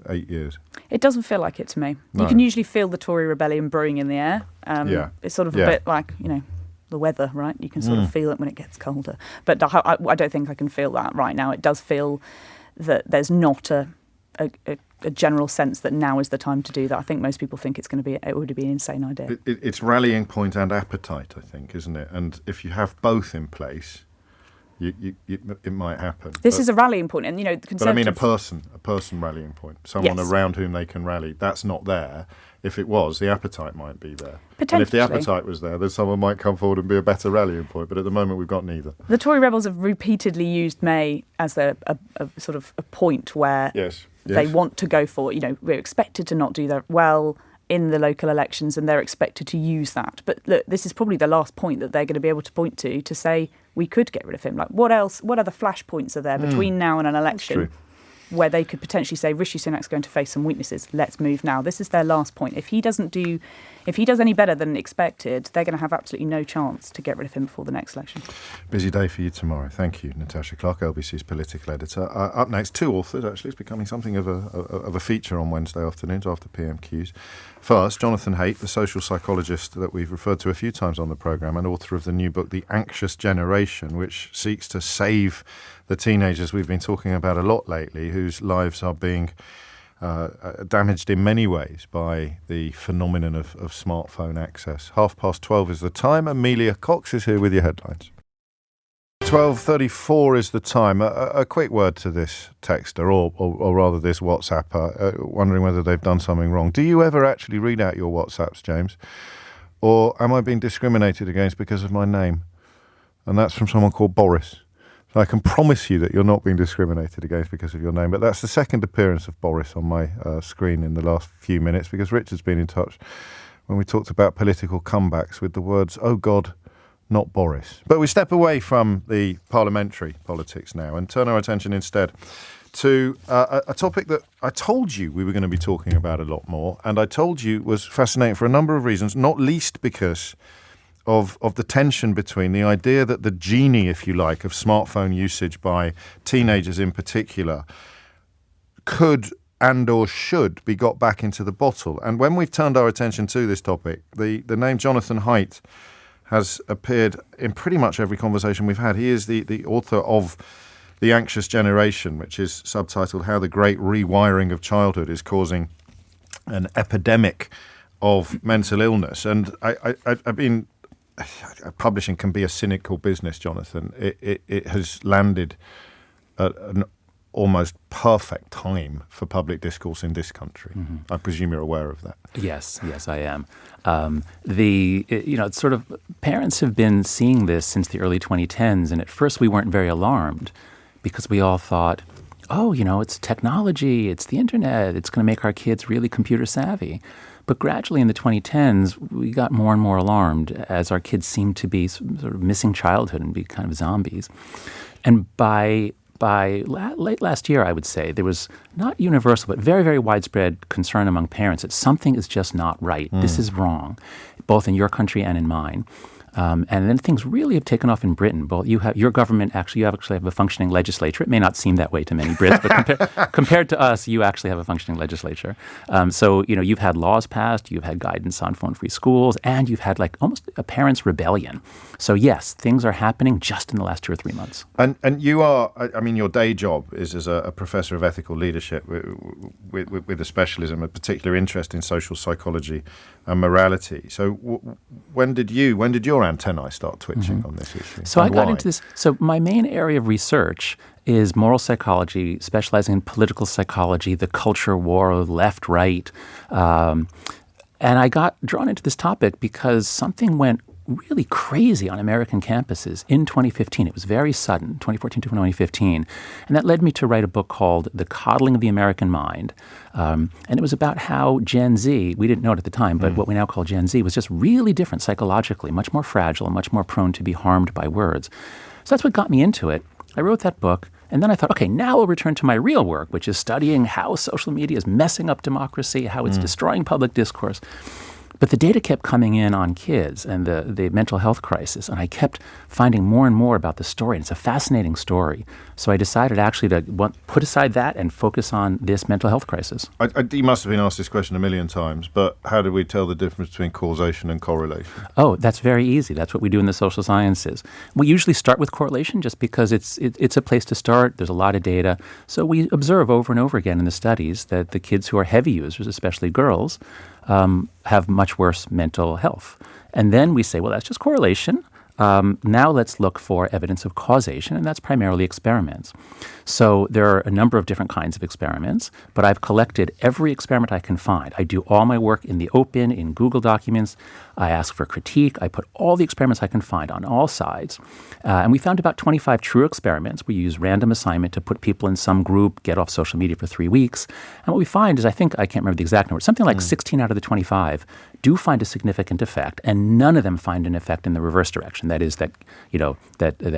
8 years. It doesn't feel like it to me. No. You can usually feel the Tory rebellion brewing in the air. It's sort of a bit like, the weather, right? You can sort of feel it when it gets colder. But I don't think I can feel that right now. It does feel that there's not a general sense that now is the time to do that. I think most people think it would be an insane idea. It's rallying point and appetite, I think, isn't it? And if you have both in place, it might happen. This is a rallying point, and the But I Conservatives... mean a person rallying point, someone Yes. around whom they can rally. That's not there. If it was, the appetite might be there. And if the Potentially. appetite was there, then someone might come forward and be a better rallying point. But at the moment, we've got neither. The Tory rebels have repeatedly used May as a sort of a point where they want to go for. We're expected to not do that well in the local elections, and they're expected to use that. But look, this is probably the last point that they're going to be able to point to say we could get rid of him. Like, what else? What other flashpoints are there between now and an election where they could potentially say Rishi Sunak's going to face some weaknesses? Let's move now. This is their last point. If he does any better than expected, they're going to have absolutely no chance to get rid of him before the next election. Busy day for you tomorrow. Thank you, Natasha Clark, LBC's political editor. Up next, two authors, actually. It's becoming something of a feature on Wednesday afternoons after PMQs. First, Jonathan Haidt, the social psychologist that we've referred to a few times on the programme and author of the new book, The Anxious Generation, which seeks to save the teenagers we've been talking about a lot lately, whose lives are being damaged in many ways by the phenomenon of smartphone access. 12:30 is the time. Amelia Cox is here with your headlines. 12:34 is the time. A quick word to this texter, or rather this WhatsApper, wondering whether they've done something wrong. Do you ever actually read out your WhatsApps, James? Or am I being discriminated against because of my name? And that's from someone called Boris. So I can promise you that you're not being discriminated against because of your name. But that's the second appearance of Boris on my screen in the last few minutes, because Richard's been in touch when we talked about political comebacks with the words, "Oh God, not Boris." But we step away from the parliamentary politics now and turn our attention instead to a topic that I told you we were going to be talking about a lot more, and I told you was fascinating for a number of reasons, not least because of the tension between the idea that the genie, if you like, of smartphone usage by teenagers in particular could and or should be got back into the bottle. And when we've turned our attention to this topic, the name Jonathan Haidt has appeared in pretty much every conversation we've had. He is the author of The Anxious Generation, which is subtitled How the Great Rewiring of Childhood is Causing an Epidemic of Mental Illness. And I mean, publishing can be a cynical business, Jonathan. It has landed at an almost perfect time for public discourse in this country. Mm-hmm. I presume you're aware of that. Yes, I am. It's sort of parents have been seeing this since the early 2010s, and at first we weren't very alarmed because we all thought, it's technology, it's the internet, it's going to make our kids really computer savvy. But gradually in the 2010s, we got more and more alarmed as our kids seemed to be sort of missing childhood and be kind of zombies. And by late last year, I would say, there was not universal, but very, very widespread concern among parents that something is just not right. This is wrong, both in your country and in mine. And then things really have taken off in Britain. Both you actually have a functioning legislature. It may not seem that way to many Brits, but compared to us, you actually have a functioning legislature. So you've had laws passed, you've had guidance on phone-free schools, and you've had like almost a parents' rebellion. So yes, things are happening just in the last 2 or 3 months. And you are, your day job is as a professor of ethical leadership with a specialism, a particular interest in social psychology and morality. So when did your antennae start twitching on this issue? So I got into this. So my main area of research is moral psychology, specializing in political psychology, the culture war, left, right. And I got drawn into this topic because something went really crazy on American campuses in 2015. It was very sudden, 2014 to 2015. And that led me to write a book called The Coddling of the American Mind. And it was about how Gen Z, we didn't know it at the time, but what we now call Gen Z was just really different psychologically, much more fragile, much more prone to be harmed by words. So that's what got me into it. I wrote that book. And then I thought, okay, now I'll return to my real work, which is studying how social media is messing up democracy, how it's destroying public discourse. But the data kept coming in on kids and the mental health crisis, and I kept finding more and more about the story, and it's a fascinating story. So I decided actually to put aside that and focus on this mental health crisis. You must have been asked this question a million times, but how do we tell the difference between causation and correlation? Oh, that's very easy. That's what we do in the social sciences. We usually start with correlation just because it's a place to start. There's a lot of data. So we observe over and over again in the studies that the kids who are heavy users, especially girls, have much worse mental health. And then we say, well, that's just correlation. Now let's look for evidence of causation, and that's primarily experiments. So there are a number of different kinds of experiments, but I've collected every experiment I can find. I do all my work in the open, in Google documents. I ask for critique. I put all the experiments I can find on all sides. And we found about 25 true experiments. We use random assignment to put people in some group, get off social media for 3 weeks. And what we find is, I can't remember the exact number, something like 16 out of the 25 do find a significant effect, and none of them find an effect in the reverse direction. That is that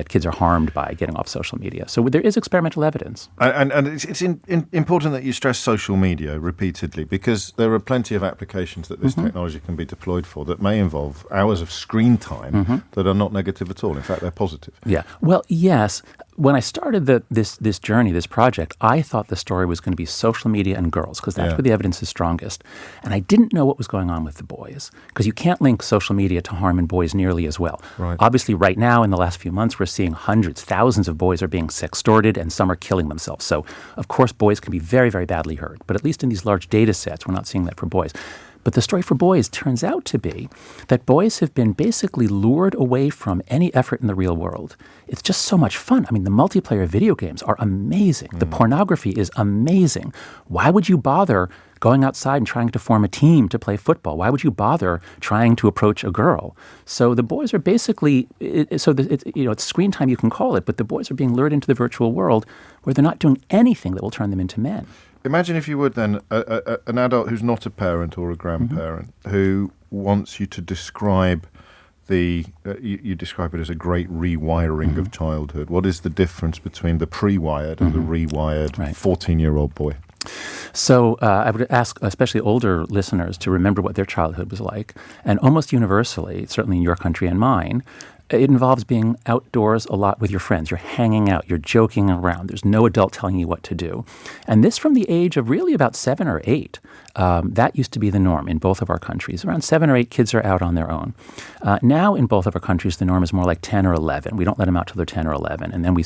kids are harmed by getting off social media. So there is experimental evidence. And it's important that you stress social media repeatedly, because there are plenty of applications that this technology can be deployed for that may involve hours of screen time that are not negative at all. In fact, they're positive. Yeah. Well, yes. When I started this journey, this project, I thought the story was going to be social media and girls, because that's where the evidence is strongest. And I didn't know what was going on with the boys, because you can't link social media to harm in boys nearly as well. Right. Obviously, right now, in the last few months, we're seeing hundreds, thousands of boys are being sextorted, and some are killing themselves. So, of course, boys can be very, very badly hurt. But at least in these large data sets, we're not seeing that for boys. But the story for boys turns out to be that boys have been basically lured away from any effort in the real world. It's just so much fun. I mean, the multiplayer video games are amazing. The pornography is amazing. Why would you bother going outside and trying to form a team to play football? Why would you bother trying to approach a girl? So the boys are basically, it's screen time, you can call it, but the boys are being lured into the virtual world where they're not doing anything that will turn them into men. Imagine, if you would, then, an adult who's not a parent or a grandparent who wants you to describe you describe it as a great rewiring of childhood. What is the difference between the pre-wired and the rewired 14-year-old boy? So I would ask especially older listeners to remember what their childhood was like. And almost universally, certainly in your country and mine, it involves being outdoors a lot with your friends. You're hanging out. You're joking around. There's no adult telling you what to do. And this from the age of really about 7 or 8. That used to be the norm in both of our countries. Around 7 or 8, kids are out on their own. Now in both of our countries, the norm is more like 10 or 11. We don't let them out till they're 10 or 11. And then we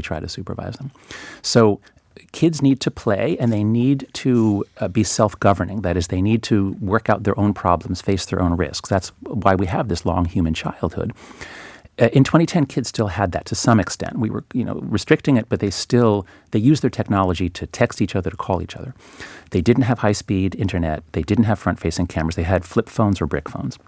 try to supervise them. So kids need to play, and they need to be self-governing. That is, they need to work out their own problems, face their own risks. That's why we have this long human childhood. In 2010, kids still had that to some extent. We were, restricting it, but they used their technology to text each other, to call each other. They didn't have high-speed internet. They didn't have front-facing cameras. They had flip phones or brick phones.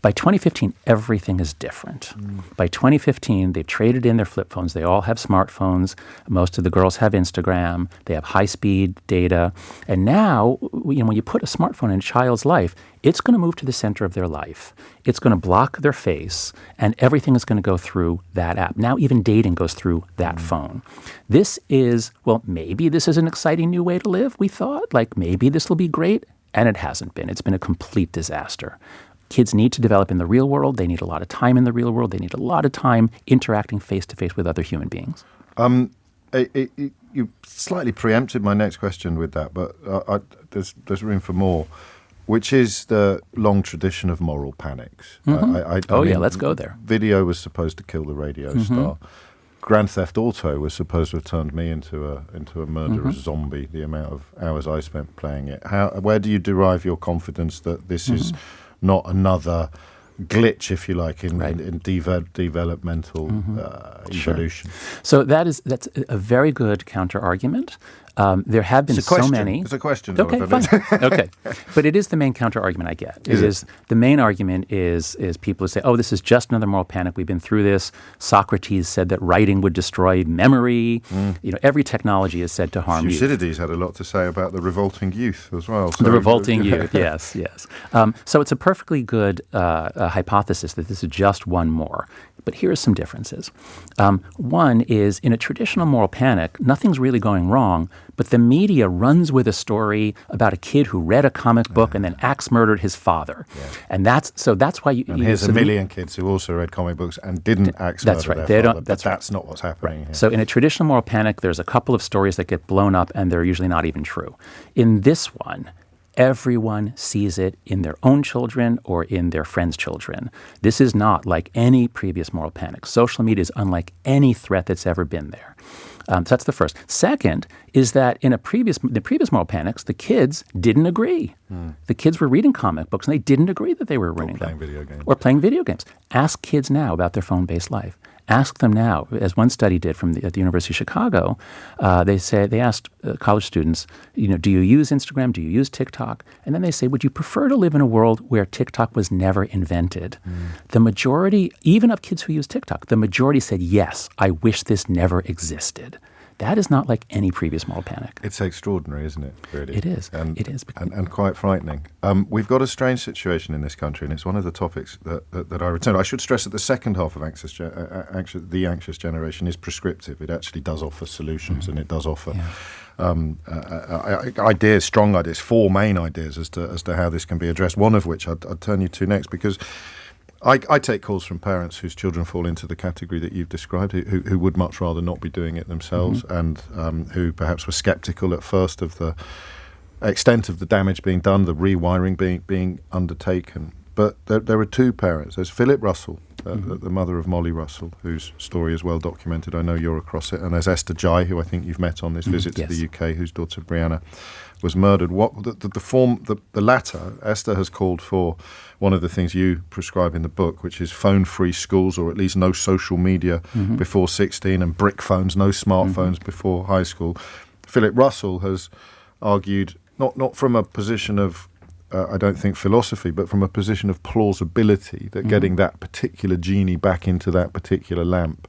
By 2015, everything is different. By 2015, they've traded in their flip phones. They all have smartphones. Most of the girls have Instagram. They have high-speed data. And now, when you put a smartphone in a child's life, it's going to move to the center of their life. It's going to block their face, and everything is going to go through that app. Now even dating goes through that phone. Maybe this is an exciting new way to live, we thought. Maybe this will be great, and it hasn't been. It's been a complete disaster. Kids need to develop in the real world. They need a lot of time in the real world. They need a lot of time interacting face-to-face with other human beings. You slightly preempted my next question with that, but there's room for more, which is the long tradition of moral panics. Let's go there. Video was supposed to kill the radio star. Grand Theft Auto was supposed to have turned me into a murderous zombie, the amount of hours I spent playing it. Where do you derive your confidence that this is not another glitch, if you like, in developmental evolution? Sure. So that's a very good counter-argument. There have been so many. It's a question. Okay, fine. Okay. But it is the main counter-argument I get. The main argument is people who say, oh, this is just another moral panic. We've been through this. Socrates said that writing would destroy memory. Every technology is said to harm you. Thucydides had a lot to say about the revolting youth as well. The revolting youth, yes. So it's a perfectly good hypothesis that this is just one more. But here are some differences. One is, in a traditional moral panic, nothing's really going wrong, but the media runs with a story about a kid who read a comic book and then axe murdered his father. Yeah. And that's why you... And here's a million kids who also read comic books and didn't axe murder their father. That's not what's happening here. So in a traditional moral panic, there's a couple of stories that get blown up, and they're usually not even true. In this one, everyone sees it in their own children or in their friends' children. This is not like any previous moral panic. Social media is unlike any threat that's ever been there. So that's the first. Second is that in the previous moral panics, the kids didn't agree. The kids were reading comic books and they didn't agree that they were reading them. Or playing video games. Ask kids now about their phone-based life. Ask them now, as one study did at the University of Chicago. They asked college students, do you use Instagram? Do you use TikTok? And then they say, would you prefer to live in a world where TikTok was never invented? The majority, even of kids who use TikTok, the majority said, yes, I wish this never existed. That is not like any previous moral panic. It's extraordinary, isn't it, really? It is. And, it is. And quite frightening. We've got a strange situation in this country, and it's one of the topics that I return. I should stress that the second half of The Anxious Generation is prescriptive. It actually does offer solutions, and it does offer ideas, strong ideas, 4 main ideas as to how this can be addressed, one of which I'd turn you to next, because I take calls from parents whose children fall into the category that you've described, who would much rather not be doing it themselves, and who perhaps were sceptical at first of the extent of the damage being done, the rewiring being undertaken. But there are 2 parents. There's Philip Russell, the mother of Molly Russell, whose story is well documented. I know you're across it. And there's Esther Jai, who I think you've met on this visit to the UK, whose daughter Brianna was murdered. The latter, Esther has called for one of the things you prescribe in the book, which is phone-free schools, or at least no social media before 16, and brick phones, no smartphones before high school. Philip Russell has argued, not from a position of, I don't think, philosophy, but from a position of plausibility, that getting that particular genie back into that particular lamp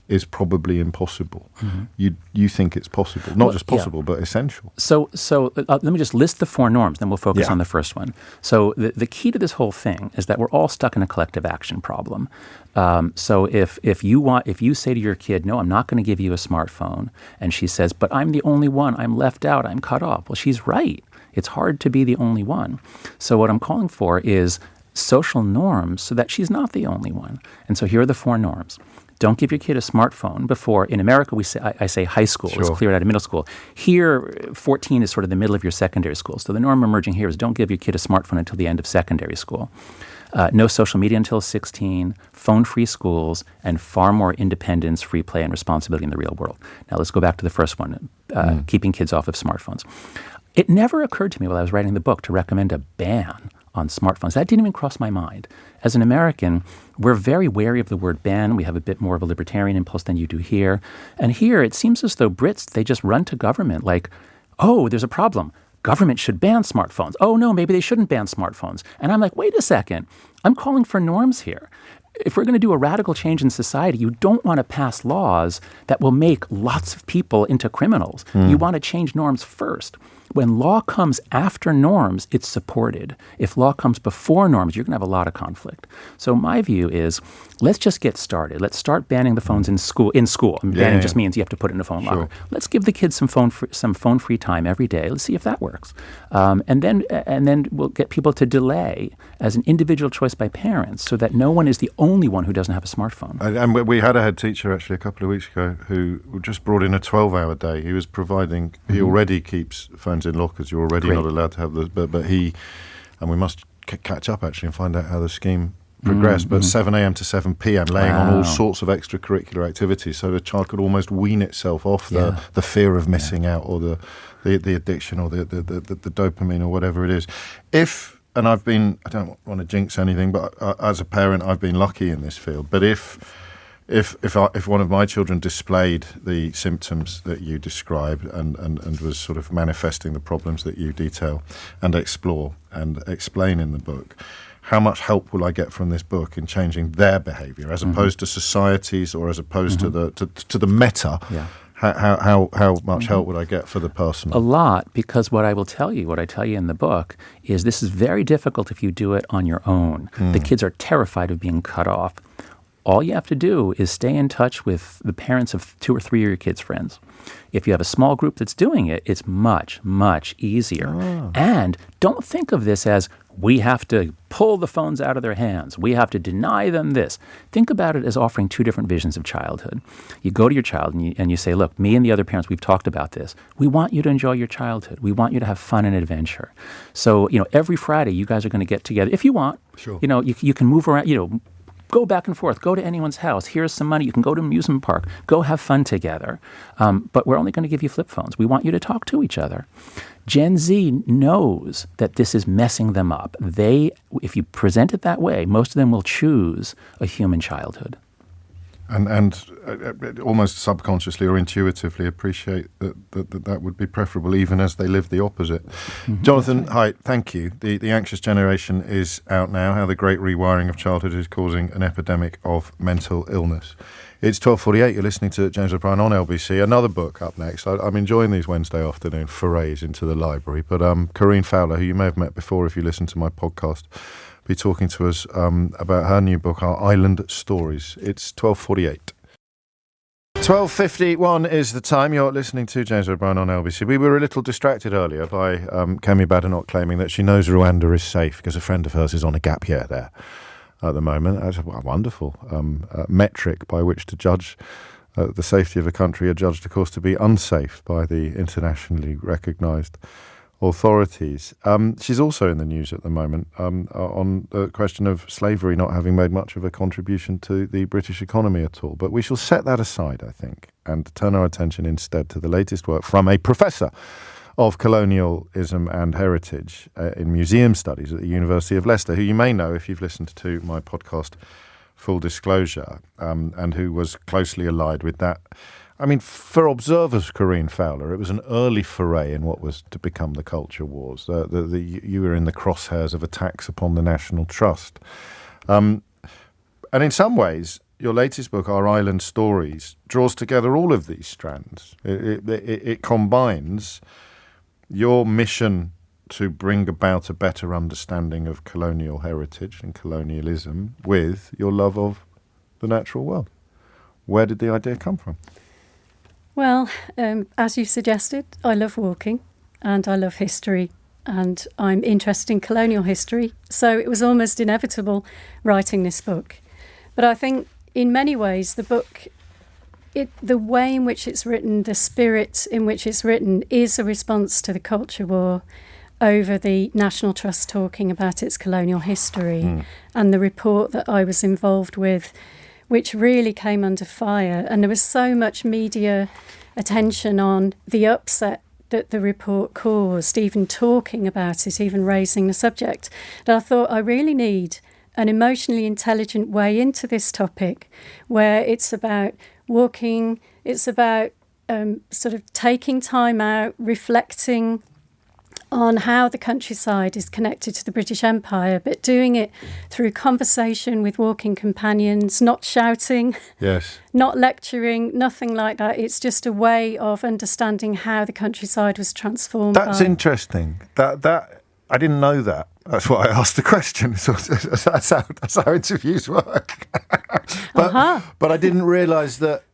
is probably impossible. You think it's possible, not just possible, but essential. So let me just list the 4 norms, then we'll focus on the first one. So the key to this whole thing is that we're all stuck in a collective action problem. So if you say to your kid, no, I'm not going to give you a smartphone, and she says, but I'm the only one, I'm left out, I'm cut off. Well, she's right. It's hard to be the only one. So what I'm calling for is social norms so that she's not the only one. And so here are the 4 norms. Don't give your kid a smartphone before. In America, I say high school. It's cleared out of middle school. Here, 14 is sort of the middle of your secondary school. So the norm emerging here is don't give your kid a smartphone until the end of secondary school. No social media until 16, phone-free schools, and far more independence, free play, and responsibility in the real world. Now let's go back to the first one, keeping kids off of smartphones. It never occurred to me while I was writing the book to recommend a ban on smartphones. That didn't even cross my mind. As an American, we're very wary of the word ban. We have a bit more of a libertarian impulse than you do here. And here, it seems as though Brits, they just run to government like, oh, there's a problem. Government should ban smartphones. Oh, no, maybe they shouldn't ban smartphones. And I'm like, wait a second. I'm calling for norms here. If we're going to do a radical change in society, you don't want to pass laws that will make lots of people into criminals. You want to change norms first. When law comes after norms, it's supported. If law comes before norms, you're going to have a lot of conflict. So my view is, let's just get started. Let's start banning the phones in school. Banning just means you have to put it in a phone locker. Let's give the kids some phone-free time every day. Let's see if that works. And then we'll get people to delay as an individual choice by parents so that no one is the only one who doesn't have a smartphone. And we had a head teacher actually a couple of weeks ago who just brought in a 12-hour day. He was providing, he already keeps phones in lockers. You're already not allowed to have those, but he, and we must catch up actually and find out how the scheme progressed, but 7 a.m. to 7 p.m. laying on all sorts of extracurricular activities so the child could almost wean itself off the fear of missing out or the addiction or the dopamine or whatever it is. And I don't want to jinx anything, but as a parent, I've been lucky in this field. But if one of my children displayed the symptoms that you described and was sort of manifesting the problems that you detail and explore and explain in the book, how much help will I get from this book in changing their behaviour as opposed to societies or as opposed to the meta? How much help would I get for the personal? A lot, because what I tell you in the book is this is very difficult if you do it on your own. The kids are terrified of being cut off. All you have to do is stay in touch with the parents of 2 or 3 of your kids' friends. If you have a small group that's doing it, it's much, much easier. And don't think of this as we have to pull the phones out of their hands. We have to deny them this. Think about it as offering 2 different visions of childhood. You go to your child and you say, look, me and the other parents, we've talked about this. We want you to enjoy your childhood. We want you to have fun and adventure. So, every Friday you guys are going to get together if you want. Sure. You can move around, Go back and forth. Go to anyone's house. Here's some money. You can go to an amusement park. Go have fun together. But we're only going to give you flip phones. We want you to talk to each other. Gen Z knows that this is messing them up. If you present it that way, most of them will choose a human childhood. And almost subconsciously or intuitively appreciate that would be preferable, even as they live the opposite. Mm-hmm. Jonathan Haidt, thank you. The Anxious Generation is out now, how the great rewiring of childhood is causing an epidemic of mental illness. It's 12:48. You're listening to James O'Brien on LBC. Another book up next. I'm enjoying these Wednesday afternoon forays into the library. But Corinne Fowler, who you may have met before if you listen to my podcast, be talking to us about her new book, Our Island Stories. It's 12:48. 12:51 is the time. You're listening to James O'Brien on LBC. We were a little distracted earlier by Kemi Badenoch claiming that she knows Rwanda is safe because a friend of hers is on a gap year there at the moment. That's a wonderful metric by which to judge the safety of a country, adjudged, of course, to be unsafe by the internationally recognised authorities. She's also in the news at the moment on the question of slavery not having made much of a contribution to the British economy at all. But we shall set that aside, I think, and turn our attention instead to the latest work from a professor of colonialism and heritage in museum studies at the University of Leicester, who you may know if you've listened to my podcast, Full Disclosure, and who was closely allied with that. I mean, for observers, Corinne Fowler, it was an early foray in what was to become the culture wars. You were in the crosshairs of attacks upon the National Trust. And in some ways, your latest book, Our Island Stories, draws together all of these strands. It combines your mission to bring about a better understanding of colonial heritage and colonialism with your love of the natural world. Where did the idea come from? Well, as you suggested, I love walking and I love history and I'm interested in colonial history. So it was almost inevitable writing this book. But I think in many ways the book, the way in which it's written, the spirit in which it's written is a response to the culture war over the National Trust talking about its colonial history and the report that I was involved with, which really came under fire. And there was so much media attention on the upset that the report caused, even talking about it, even raising the subject, that I thought I really need an emotionally intelligent way into this topic where it's about walking, it's about sort of taking time out, reflecting on how the countryside is connected to the British Empire, but doing it through conversation with walking companions, not shouting, yes, not lecturing, nothing like that. It's just a way of understanding how the countryside was transformed. That's interesting. That I didn't know that. That's why I asked the question. So that's how interviews work. But I didn't realise that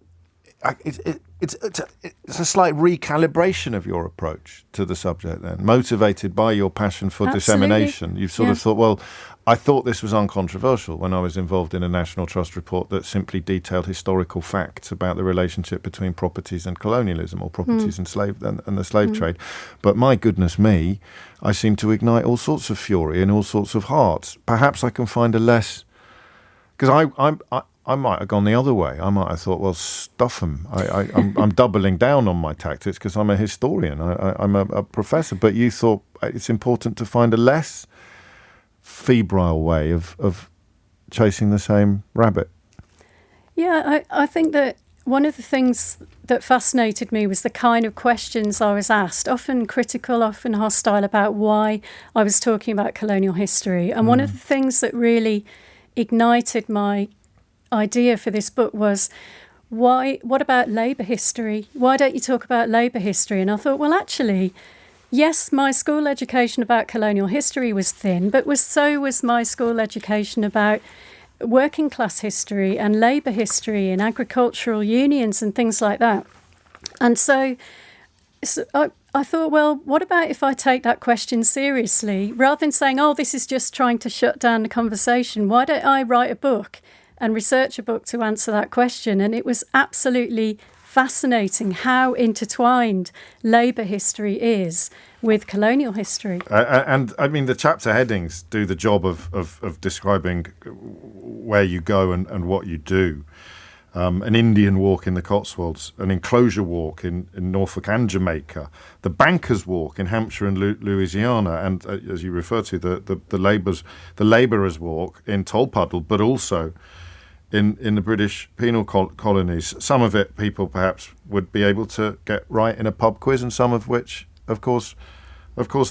it's a slight recalibration of your approach to the subject then, motivated by your passion for dissemination. You've sort of thought, well, I thought this was uncontroversial when I was involved in a National Trust report that simply detailed historical facts about the relationship between properties and colonialism, or properties and the slave trade. But my goodness me, I seem to ignite all sorts of fury in all sorts of hearts. Perhaps I can find a less... Because I might have gone the other way. I might have thought, well, stuff them. I'm doubling down on my tactics because I'm a historian. I'm a professor. But you thought it's important to find a less febrile way of chasing the same rabbit. Yeah, I think that one of the things that fascinated me was the kind of questions I was asked, often critical, often hostile, about why I was talking about colonial history. And one of the things that really ignited my idea for this book was, what about labour history? Why don't you talk about labour history? And I thought, well, actually, yes, my school education about colonial history was thin, but so was my school education about working class history and labour history and agricultural unions and things like that. And so I thought, well, what about if I take that question seriously? Rather than saying, oh, this is just trying to shut down the conversation, why don't I write a book and research a book to answer that question? And it was absolutely fascinating how intertwined labour history is with colonial history. And I mean, the chapter headings do the job of describing where you go and what you do. An Indian walk in the Cotswolds, an enclosure walk in Norfolk and Jamaica, the Bankers' Walk in Hampshire and Louisiana, and as you refer to, the Labourers' Walk in Tolpuddle, but also in the British penal colonies. Some of it people perhaps would be able to get right in a pub quiz, and some of which, of course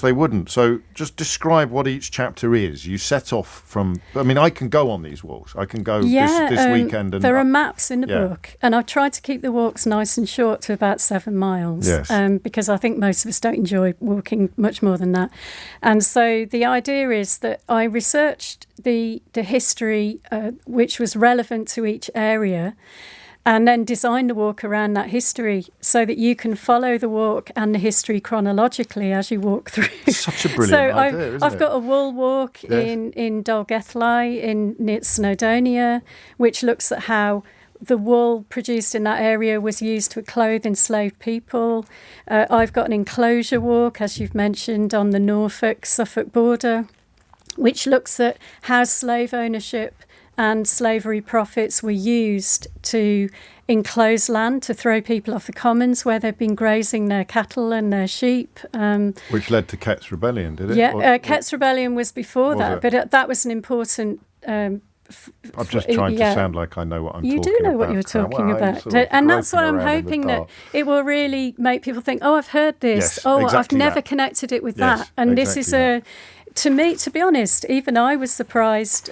they wouldn't. So just describe what each chapter is. You set off from... I mean, I can go on these walks. I can go this weekend. And there are maps in the book, and I've tried to keep the walks nice and short to about 7 miles, because I think most of us don't enjoy walking much more than that. And so the idea is that I researched the history which was relevant to each area, and then design the walk around that history so that you can follow the walk and the history chronologically as you walk through. Such a brilliant idea, isn't it? I've got a wool walk in Dolgethlai near Snowdonia, which looks at how the wool produced in that area was used to clothe enslaved people. I've got an enclosure walk, as you've mentioned, on the Norfolk-Suffolk border, which looks at how slave ownership and slavery profits were used to enclose land, to throw people off the commons where they'd been grazing their cattle and their sheep. Which led to Kett's Rebellion, did it? Yeah, Kett's Rebellion was before that, but that was an important... I'm just trying to sound like I know what I'm talking about. You do know what you're talking about. And that's what I'm hoping, that it will really make people think, oh, I've heard this. I've never connected it with that. And this is to me, to be honest, even I was surprised...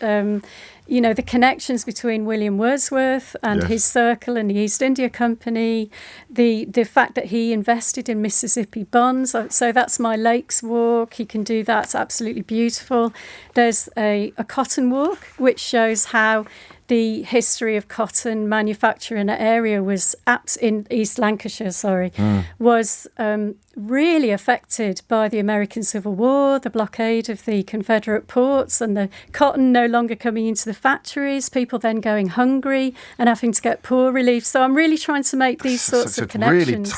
the connections between William Wordsworth and his circle and the East India Company, the fact that he invested in Mississippi bonds. So that's my Lakes Walk. He can do that. It's absolutely beautiful. There's a cotton walk, which shows how the history of cotton manufacture in an area was in East Lancashire, was really affected by the American Civil War, the blockade of the Confederate ports, and the cotton no longer coming into the factories, people then going hungry and having to get poor relief. So I'm really trying to make these sorts of connections.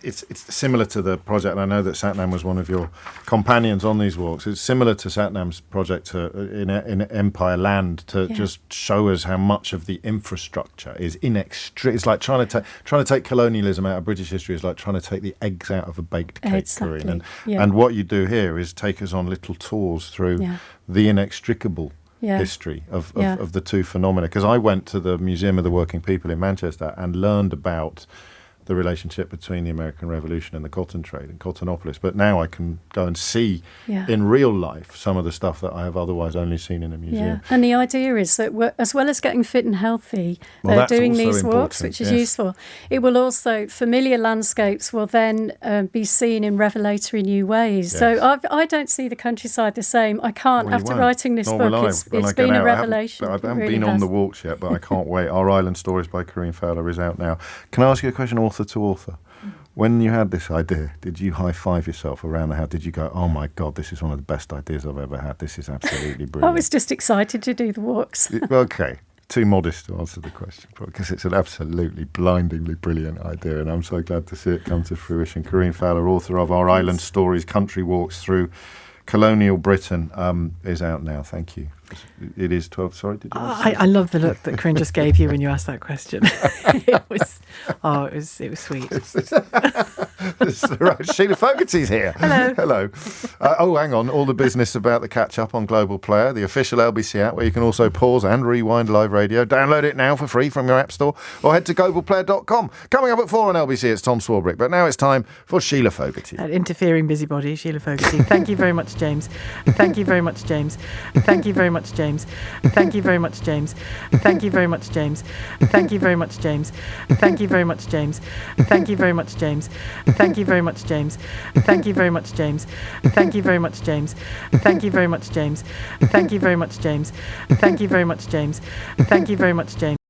It's similar to the project, and I know that Satnam was one of your companions on these walks. It's similar to Satnam's project in Empire Land to just show us how much of the infrastructure is inextricable. It's like trying to take colonialism out of British history is like trying to take the eggs out of a baked cake, Corinne. And what you do here is take us on little tours through the inextricable history of the two phenomena. Because I went to the Museum of the Working People in Manchester and learned about the relationship between the American Revolution and the cotton trade and Cottonopolis. But now I can go and see in real life some of the stuff that I have otherwise only seen in a museum. Yeah. And the idea is that as well as getting fit and healthy, doing these walks, which is useful, it will also, familiar landscapes will then be seen in revelatory new ways. Yes. So I don't see the countryside the same. I can't, after writing this book, it's been a revelation. I haven't been on the walks yet, but I can't wait. Our Island Stories by Corinne Fowler is out now. Can I ask you a question, author to author? When you had this idea, did you high-five yourself around the house? Did you go, oh my God, this is one of the best ideas I've ever had. This is absolutely brilliant. I was just excited to do the walks. Okay, too modest to answer the question, because it's an absolutely blindingly brilliant idea, and I'm so glad to see it come to fruition. Corinne Fowler, author of Our Island Stories, Country Walks Through Colonial Britain, is out now. Thank you. It is 12. Sorry, did you? I love the look that Corinne just gave you when you asked that question. it was sweet. Sheila Fogarty's here. Hello. Hang on. All the business about the catch up on Global Player, the official LBC app, where you can also pause and rewind live radio. Download it now for free from your app store, or head to globalplayer.com. Coming up at 4 on LBC, it's Tom Swarbrick. But now it's time for Sheila Fogarty. Interfering busybody, Sheila Fogarty. Thank you very much, James. Thank you very much, James. Thank you very much, James. Thank you very much, James. Thank you very much, James. Thank you very much, James. Thank you very much, James. Thank you very much, James. Thank you very much, James. Thank you very much, James. Thank you very much, James. Thank you very much, James. Thank you very much, James. Thank you very much, James. Thank you very much, James.